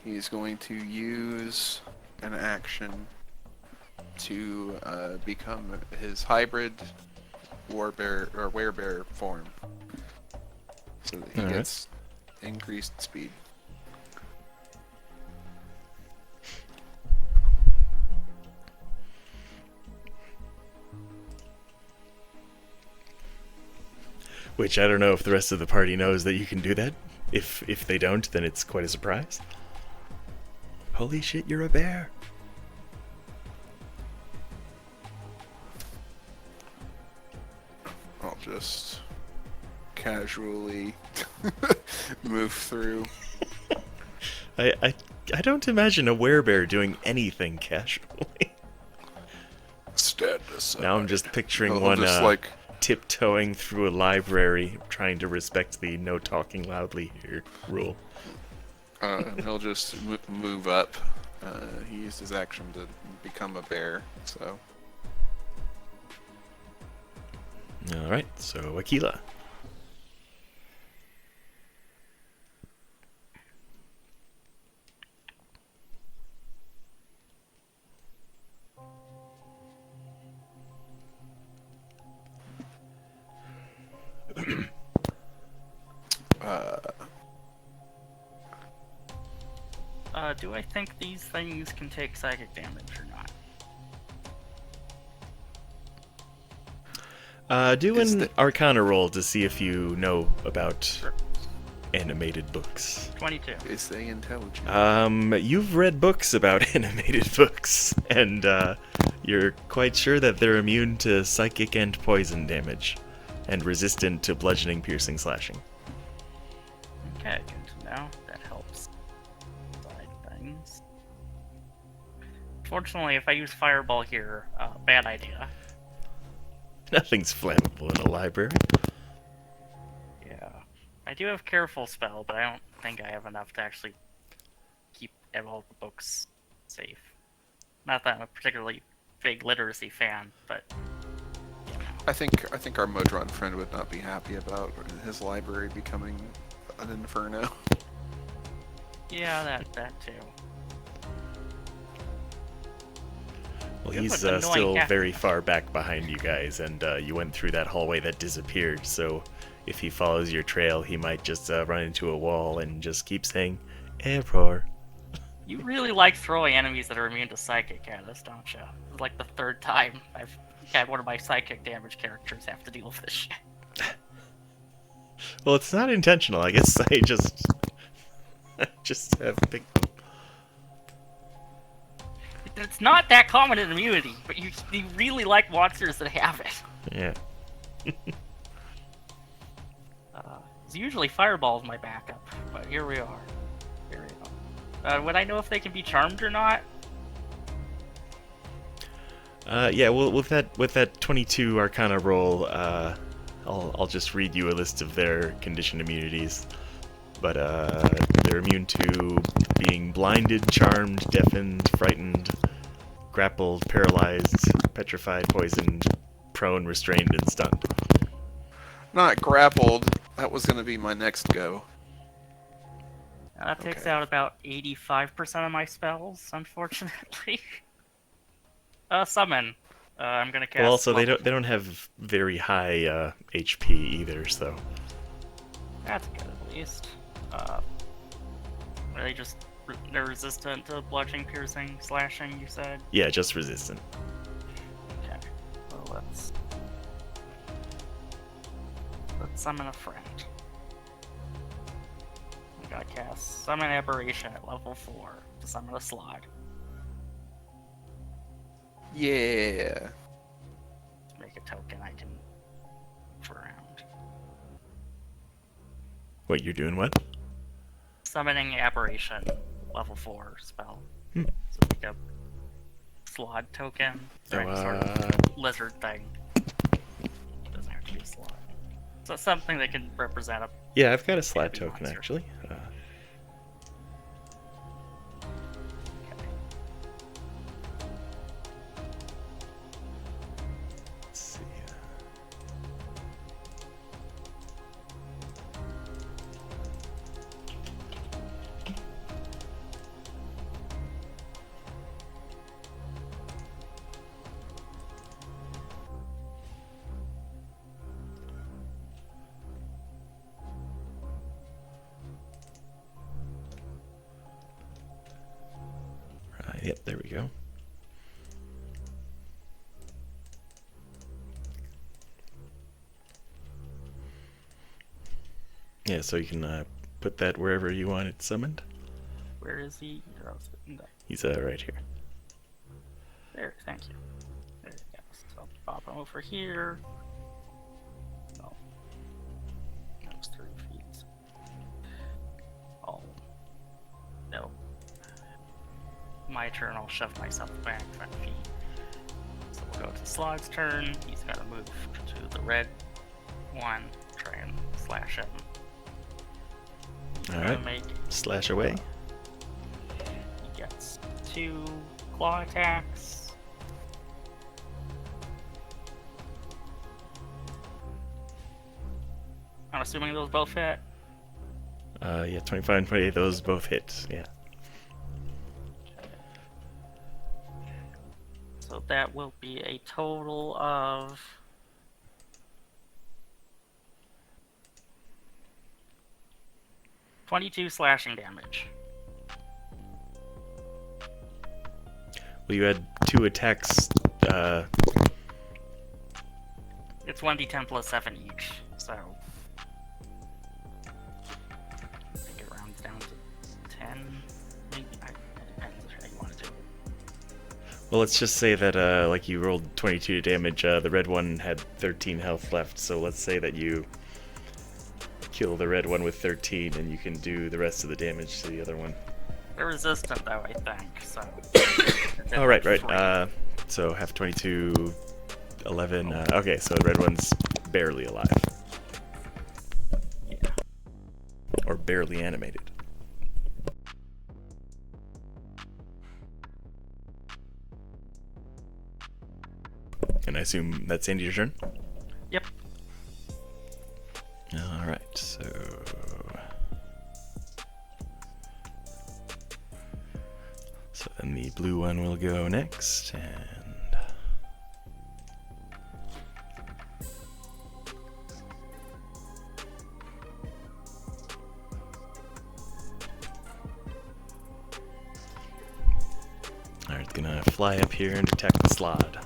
Speaker 3: He's going to use an action to become his hybrid warbear or werebear form. So that he
Speaker 1: Alright.
Speaker 3: gets increased speed.
Speaker 1: Which I don't know if the rest of the party knows that you can do that. If they don't, then it's quite a surprise. Holy shit, you're a bear.
Speaker 3: I'll just casually move through.
Speaker 1: I don't imagine a werebear doing anything casually.
Speaker 3: Stand aside.
Speaker 1: Now I'm just picturing
Speaker 3: I'll
Speaker 1: one
Speaker 3: just, like,
Speaker 1: tiptoeing through a library, trying to respect the no talking loudly here rule.
Speaker 3: he'll just move up. He used his action to become a bear, so.
Speaker 1: Alright, so Aquila.
Speaker 4: Do I think these things can take psychic damage or not?
Speaker 1: Do
Speaker 3: Is
Speaker 1: an
Speaker 3: the-
Speaker 1: Arcana roll to see if you know about
Speaker 4: Sure.
Speaker 1: animated books.
Speaker 4: 22.
Speaker 3: Is they intelligent?
Speaker 1: You've read books about animated books, and you're quite sure that they're immune to psychic and poison damage, and resistant to bludgeoning, piercing, slashing.
Speaker 4: Okay, good to know. That helps. Side things. Fortunately, if I use Fireball here, bad idea.
Speaker 1: Nothing's flammable in a library.
Speaker 4: Yeah. I do have Careful spell, but I don't think I have enough to actually keep all the books safe. Not that I'm a particularly big literacy fan, but
Speaker 3: I think our Modron friend would not be happy about his library becoming an inferno.
Speaker 4: yeah, that too.
Speaker 1: Well,
Speaker 4: Good
Speaker 1: he's
Speaker 4: with annoying
Speaker 1: still
Speaker 4: cat.
Speaker 1: very far back behind you guys, and you went through that hallway that disappeared, so if he follows your trail, he might just run into a wall and just keep saying, error.
Speaker 4: You really like throwing enemies that are immune to psychic at us, don't you? It's like the third time I've had one of my psychic damage characters have to deal with this shit.
Speaker 1: Well, it's not intentional. I guess I just have picked them.
Speaker 4: It's not that common in immunity, but you really like monsters that have it.
Speaker 1: Yeah.
Speaker 4: It's usually Fireball's my backup, but here we are. Here we are. Would I know if they can be charmed or not?
Speaker 1: Yeah. Well, with that 22 Arcana roll, I'll just read you a list of their conditioned immunities. But they're immune to being blinded, charmed, deafened, frightened, grappled, paralyzed, petrified, poisoned, prone, restrained, and stunned.
Speaker 3: Not grappled. That was gonna be my next go.
Speaker 4: That takes
Speaker 3: Okay.
Speaker 4: out about 85% of my spells, unfortunately. Summon. I'm gonna cast.
Speaker 1: Well, also they
Speaker 4: level-
Speaker 1: don't have very high HP either, so
Speaker 4: That's good at least. Are they just they're resistant to bludgeoning, piercing, slashing? You said.
Speaker 1: yeah, just resistant.
Speaker 4: Okay. Well, let's summon a friend. We gotta cast Summon Aberration at level 4 to summon a slot.
Speaker 3: Yeah.
Speaker 4: Make a token I can move around.
Speaker 1: What, you're doing what?
Speaker 4: Summoning Aberration, level 4 spell.
Speaker 1: Hmm.
Speaker 4: So make a slot token.
Speaker 1: Oh,
Speaker 4: Or any sort of lizard thing. It doesn't have to be a slot. So it's something that can represent a.
Speaker 1: Yeah, I've got a slab
Speaker 4: Heavy
Speaker 1: token
Speaker 4: monster.
Speaker 1: actually. Let's see. Yep, there we go. Yeah, so you can put that wherever you want it summoned.
Speaker 4: Where is he? No.
Speaker 1: He's right here.
Speaker 4: There, thank you. There he goes. So pop him over here. No. That was 3 feet. Oh. No. My turn, I'll shove myself back 5 feet. So we'll go to Slog's turn. He's got to move to the red one. Try and slash him.
Speaker 1: Alright. Slash away.
Speaker 4: He gets 2 claw attacks. I'm assuming those both hit.
Speaker 1: Yeah, 25 and 28, those both hit. Yeah.
Speaker 4: So that will be a total of 22 slashing damage.
Speaker 1: Well, you had 2 attacks.
Speaker 4: It's 1d10 plus 7 each, so I think it rounds down to 10. Maybe it depends how you want to do it.
Speaker 1: Well, let's just say that like you rolled 22 damage. The red one had 13 health left, so let's say that you kill the red one with 13, and you can do the rest of the damage to the other one.
Speaker 4: They're resistant, though, I think, so...
Speaker 1: Oh, right. So half 22, 11. Okay, so the red one's barely alive.
Speaker 4: Yeah.
Speaker 1: Or barely animated. And I assume that's Andy, your turn?
Speaker 4: Yep.
Speaker 1: Alright, so... So then the blue one will go next, and... Alright, it's gonna fly up here and attack the slod.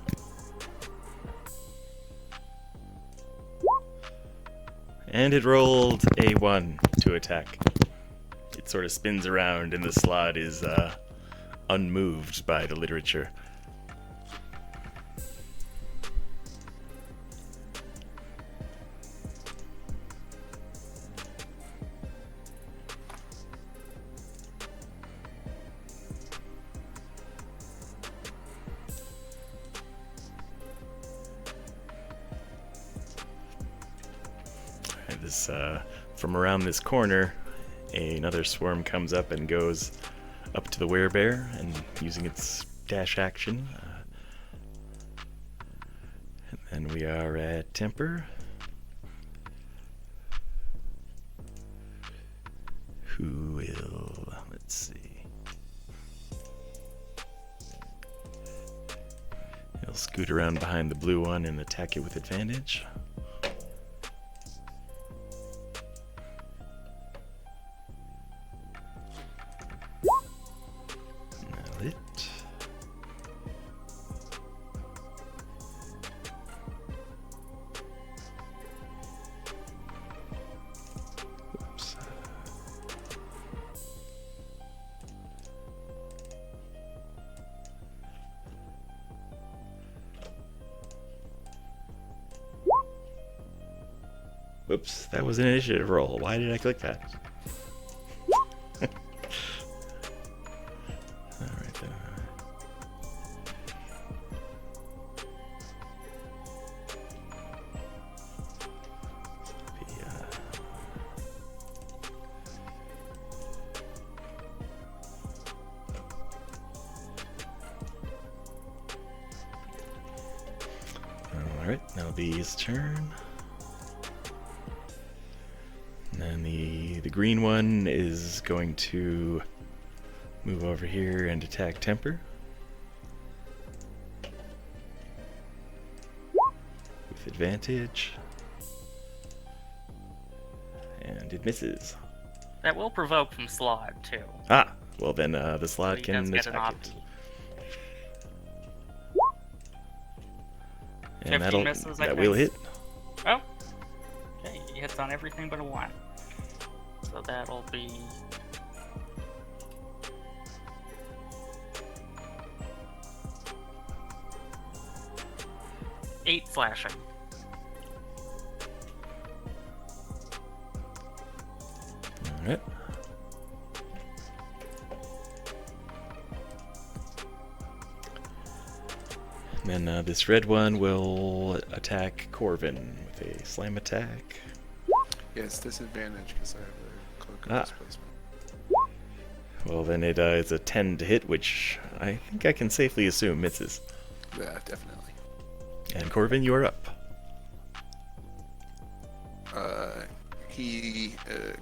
Speaker 1: And it rolled a 1 to attack. It sort of spins around, and the slot is unmoved by the literature. This from around this corner, another swarm comes up and goes up to the werebear, and using its dash action. And then we are at temper. Who will? Let's see. He'll scoot around behind the blue one and attack it with advantage. Whoops, that was an initiative roll. Why did I click that? Alright then. Alright, that'll be his turn. And the green one is going to move over here and attack Temper. With advantage. And it misses.
Speaker 4: That will provoke from Slod, too.
Speaker 1: Ah! Well then the slot
Speaker 4: He
Speaker 1: can
Speaker 4: does get an
Speaker 1: attack
Speaker 4: opti.
Speaker 1: it. And
Speaker 4: 15 misses, I
Speaker 1: that will hit.
Speaker 4: think. Oh. Okay, he hits on everything but a 1. So that'll be... Eight slashing.
Speaker 1: Alright. Then this red one will attack Corvin with a slam attack.
Speaker 3: Yes, disadvantage because I have a cloak
Speaker 1: Ah.
Speaker 3: of displacement.
Speaker 1: Well, then it's a 10 to hit, which I think I can safely assume misses.
Speaker 3: Yeah, definitely.
Speaker 1: And Corvin, you are up.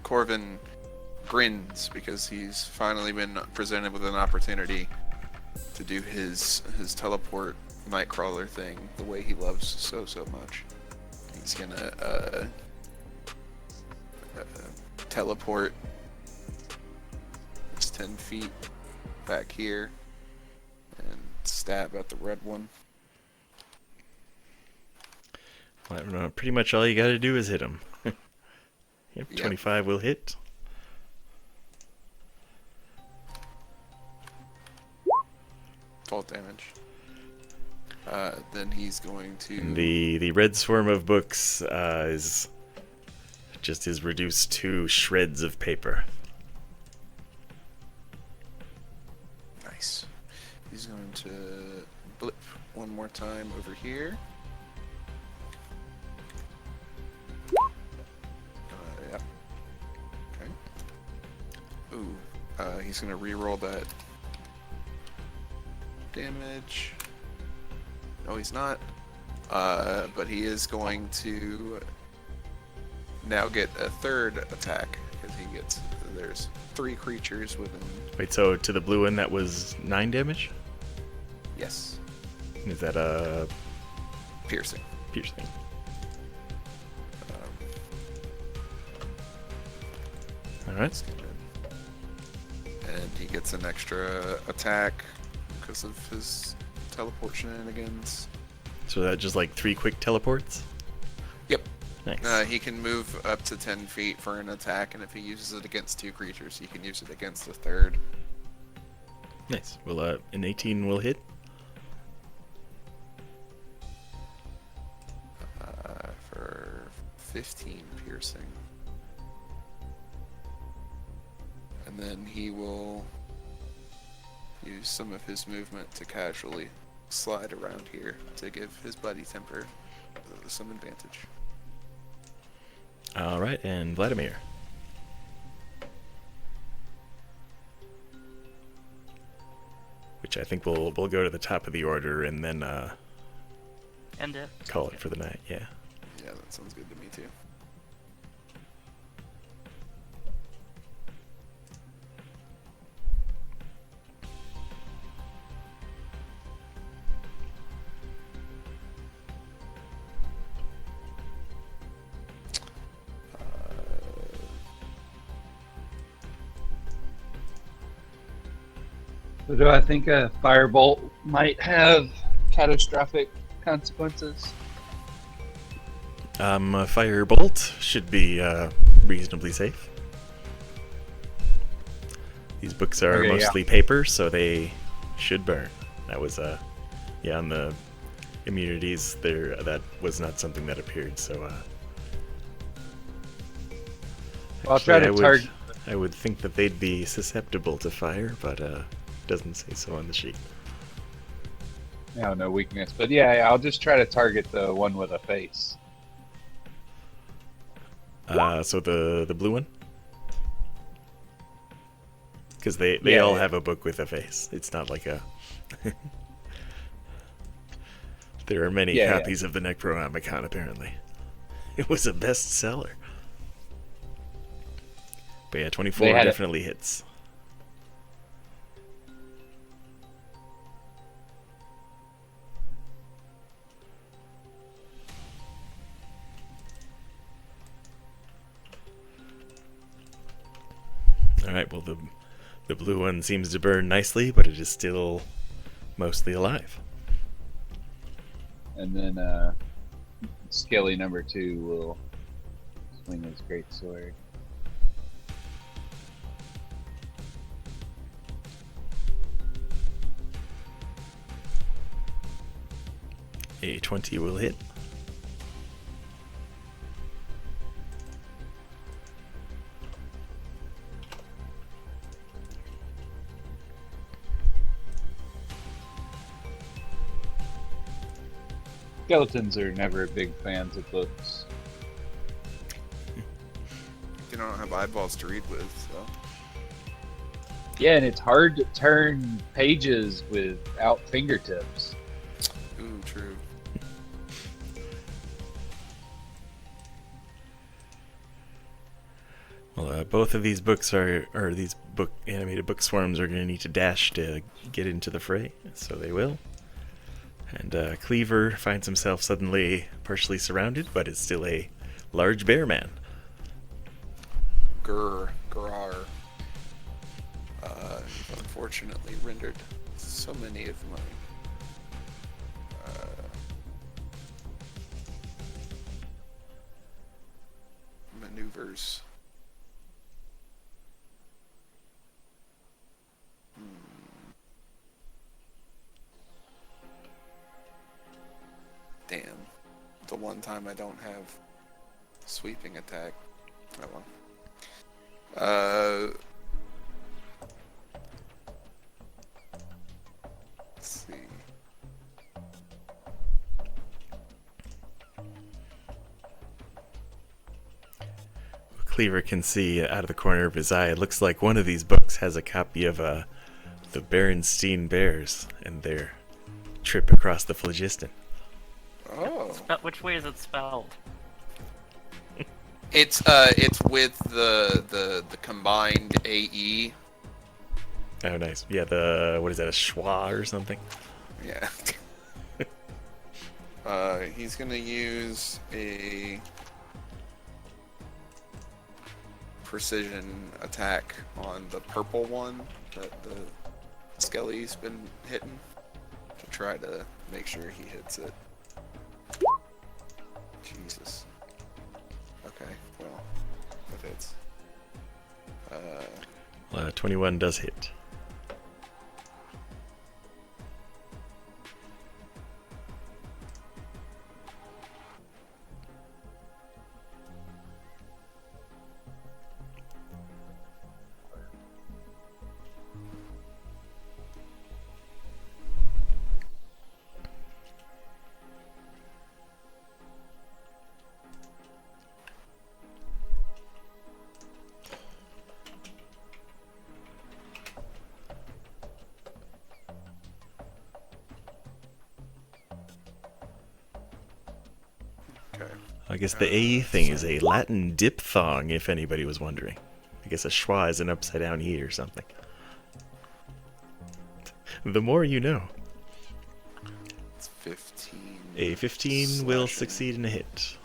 Speaker 3: Corvin grins because he's finally been presented with an opportunity to do his teleport nightcrawler thing the way he loves so much. He's gonna teleport 10 feet back here and stab at the red one.
Speaker 1: Well, I don't know, pretty much all you gotta do is hit him. Yep,
Speaker 3: Yep.
Speaker 1: 25 will hit.
Speaker 3: Fault damage. Then he's going to...
Speaker 1: And the red swarm of books is reduced to shreds of paper.
Speaker 3: Nice. He's going to blip one more time over here. Yep. Okay. Ooh. He's going to re-roll that damage. No, he's not. But he is going to now get a third attack because there's 3 creatures within.
Speaker 1: Wait, so to the blue one that was 9 damage?
Speaker 3: Yes,
Speaker 1: Is that a
Speaker 3: piercing.
Speaker 1: piercing? Alright.
Speaker 3: And he gets an extra attack because of his teleport shenanigans.
Speaker 1: So that just like 3 quick teleports?
Speaker 3: Yep.
Speaker 1: Nice.
Speaker 3: He can move up to 10 feet for an attack, and if he uses it against 2 creatures, he can use it against the third.
Speaker 1: Nice. Well, an 18 will hit.
Speaker 3: For 15 piercing. And then he will use some of his movement to casually slide around here to give his buddy Temper some advantage.
Speaker 1: Alright, and Vladimir. Which I think we'll go to the top of the order and then
Speaker 4: End it.
Speaker 1: call it for the night, yeah.
Speaker 3: Yeah, that sounds good to me too.
Speaker 2: So do I think a firebolt might have catastrophic consequences?
Speaker 1: A firebolt should be reasonably safe. These books are
Speaker 2: Okay, yeah.
Speaker 1: mostly paper, so they should burn. That was yeah, on the immunities there, that was not something that appeared, so
Speaker 2: I'll try
Speaker 1: actually,
Speaker 2: to target.
Speaker 1: I would think that they'd be susceptible to fire, but doesn't say so on the sheet.
Speaker 2: No weakness, but yeah, I'll just try to target the one with a face.
Speaker 1: So the blue one? Because they
Speaker 2: Yeah,
Speaker 1: all
Speaker 2: yeah.
Speaker 1: have a book with a face. It's not like a... There are many
Speaker 2: Yeah,
Speaker 1: copies of the Necronomicon, apparently. It was a bestseller. But yeah, 24
Speaker 2: They had it.
Speaker 1: definitely hits. Alright, well the blue one seems to burn nicely, but it is still mostly alive.
Speaker 5: and then Skelly number 2 will swing his great sword.
Speaker 1: A 20 will hit.
Speaker 5: Skeletons are never big fans of books.
Speaker 3: You don't have eyeballs to read with, so.
Speaker 5: Yeah, and it's hard to turn pages without fingertips.
Speaker 3: Ooh, true.
Speaker 1: Well, both of these books or these animated book swarms are going to need to dash to get into the fray, so they will. And Cleaver finds himself suddenly partially surrounded, but is still a large bear man.
Speaker 3: Grar. You've unfortunately rendered so many of my maneuvers. Damn. The one time I don't have sweeping attack. Oh well. Let's see.
Speaker 1: Cleaver can see out of the corner of his eye. It looks like one of these books has a copy of the Berenstein Bears and their trip across the Phlogiston.
Speaker 3: Oh.
Speaker 4: Which way is it spelled?
Speaker 3: It's with the combined AE.
Speaker 1: Oh, nice. Yeah, what is that, a schwa or something?
Speaker 3: Yeah. He's gonna use a precision attack on the purple one that the Skelly's been hitting to try to make sure he hits it. Jesus. Okay, well, that hits.
Speaker 1: 21 does hit. I guess the A thing is a Latin diphthong, if anybody was wondering. I guess a schwa is an upside down E or something. The more you know.
Speaker 3: It's 15.
Speaker 1: A 15
Speaker 3: slashing.
Speaker 1: will succeed in a hit.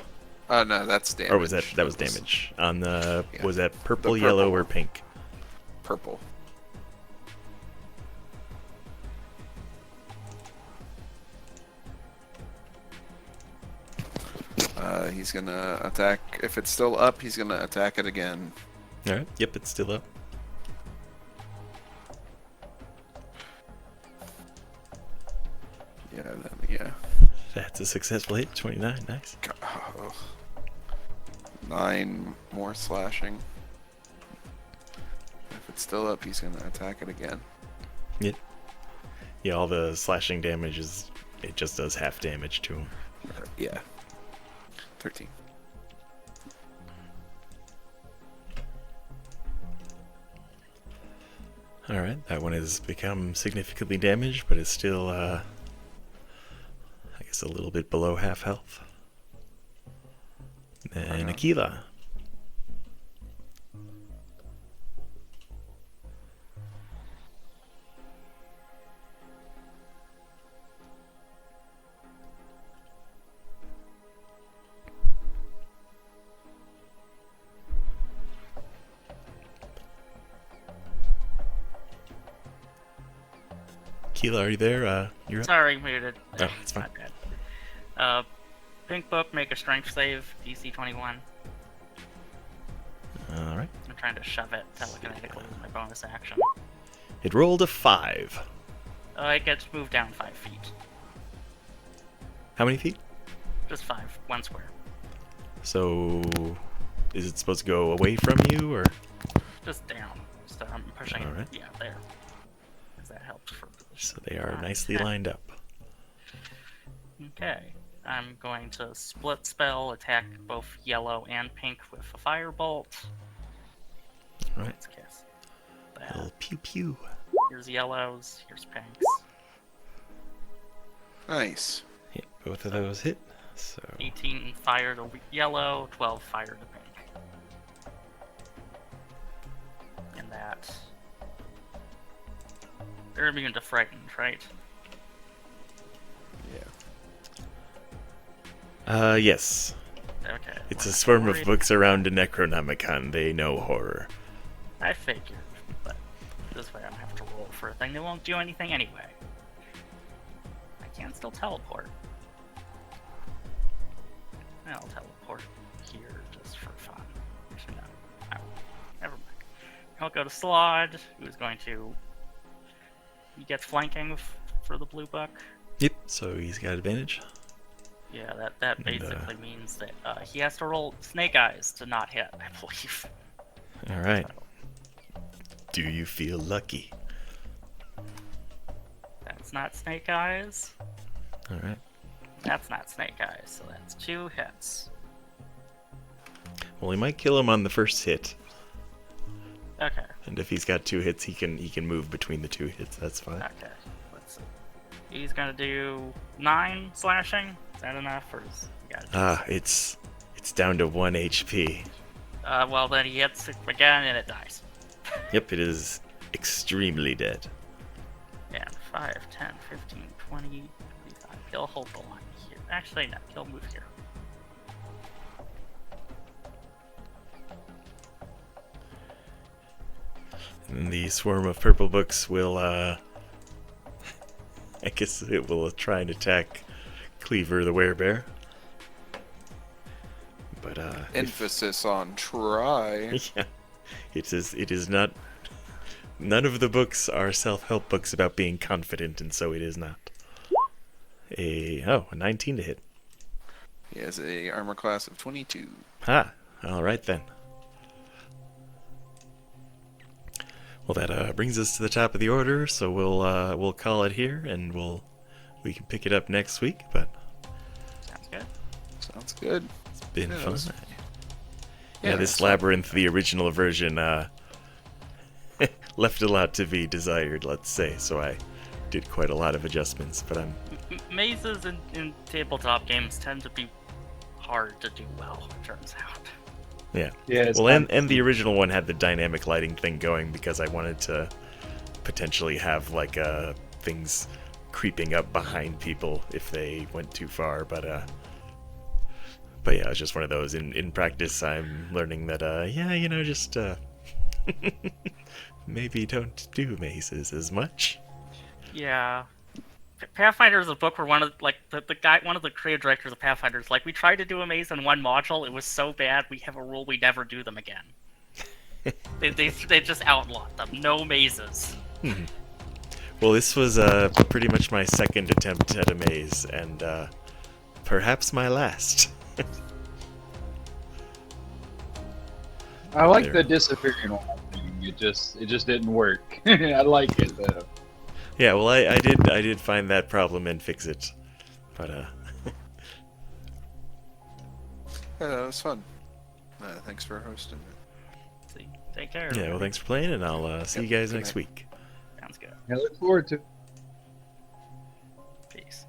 Speaker 3: Oh no, that's damage.
Speaker 1: Or was that was damage? On the
Speaker 3: Yeah.
Speaker 1: Was that purple,
Speaker 3: The
Speaker 1: yellow,
Speaker 3: purple
Speaker 1: or
Speaker 3: one.
Speaker 1: pink?
Speaker 3: Purple. He's gonna attack. If it's still up, he's gonna attack it again.
Speaker 1: Alright, yep, it's still up.
Speaker 3: Yeah.
Speaker 1: That's a successful hit, 29, nice.
Speaker 3: Oh. 9 more slashing. If it's still up, he's gonna attack it again.
Speaker 1: Yeah, all the slashing damage it just does half damage to him.
Speaker 3: Yeah. 13.
Speaker 1: Alright, that one has become significantly damaged, but is still, I guess, a little bit below half health. And Aquila. Aquila, are you there? You're up.
Speaker 4: Sorry, muted.
Speaker 1: Oh, it's fine.
Speaker 4: Not good. Pink book, make a strength save, DC 21.
Speaker 1: All right.
Speaker 4: I'm trying to shove it telekinetically with my bonus action.
Speaker 1: It rolled a 5.
Speaker 4: It gets moved down 5 feet.
Speaker 1: How many feet?
Speaker 4: Just 5, 1 square.
Speaker 1: So, is it supposed to go away from you, or?
Speaker 4: Just down. So I'm pushing it.
Speaker 1: Alright.
Speaker 4: Yeah, there. Because that helps for
Speaker 1: So they are nicely lined up.
Speaker 4: Okay. I'm going to split spell, attack both yellow and pink with a firebolt.
Speaker 1: All right.
Speaker 4: Let's kiss. That.
Speaker 1: Little pew pew.
Speaker 4: Here's yellows, here's pinks.
Speaker 3: Nice.
Speaker 1: Yeah, both of those hit. So
Speaker 4: 18 fire to yellow, 12 fire to pink. And that. They're immune to frightened, right?
Speaker 1: yes.
Speaker 4: Okay.
Speaker 1: It's
Speaker 4: we're
Speaker 1: a
Speaker 4: not
Speaker 1: swarm of
Speaker 4: worried.
Speaker 1: books around a Necronomicon. They know horror.
Speaker 4: I figured, but this way I don't have to roll for a thing that won't do anything anyway. I can still teleport. I'll teleport here just for fun. Actually, no. I won't. Never mind. I'll go to Slod, who's going to... He gets flanking for the blue buck.
Speaker 1: Yep. So he's got advantage.
Speaker 4: Yeah, that basically means that he has to roll Snake Eyes to not hit, I believe.
Speaker 1: All right. Do you feel lucky?
Speaker 4: That's not Snake Eyes.
Speaker 1: All right.
Speaker 4: That's not Snake Eyes, so that's 2 hits.
Speaker 1: Well, he might kill him on the first hit,
Speaker 4: Okay,
Speaker 1: and if he's got 2 hits, he can move between the 2 hits. That's fine.
Speaker 4: okay. Let's see. He's gonna do 9 slashing. Is that enough, or is he got
Speaker 1: It's down to 1 HP.
Speaker 4: well, then he hits it again and it dies.
Speaker 1: Yep, it is extremely dead.
Speaker 4: Yeah, 5, 10, 15, 20, 25. He'll hold the line here. Actually, no, he'll move here.
Speaker 1: And the swarm of purple books will, I guess it will try and attack Cleaver the werebear. But,
Speaker 3: Emphasis on try.
Speaker 1: yeah, it is not, none of the books are self-help books about being confident, and so it is not. A 19 to hit.
Speaker 3: He has a armor class of 22.
Speaker 1: Ha! Alright then. Well, that brings us to the top of the order, so we'll call it here, and we can pick it up next week. But
Speaker 4: Sounds good.
Speaker 3: Sounds good.
Speaker 1: it's been
Speaker 3: Yeah, it
Speaker 1: fun.
Speaker 3: was-
Speaker 1: Yeah,
Speaker 3: Yeah,
Speaker 1: this
Speaker 3: it's
Speaker 1: labyrinth, the original version, left a lot to be desired, let's say. So I did quite a lot of adjustments, but I'm
Speaker 4: Mazes in tabletop games tend to be hard to do well, it turns out.
Speaker 1: yeah.
Speaker 2: Yeah, it's
Speaker 1: Well,
Speaker 2: not-
Speaker 1: and the original one had the dynamic lighting thing going because I wanted to potentially have like things creeping up behind people if they went too far. But yeah, it's just one of those. In practice, I'm learning that just maybe don't do mazes as much.
Speaker 4: Yeah. Pathfinder is a book where one of the creative directors of Pathfinder is like, we tried to do a maze in one module, it was so bad, we have a rule we never do them again. they just outlawed them. No mazes.
Speaker 1: Well, this was pretty much my second attempt at a maze, and perhaps my last.
Speaker 2: I like
Speaker 1: There.
Speaker 2: the disappearing one thing. It just didn't work. I like it though.
Speaker 1: Yeah, well, I did find that problem and fix it, but
Speaker 3: Yeah, that was fun. Thanks for hosting it.
Speaker 4: See, take care.
Speaker 1: yeah. Well, thanks for playing, and I'll see you guys
Speaker 3: good
Speaker 1: next
Speaker 3: night.
Speaker 1: week.
Speaker 4: Sounds good.
Speaker 2: I look forward to.
Speaker 4: Peace.